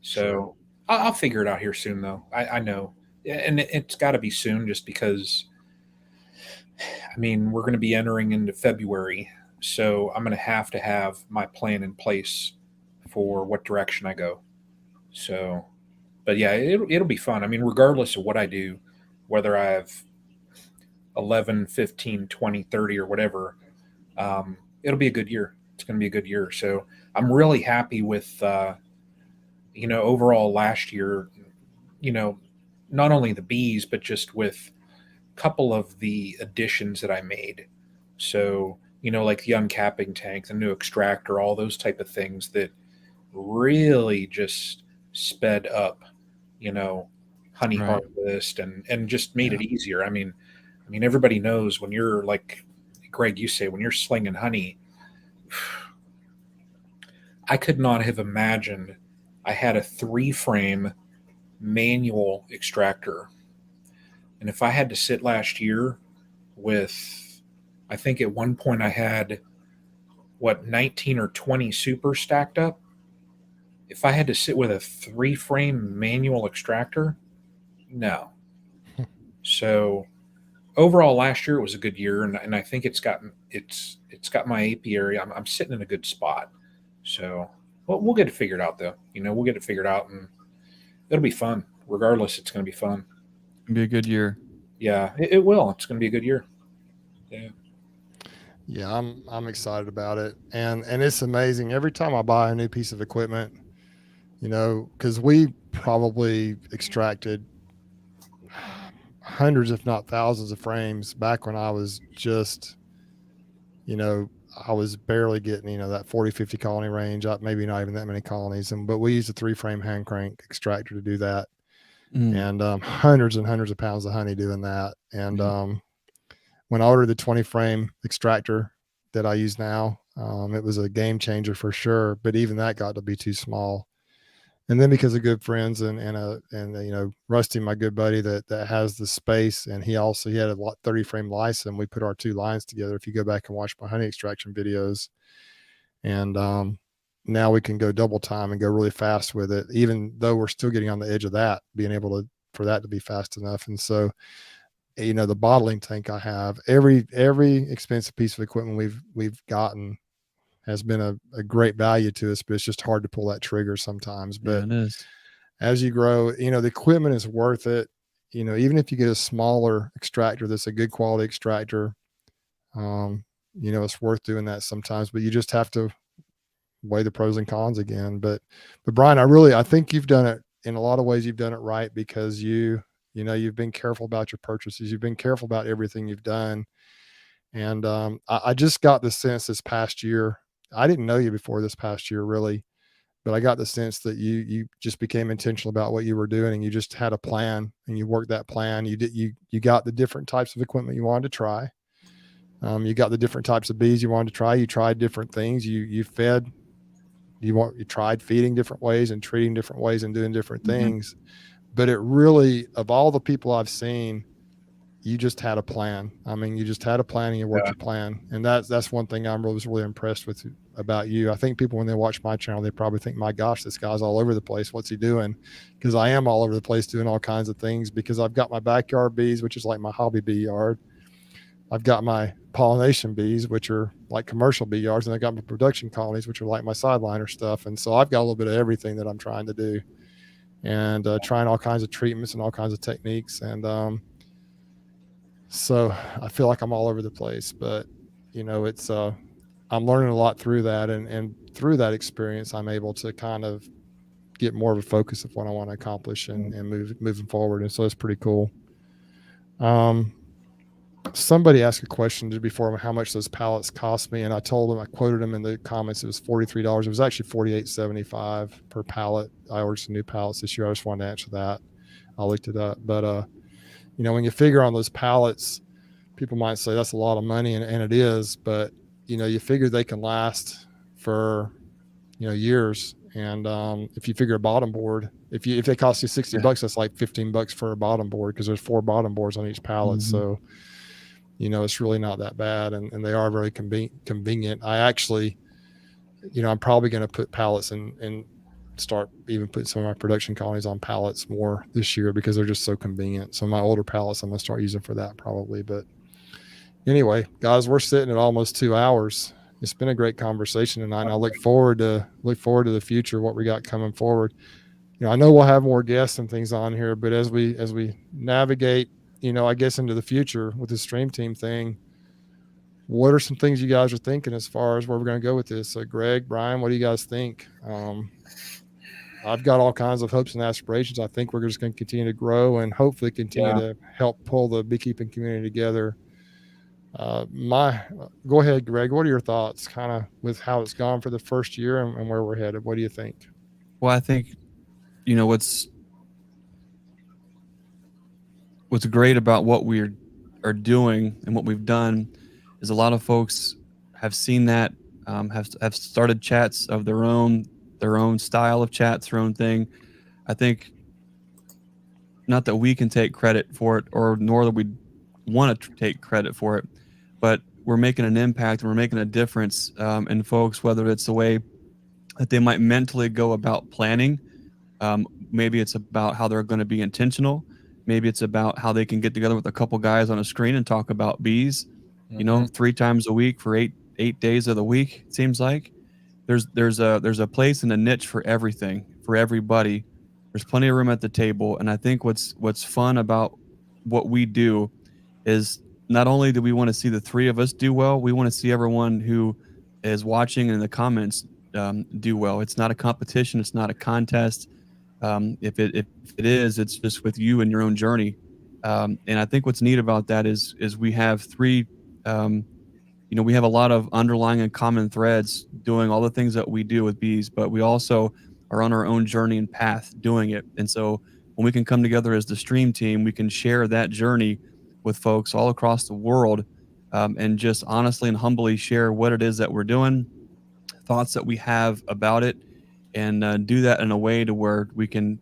So I'll figure it out here soon, though. I know, and it's got to be soon, just because. We're going to be entering into February, so I'm going to have my plan in place for what direction I go. So, but yeah, it'll be fun. Regardless of what I do, whether I have 11, 15, 20, 30, or whatever, it'll be a good year. It's going to be a good year. So I'm really happy with, overall last year, not only the bees, but just with couple of the additions that I made. So, like the uncapping tank, the new extractor, all those type of things that really just sped up, honey harvest and just made it easier. Everybody knows when you're like Greg, you say, when you're slinging honey, I could not have imagined I had a 3-frame manual extractor. And if I had to sit last year with, I think at one point I had, 19 or 20 super stacked up. If I had to sit with a 3-frame manual extractor, no. So overall last year it was a good year, and I think it's got my apiary. I'm sitting in a good spot. So we'll get it figured out, though. We'll get it figured out, and it'll be fun. Regardless, it's going to be fun. It'll be a good year. Yeah, it will. It's going to be a good year. Yeah. Yeah, I'm excited about it, and it's amazing every time I buy a new piece of equipment. Because we probably extracted hundreds, if not thousands, of frames back when I was just, I was barely getting, that 40, 50 colony range, maybe not even that many colonies. But we used a 3-frame hand crank extractor to do that. And hundreds and hundreds of pounds of honey doing that. And when I ordered the 20-frame extractor that I use now, it was a game changer for sure. But even that got to be too small. And then because of good friends and Rusty, my good buddy that has the space, and he had a 30-frame license. We put our 2 lines together. If you go back and watch my honey extraction videos, and now we can go double time and go really fast with it, even though we're still getting on the edge of that, being able for that to be fast enough. And so, the bottling tank I have, every expensive piece of equipment we've gotten has been a great value to us, but it's just hard to pull that trigger sometimes. But it is. As you grow, the equipment is worth it. Even if you get a smaller extractor, that's a good quality extractor, it's worth doing that sometimes, but you just have to weigh the pros and cons again. But Brian, I think you've done it in a lot of ways. You've done it right because you've been careful about your purchases. You've been careful about everything you've done. And I just got the sense this past year, I didn't know you before this past year really, but I got the sense that you just became intentional about what you were doing, and you just had a plan and you worked that plan. You got the different types of equipment you wanted to try. You got the different types of bees you wanted to try. You tried different things. You fed, you tried feeding different ways and treating different ways and doing different things. But it really, of all the people I've seen, you just had a plan. I mean, you just had a plan and you worked your plan. And that's one thing I was really impressed with about you. I think people, when they watch my channel, they probably think, my gosh, this guy's all over the place. What's he doing? Because I am all over the place doing all kinds of things, because I've got my backyard bees, which is like my hobby bee yard. I've got my pollination bees, which are like commercial bee yards. And I got my production colonies, which are like my sideliner stuff. And so I've got a little bit of everything that I'm trying to do, and trying all kinds of treatments and all kinds of techniques. And, so I feel like I'm all over the place, but it's, I'm learning a lot through that. And through that experience, I'm able to kind of get more of a focus of what I want to accomplish and moving forward. And so it's pretty cool. Somebody asked a question before, how much those pallets cost me. And I told them, I quoted them in the comments, it was $43. It was actually $48.75 per pallet. I ordered some new pallets this year. I just wanted to answer that. I looked it up, but, when you figure on those pallets, people might say that's a lot of money, and it is, but you figure they can last for years. And if you figure a bottom board, if they cost you $60, that's like $15 for a bottom board, because there's 4 bottom boards on each pallet. So it's really not that bad, and they are very convenient. I actually, I'm probably going to put pallets and start even putting some of my production colonies on pallets more this year, because they're just so convenient. So my older pallets I'm going to start using for that probably. But anyway, guys, we're sitting at almost 2 hours. It's been a great conversation tonight, and I look forward to the future, what we got coming forward. I know we'll have more guests and things on here, but as we navigate, I guess into the future with the stream team thing, what are some things you guys are thinking as far as where we're going to go with this? So Greg, Brian, what do you guys think? I've got all kinds of hopes and aspirations. I think we're just going to continue to grow and hopefully continue to help pull the beekeeping community together. Go ahead, Greg. What are your thoughts kind of with how it's gone for the first year and where we're headed? What do you think? Well, I think, what's great about what we are doing and what we've done is a lot of folks have seen that, have started chats of their own style of chats, their own thing. I think, not that we can take credit for it, or nor that we want to take credit for it, but we're making an impact and we're making a difference in folks, whether it's the way that they might mentally go about planning. Maybe it's about how they're going to be intentional. Maybe it's about how they can get together with a couple guys on a screen and talk about bees, 3 times a week for eight days of the week. It seems like there's a place and a niche for everything, for everybody. There's plenty of room at the table. And I think what's fun about what we do is, not only do we want to see the 3 of us do well, we want to see everyone who is watching in the comments do well. It's not a competition. It's not a contest. If it is, it's just with you and your own journey. And I think what's neat about that is we have 3 you know, we have a lot of underlying and common threads doing all the things that we do with bees, but we also are on our own journey and path doing it. And so when we can come together as the stream team, we can share that journey with folks all across the world, and just honestly and humbly share what it is that we're doing, thoughts that we have about it, and do that in a way to where we can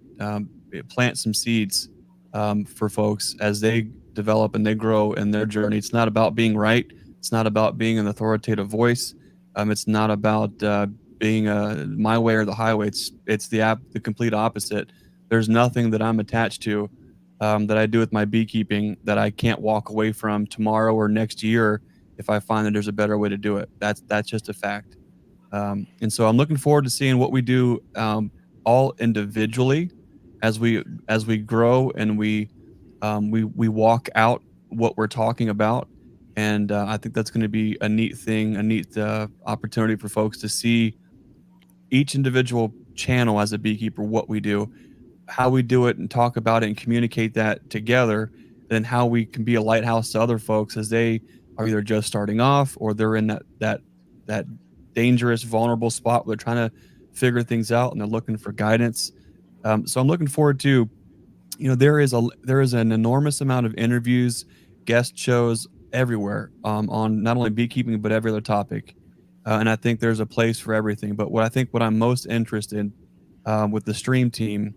plant some seeds for folks as they develop and they grow in their journey. It's not about being right. It's not about being an authoritative voice. It's not about being my way or the highway. It's the complete opposite. There's nothing that I'm attached to that I do with my beekeeping that I can't walk away from tomorrow or next year if I find that there's a better way to do it. That's just a fact. And so I'm looking forward to seeing what we do all individually as we grow and we walk out what we're talking about. And I think that's going to be a neat thing, a neat opportunity for folks to see each individual channel as a beekeeper, what we do, how we do it, and talk about it and communicate that together, and how we can be a lighthouse to other folks as they are either just starting off or they're in that dangerous, vulnerable spot where they're trying to figure things out and they're looking for guidance. So I'm looking forward to, you know, there is an enormous amount of interviews, guest shows everywhere on not only beekeeping but every other topic, and I think there's a place for everything. But what I'm most interested with the stream team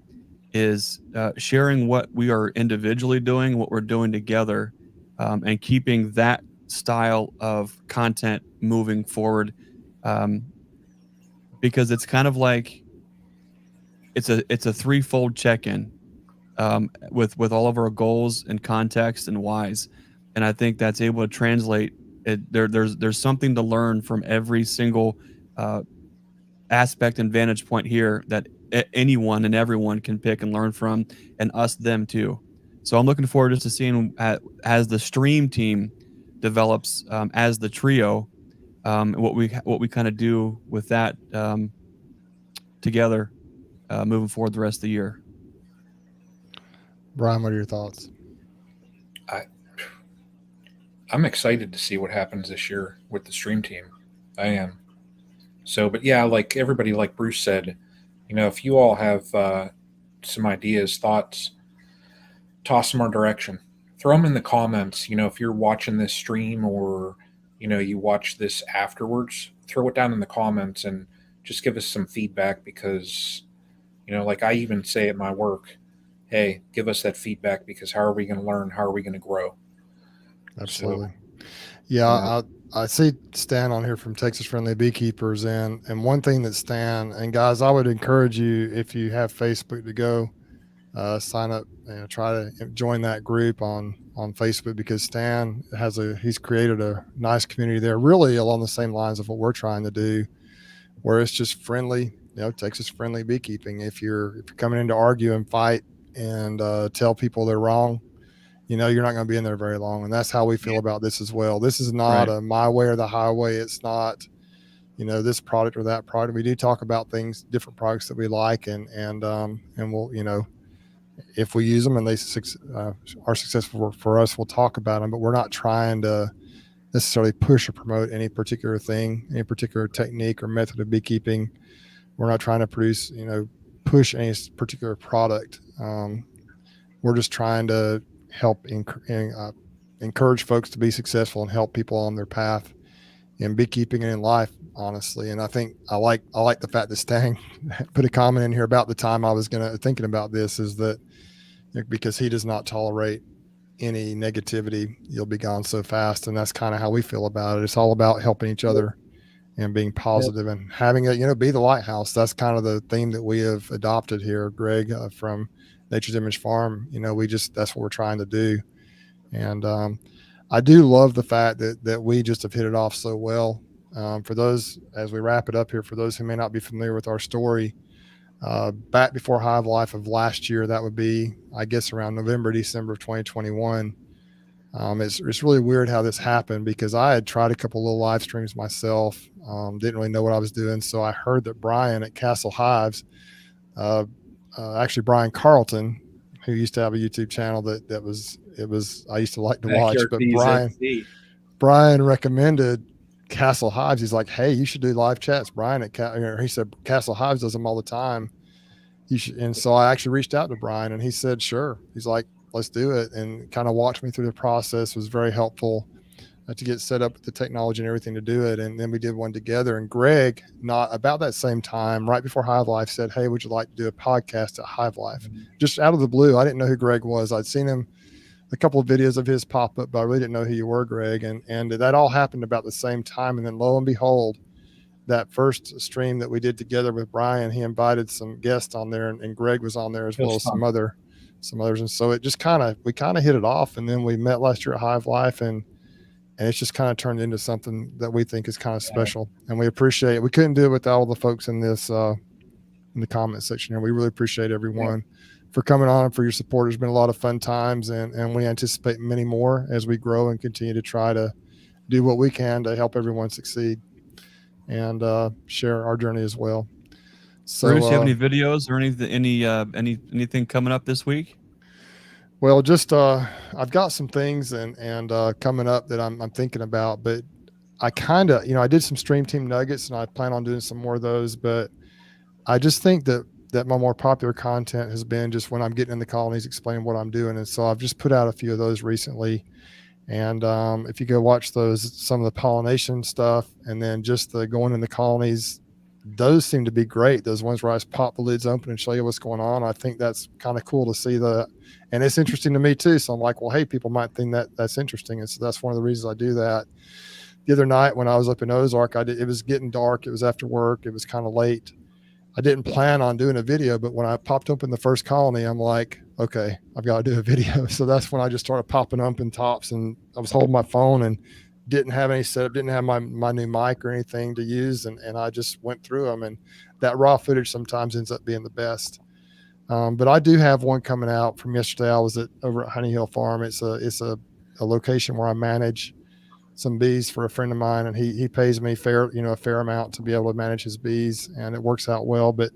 is sharing what we are individually doing, what we're doing together, and keeping that style of content moving forward, because it's kind of like it's a threefold check-in with all of our goals and context and whys, and I think that's able to translate it. There's something to learn from every single aspect and vantage point here that anyone and everyone can pick and learn from, and them too. So I'm looking forward just to seeing as the stream team develops as the trio, what we kind of do with that together moving forward the rest of the year. Brian, what are your thoughts? I'm excited to see what happens this year with the stream team. I am. So, but yeah, like everybody, like Bruce said, you know, if you all have some ideas, thoughts, toss them our direction. Throw them in the comments. You know, if you're watching this stream or, you know, you watch this afterwards, throw it down in the comments and just give us some feedback, because, you know, like I even say at my work, hey, give us that feedback, because how are we going to learn? How are we going to grow? Absolutely. So, Yeah, I see Stan on here from Texas Friendly Beekeepers, and one thing that Stan, and guys, I would encourage you, if you have Facebook, to go sign up and try to join that group on Facebook, because Stan he's created a nice community there, really along the same lines of what we're trying to do, where it's just friendly, you know, Texas friendly beekeeping. If you're coming in to argue and fight and tell people they're wrong, you know, you're not going to be in there very long. And that's how we feel about this as well. This is not a my way or the highway. It's not, you know, this product or that product. We do talk about things, different products that we like, and we'll, you know, if we use them and they are successful for us, we'll talk about them. But we're not trying to necessarily push or promote any particular thing, any particular technique or method of beekeeping. We're not trying to push any particular product. We're just trying to help encourage folks to be successful and help people on their path in beekeeping and in life, honestly. And I think I like the fact that Stan put a comment in here about the time I was thinking about this, is that because he does not tolerate any negativity, you'll be gone so fast. And that's kind of how we feel about it. It's all about helping each other and being positive and having be the lighthouse. That's kind of the theme that we have adopted here, Greg, from Nature's Image Farm. You know, that's what we're trying to do. And I do love the fact that we just have hit it off so well. For those, as we wrap it up here, for those who may not be familiar with our story, back before Hive Life of last year, that would be, I guess, around November, December of 2021. It's really weird how this happened, because I had tried a couple little live streams myself, didn't really know what I was doing. So I heard that Brian at Castle Hives, actually Brian Carlton, who used to have a YouTube channel that was I used to like to watch, but Brian recommended Castle Hives, he's like, hey, you should do live chats. Brian he said Castle Hives does them all the time. You should. And so I actually reached out to Brian, and he said, sure. He's like, let's do it, and kind of walked me through the process. Was very helpful to get set up with the technology and everything to do it. And then we did one together. And Greg, not about that same time, right before Hive Life, said, hey, would you like to do a podcast at Hive Life? Just out of the blue. I didn't know who Greg was. I'd seen him, a couple of videos of his pop up, but I really didn't know who you were, Greg. And that all happened about the same time. And then lo and behold, that first stream that we did together with Brian, he invited some guests on there, and Greg was on there as well as some others. And so it just we kind of hit it off. And then we met last year at Hive Life, and it's just kind of turned into something that we think is kind of special. And we appreciate it. We couldn't do it without all the folks in this, in the comment section here. We really appreciate everyone for coming on and for your support. There's been a lot of fun times, and we anticipate many more as we grow and continue to try to do what we can to help everyone succeed and share our journey as well. So, Bruce, do you have any videos or anything coming up this week? Well, just I've got some things and coming up that I'm thinking about, but I kind of, I did some Stream Team Nuggets, and I plan on doing some more of those. But I just think that my more popular content has been just when I'm getting in the colonies, explaining what I'm doing, and so I've just put out a few of those recently. And if you go watch those, some of the pollination stuff, and then just the going in the colonies, those seem to be great. Those ones where I just pop the lids open and show you what's going on. I think that's kind of cool to see and it's interesting to me too. So I'm like, well, hey, people might think that's interesting. And so that's one of the reasons I do that. The other night when I was up in Ozark, it was getting dark. It was after work. It was kind of late. I didn't plan on doing a video, but when I popped open the first colony, I'm like, okay, I've got to do a video. So that's when I just started popping open tops, and I was holding my phone and didn't have any setup, didn't have my new mic or anything to use. And I just went through them, and that raw footage sometimes ends up being the best. But I do have one coming out from yesterday. I was over at Honey Hill Farm. It's a location where I manage some bees for a friend of mine, and he pays me a fair amount to be able to manage his bees, and it works out well. But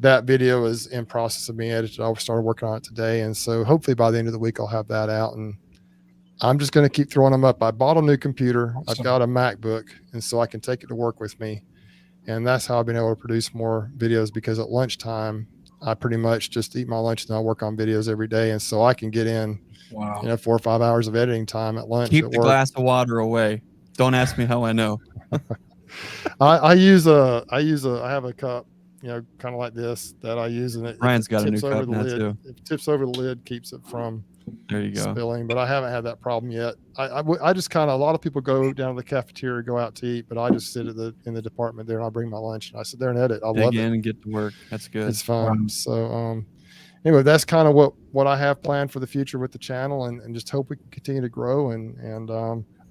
that video is in process of being edited. I started working on it today. And so hopefully by the end of the week, I'll have that out, and I'm just going to keep throwing them up. I bought a new computer. Awesome. I've got a MacBook, and so I can take it to work with me. And that's how I've been able to produce more videos, because at lunchtime, I pretty much just eat my lunch and I work on videos every day. And so I can get in, 4 or 5 hours of editing time at lunch. Keep the glass of water away. Don't ask me how I know. I have a cup, kind of like this that I use, and Ryan's got a new cup now too. It tips over the lid, keeps it from spilling, but I haven't had that problem yet. I just kind of, a lot of people go down to the cafeteria, go out to eat, but I just sit in the department there, and I'll bring my lunch and I sit there and edit. I love it. And get to work. That's good. It's fun. So anyway, that's kind of what I have planned for the future with the channel, and just hope we can continue to grow. And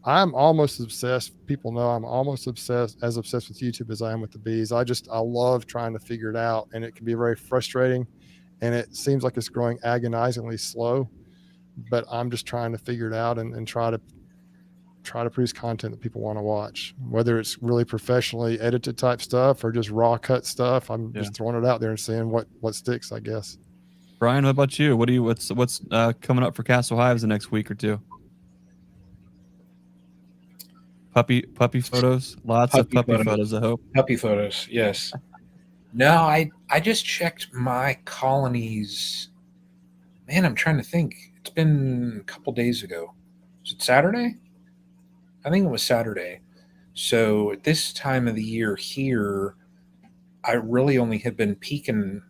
I'm almost obsessed. People know I'm almost obsessed with YouTube as I am with the bees. I love trying to figure it out, and it can be very frustrating, and it seems like it's growing agonizingly slow, but I'm just trying to figure it out and try to produce content that people want to watch, whether it's really professionally edited type stuff or just raw cut stuff. I'm just throwing it out there and seeing what sticks, I guess. Brian, what about you? What's coming up for Castle Hives the next week or two? Puppy photos, lots of puppy photos. I hope puppy photos. Yes. No, I just checked my colonies. Man, I'm trying to think. It's been a couple days ago. Was it Saturday? I think it was Saturday. So at this time of the year here, I really only have been peeking.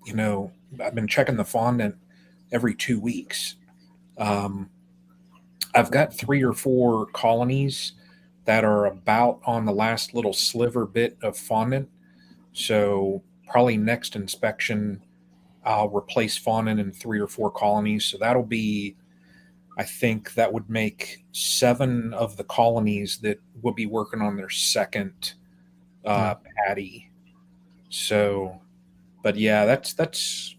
I've been checking the fondant every 2 weeks. I've got 3 or 4 colonies that are about on the last little sliver bit of fondant. So probably next inspection, I'll replace fondant in 3 or 4 colonies. So that'll be, I think that would make 7 of the colonies that will be working on their second patty. So, but yeah, that's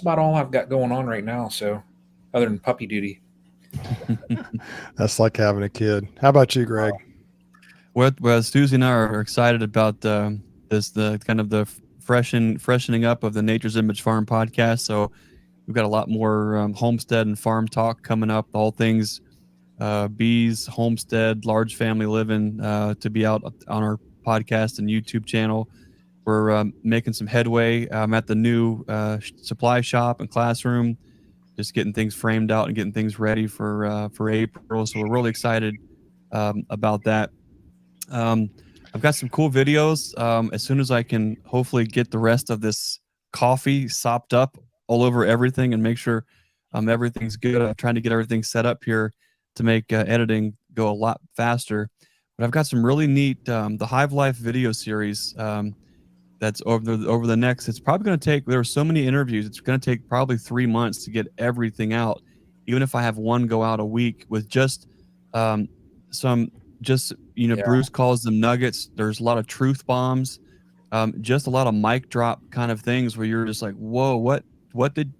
about all I've got going on right now. So other than puppy duty. That's like having a kid. How about you, Greg? Well, Susie and I are excited about the freshening up of the Nature's Image Farm podcast. So we've got a lot more homestead and farm talk coming up. The whole thing's bees, homestead, large family living, to be out on our podcast and YouTube channel. We're making some headway. I'm at the new supply shop and classroom, just getting things framed out and getting things ready for April. So we're really excited about that. I've got some cool videos. As soon as I can hopefully get the rest of this coffee sopped up all over everything and make sure everything's good. I'm trying to get everything set up here to make editing go a lot faster. But I've got some really neat the Hive Life video series that's over the next. It's probably going to take. There are so many interviews. It's going to take probably 3 months to get everything out. Even if I have one go out a week with just some. Just, Bruce calls them nuggets. There's a lot of truth bombs, just a lot of mic drop kind of things where you're just like, whoa, what did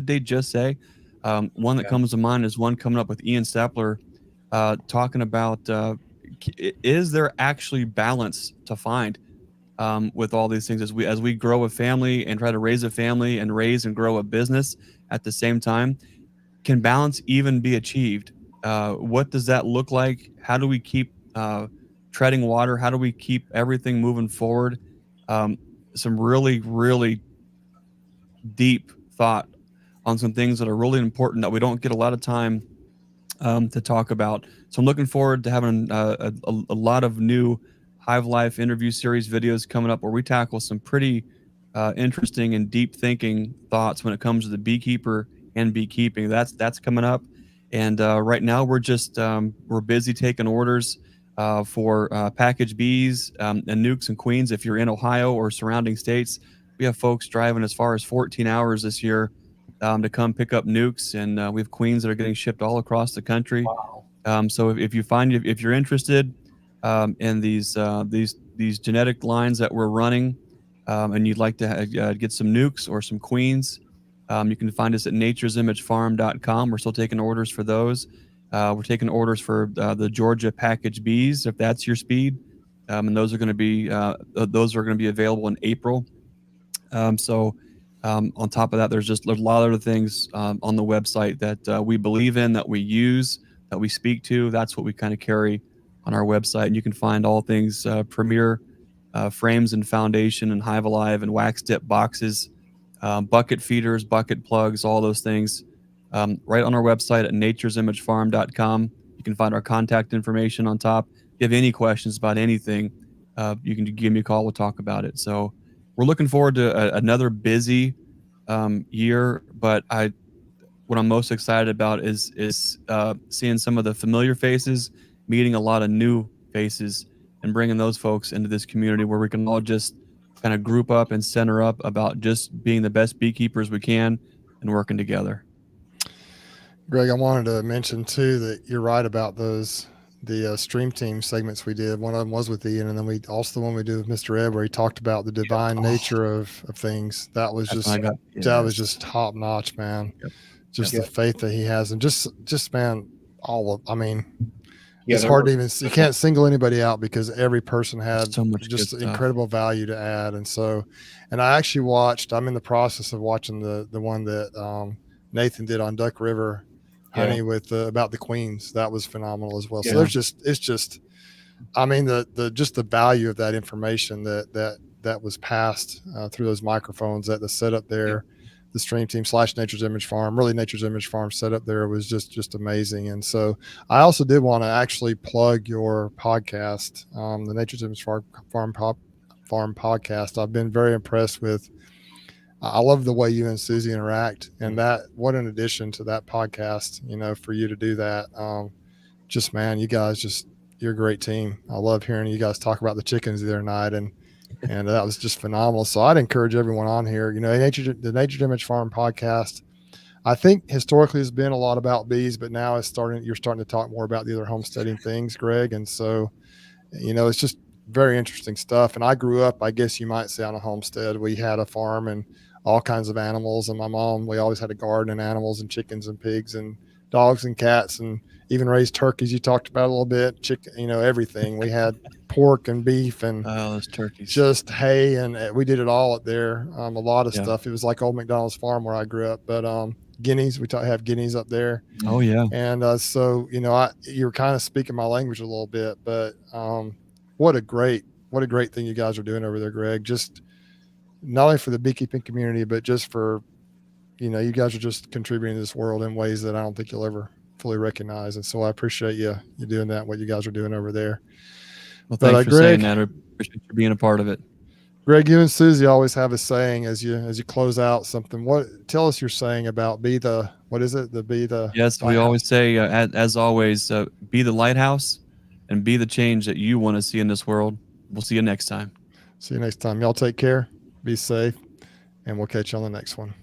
they just say? One that comes to mind is one coming up with Ian Stepler, talking about is there actually balance to find with all these things as we grow a family and try to raise a family and raise and grow a business at the same time? Can balance even be achieved? What does that look like? How do we keep treading water? How do we keep everything moving forward? Some really, really deep thought on some things that are really important that we don't get a lot of time to talk about. So I'm looking forward to having a lot of new Hive Life interview series videos coming up where we tackle some pretty interesting and deep thinking thoughts when it comes to the beekeeper and beekeeping. That's coming up. And right now we're just we're busy taking orders for packaged bees and nukes and queens. If you're in Ohio or surrounding states, we have folks driving as far as 14 hours this year to come pick up nukes, and we have queens that are getting shipped all across the country. Wow. So if you're interested in these genetic lines that we're running, and you'd like to get some nukes or some queens, you can find us at nature'simagefarm.com. We're still taking orders for those. We're taking orders for the Georgia package bees, if that's your speed, and those are going to be available in April. On top of that, there's just a lot of other things on the website that we believe in, that we use, that we speak to. That's what we kind of carry on our website, and you can find all things Premier frames and foundation and Hive Alive and wax dip boxes. Bucket feeders, bucket plugs, all those things right on our website at nature'simagefarm.com. You can find our contact information on top. If you have any questions about anything, you can give me a call. We'll talk about it. So we're looking forward to another busy year. But what I'm most excited about is seeing some of the familiar faces, meeting a lot of new faces, and bringing those folks into this community where we can all just kind of group up and center up about just being the best beekeepers we can and working together. Greg, I wanted to mention too that you're right about the stream team segments we did. One of them was with Ian, and then we also the one we did with Mr. Ed, where he talked about the divine nature of things. That was that was just top notch, man. Yep. Just the faith that he has, and just man, it's hard to even, you can't single anybody out because every person had so much just incredible value to add. And I actually I'm in the process of watching the one that Nathan did on Duck River honey with about the queens. That was phenomenal as well. So there's just the value of that information that was passed through those microphones at the setup there. The stream team / Nature's Image Farm, really Nature's Image Farm setup there was just amazing. And so I also did want to actually plug your podcast, the Nature's Image Farm podcast. I've been very impressed with. I love the way you and Susie interact, and what an addition to that podcast, for you to do that. Man, you guys you're a great team. I love hearing you guys talk about the chickens the other night, and that was just phenomenal. So I'd encourage everyone on here, the Nature's Image Farm podcast, I think historically has been a lot about bees, but now you're starting to talk more about the other homesteading things, Greg. And so, it's just very interesting stuff. And I grew up, I guess you might say, on a homestead. We had a farm and all kinds of animals. And my mom, we always had a garden and animals and chickens and pigs and dogs and cats, and even raised turkeys. You talked about a little bit, chicken, everything. We had pork and beef and those turkeys, just hay, and we did it all up there. A lot of stuff. It was like old McDonald's farm where I grew up. But guineas. We have guineas up there. Oh yeah. And so, you know, you're kind of speaking my language a little bit, but what a great thing you guys are doing over there, Greg. Just not only for the beekeeping community, but just for, you know, you guys are just contributing to this world in ways that I don't think you'll ever fully recognize. And so I appreciate you doing that, what you guys are doing over there. Well, thanks But, for Greg, saying that. I appreciate you being a part of it. Greg, you and Susie always have a saying as you close out something. Tell us your saying about what is it? Yes, we always say, as always, be the lighthouse and be the change that you want to see in this world. We'll see you next time. See you next time. Y'all take care, be safe, and we'll catch you on the next one.